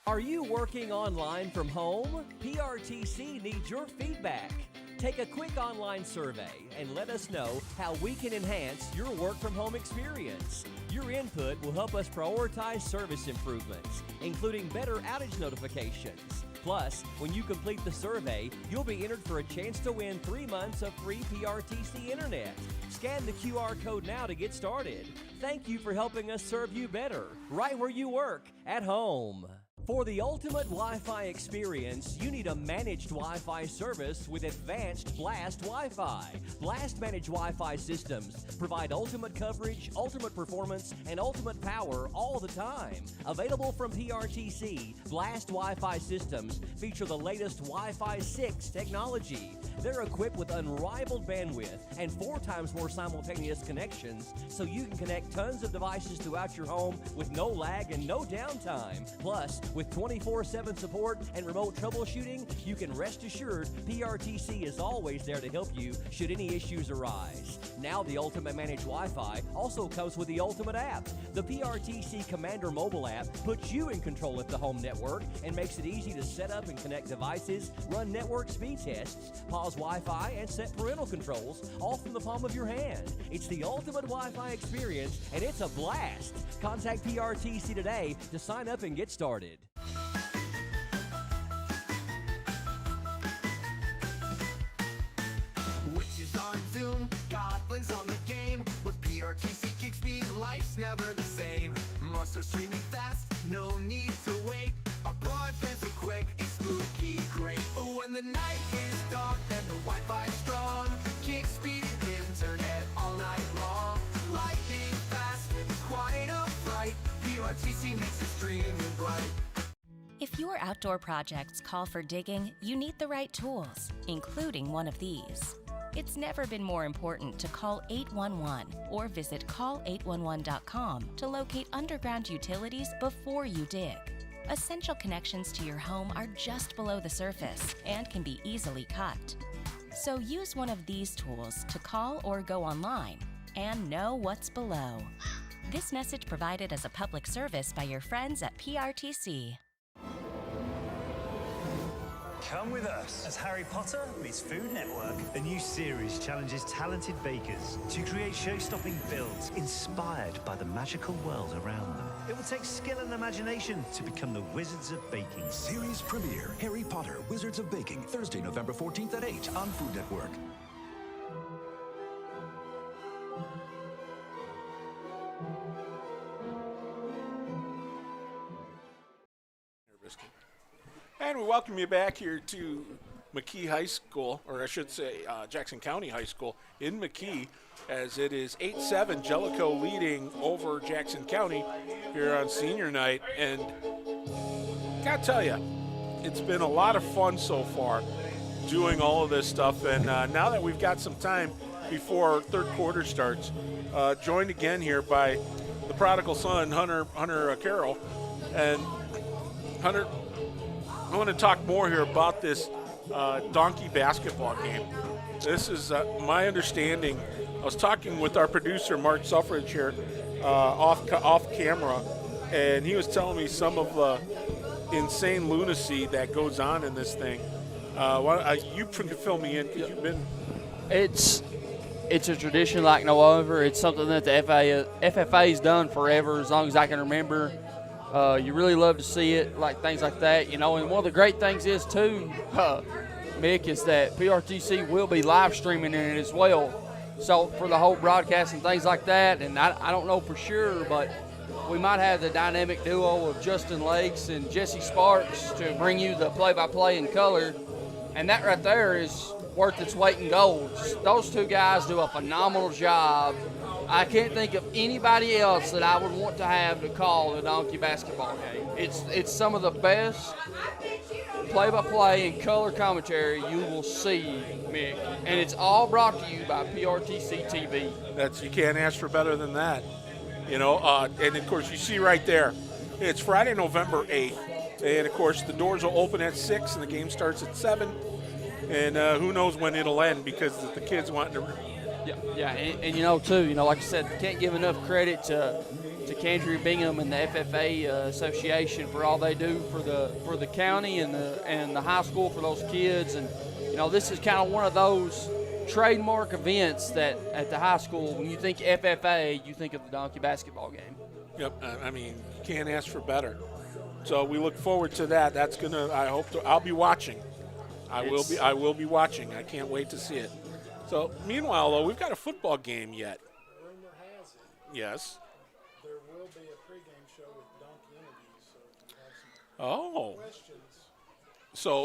Are you working online from home? PRTC needs your feedback. Take a quick online survey and let us know how we can enhance your work from home experience. Your input will help us prioritize service improvements, including better outage notifications. Plus, when you complete the survey, you'll be entered for a chance to win 3 months of free PRTC internet. Scan the QR code now to get started. Thank you for helping us serve you better, right where you work, at home. For the ultimate Wi-Fi experience, you need a managed Wi-Fi service with advanced Blast Wi-Fi. Blast managed Wi-Fi systems provide ultimate coverage, ultimate performance, and ultimate power all the time. Available from PRTC, Blast Wi-Fi systems feature the latest Wi-Fi 6 technology. They're equipped with unrivaled bandwidth and 4 times more simultaneous connections, so you can connect tons of devices throughout your home with no lag and no downtime. Plus, with 24/7 support and remote troubleshooting, you can rest assured PRTC is always there to help you should any issues arise. Now the Ultimate Managed Wi-Fi also comes with the Ultimate app. The PRTC Commander mobile app puts you in control of the home network and makes it easy to set up and connect devices, run network speed tests, pause Wi-Fi, and set parental controls, all from the palm of your hand. It's the ultimate Wi-Fi experience, and it's a blast. Contact PRTC today to sign up and get started. Witches on Zoom, goblins on the game. With PRTC kick speed, life's never the same. Monsters streaming fast, no need to wait. Our broadband's so quick, it's spooky great. When the night is dark and the Wi-Fi strong, kick speed internet all night long. Lightning fast, quite a fright. PRTC makes it streaming bright. If your outdoor projects call for digging, you need the right tools, including one of these. It's never been more important to call 811 or visit call811.com to locate underground utilities before you dig. Essential connections to your home are just below the surface and can be easily cut. So use one of these tools to call or go online and know what's below. This message provided as a public service by your friends at PRTC. Come with us as Harry Potter meets Food Network. A new series challenges talented bakers to create show-stopping builds inspired by the magical world around them. It will take skill and imagination to become the wizards of baking. Series premiere, Harry Potter, Wizards of Baking, Thursday, November 14th at 8 on Food Network. And we welcome you back here to McKee High School, or I should say Jackson County High School in McKee, as it is 8-7, Jellico leading over Jackson County here on senior night. And gotta tell you, it's been a lot of fun so far doing all of this stuff. And now that we've got some time before third quarter starts, joined again here by the prodigal son, Hunter Carroll. And Hunter, I want to talk more here about this donkey basketball game. This is my understanding. I was talking with our producer, Mark Suffridge, here off camera, and he was telling me some of the insane lunacy that goes on in this thing. You can fill me in because you've been. It's a tradition like no other. It's something that the FFA's done forever, as long as I can remember. You really love to see it, like things like that, you know. And one of the great things is, too, Mick, is that PRTC will be live streaming in it as well. So for the whole broadcast and things like that, and I don't know for sure, but we might have the dynamic duo of Justin Lakes and Jesse Sparks to bring you the play-by-play in color. And that right there is worth its weight in gold. Those two guys do a phenomenal job. I can't think of anybody else that I would want to have to call the donkey basketball game. It's some of the best play-by-play and color commentary you will see, Mick. And it's all brought to you by PRTC TV. You can't ask for better than that. You know, and of course you see right there, it's Friday, November 8th. And of course the doors will open at 6 and the game starts at 7. And who knows when it'll end, because the kids want to. Yeah, and you know, too, you know, like I said, can't give enough credit to Candry Bingham and the FFA Association for all they do for the county and the high school for those kids. And you know, this is kind of one of those trademark events that at the high school, when you think FFA, you think of the donkey basketball game. Yep, I mean, you can't ask for better. So we look forward to that. That's gonna. I'll be watching. I will be watching. I can't wait to see it. So, meanwhile, though, we've got a football game yet. Rumor has it. Yes. There will be a pregame show with donkey interviews, so we'll have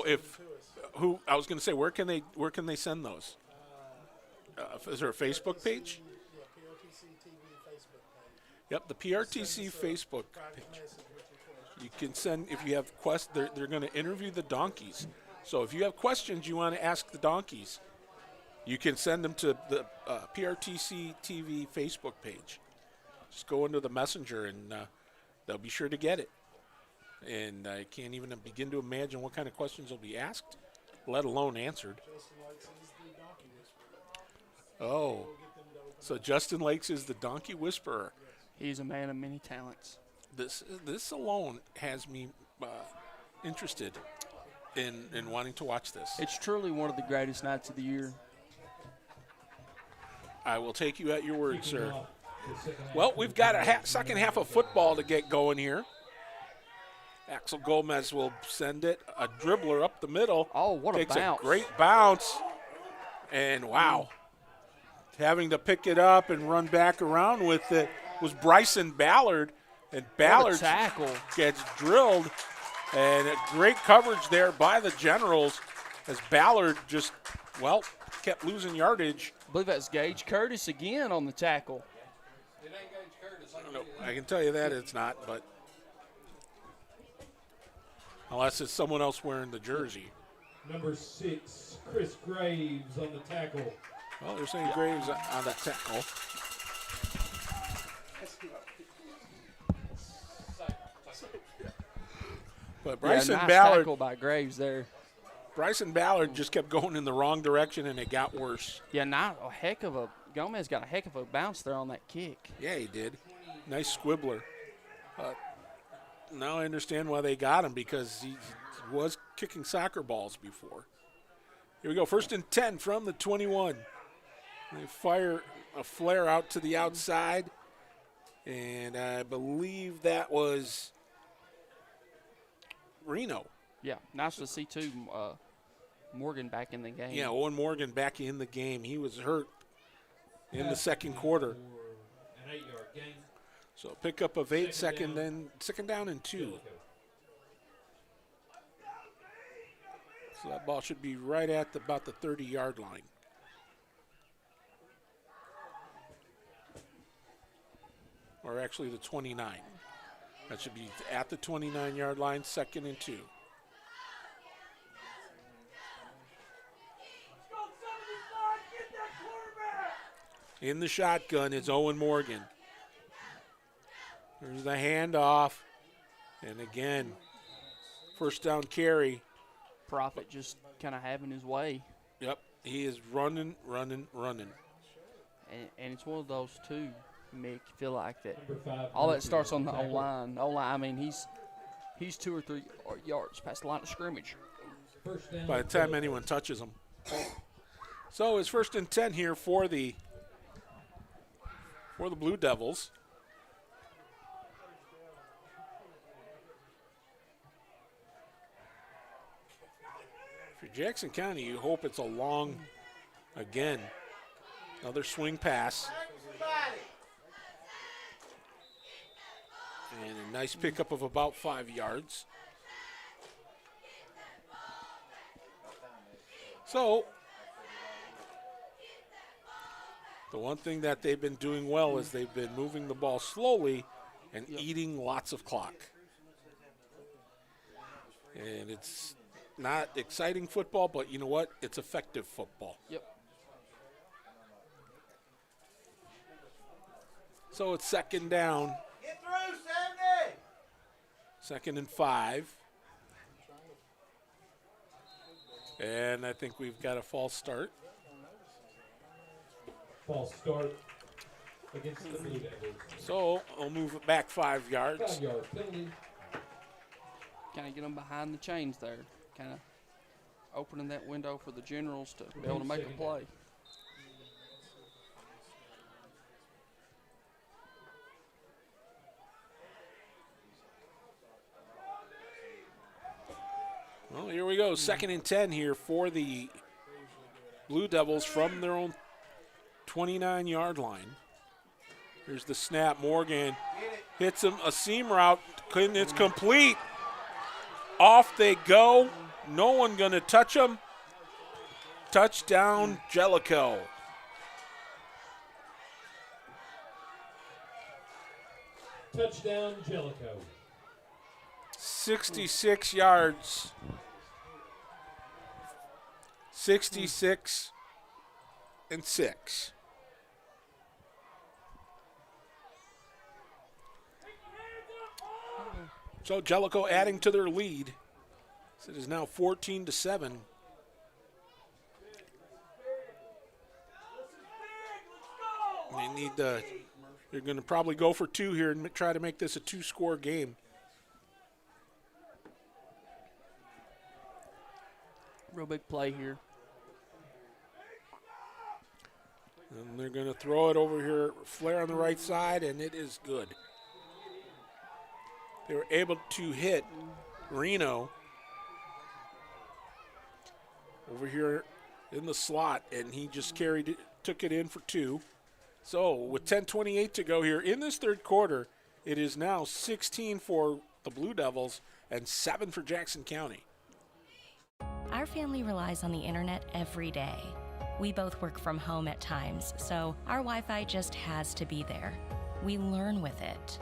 some questions. So I was going to say, where can they send those? Is there a Facebook page? Yeah, PRTC TV Facebook page. Yep, the PRTC Facebook page. You can send, if you have questions, they're going to interview the donkeys. So if you have questions you want to ask the donkeys, you can send them to the PRTC TV Facebook page. Just go into the messenger and they'll be sure to get it. And I can't even begin to imagine what kind of questions will be asked, let alone answered. Oh, so Justin Lakes is the donkey whisperer. He's a man of many talents. This alone has me interested in wanting to watch this. It's truly one of the greatest nights of the year. I will take you at your word, sir. Well, we've got a second half of football to get going here. Axel Gomez will send it. A dribbler up the middle. Oh, what a bounce. Takes a great bounce. And, wow. Having to pick it up and run back around with it was Bryson Ballard. And Ballard gets drilled. And a great coverage there by the Generals as Ballard just, kept losing yardage. I believe that's Gage Curtis again on the tackle. It ain't Gage Curtis. No, I can tell you that it's not, but unless it's someone else wearing the jersey. Number 6, Chris Graves on the tackle. Well, they're saying Graves on the tackle. But Bryson nice Ballard, tackle by Graves there. Bryson Ballard just kept going in the wrong direction, and it got worse. Yeah, Gomez got a heck of a bounce there on that kick. Yeah, he did. Nice squibbler. Now I understand why they got him, because he was kicking soccer balls before. Here we go, 1st and 10 from the 21. They fire a flare out to the outside, and I believe that was Reno. Yeah, nice to see, too, Morgan back in the game. Yeah, Owen Morgan back in the game. He was hurt in the second quarter. An 8-yard gain. So pickup of 8, second down and 2. So that ball should be right at about the 30-yard line. Or actually the 29. That should be at the 29-yard line, 2nd and 2. In the shotgun is Owen Morgan. There's the handoff. And again, 1st down carry. Prophet just kind of having his way. Yep, he is running. And it's one of those, too, Mick, feel like that all that starts on the O-line. I mean, he's 2 or 3 yards past the line of scrimmage. By the time anyone touches him. So it's 1st and 10 here for the Blue Devils. For Jackson County, you hope it's a long, again, another swing pass. And a nice pickup of about 5 yards. So, the one thing that they've been doing well is they've been moving the ball slowly and eating lots of clock. And it's not exciting football, but you know what? It's effective football. Yep. So it's 2nd down. Get through, 70! 2nd and 5. And I think we've got a false start. False start against the Blue Devils. So I'll move it back 5 yards. 5-yard penalty. Kind of get them behind the chains there. Kind of opening that window for the Generals to be able to make a play. Well, here we go. 2nd and 10 here for the Blue Devils from their own 29-yard line. Here's the snap. Morgan hits him, a seam route. It's complete. Off they go. No one going to touch them. Touchdown, Jellico. Touchdown, Jellico. 66 yards. 66 and 6. So Jellico adding to their lead. It is now 14-7. They need they're going to probably go for 2 here and try to make this a 2-score game. Real big play here. And they're going to throw it over here, flare on the right side, and it is good. They were able to hit Reno over here in the slot, and he just took it in for 2. So with 10:28 to go here in this third quarter, it is now 16 for the Blue Devils and 7 for Jackson County. Our family relies on the internet every day. We both work from home at times, so our Wi-Fi just has to be there. We learn with it.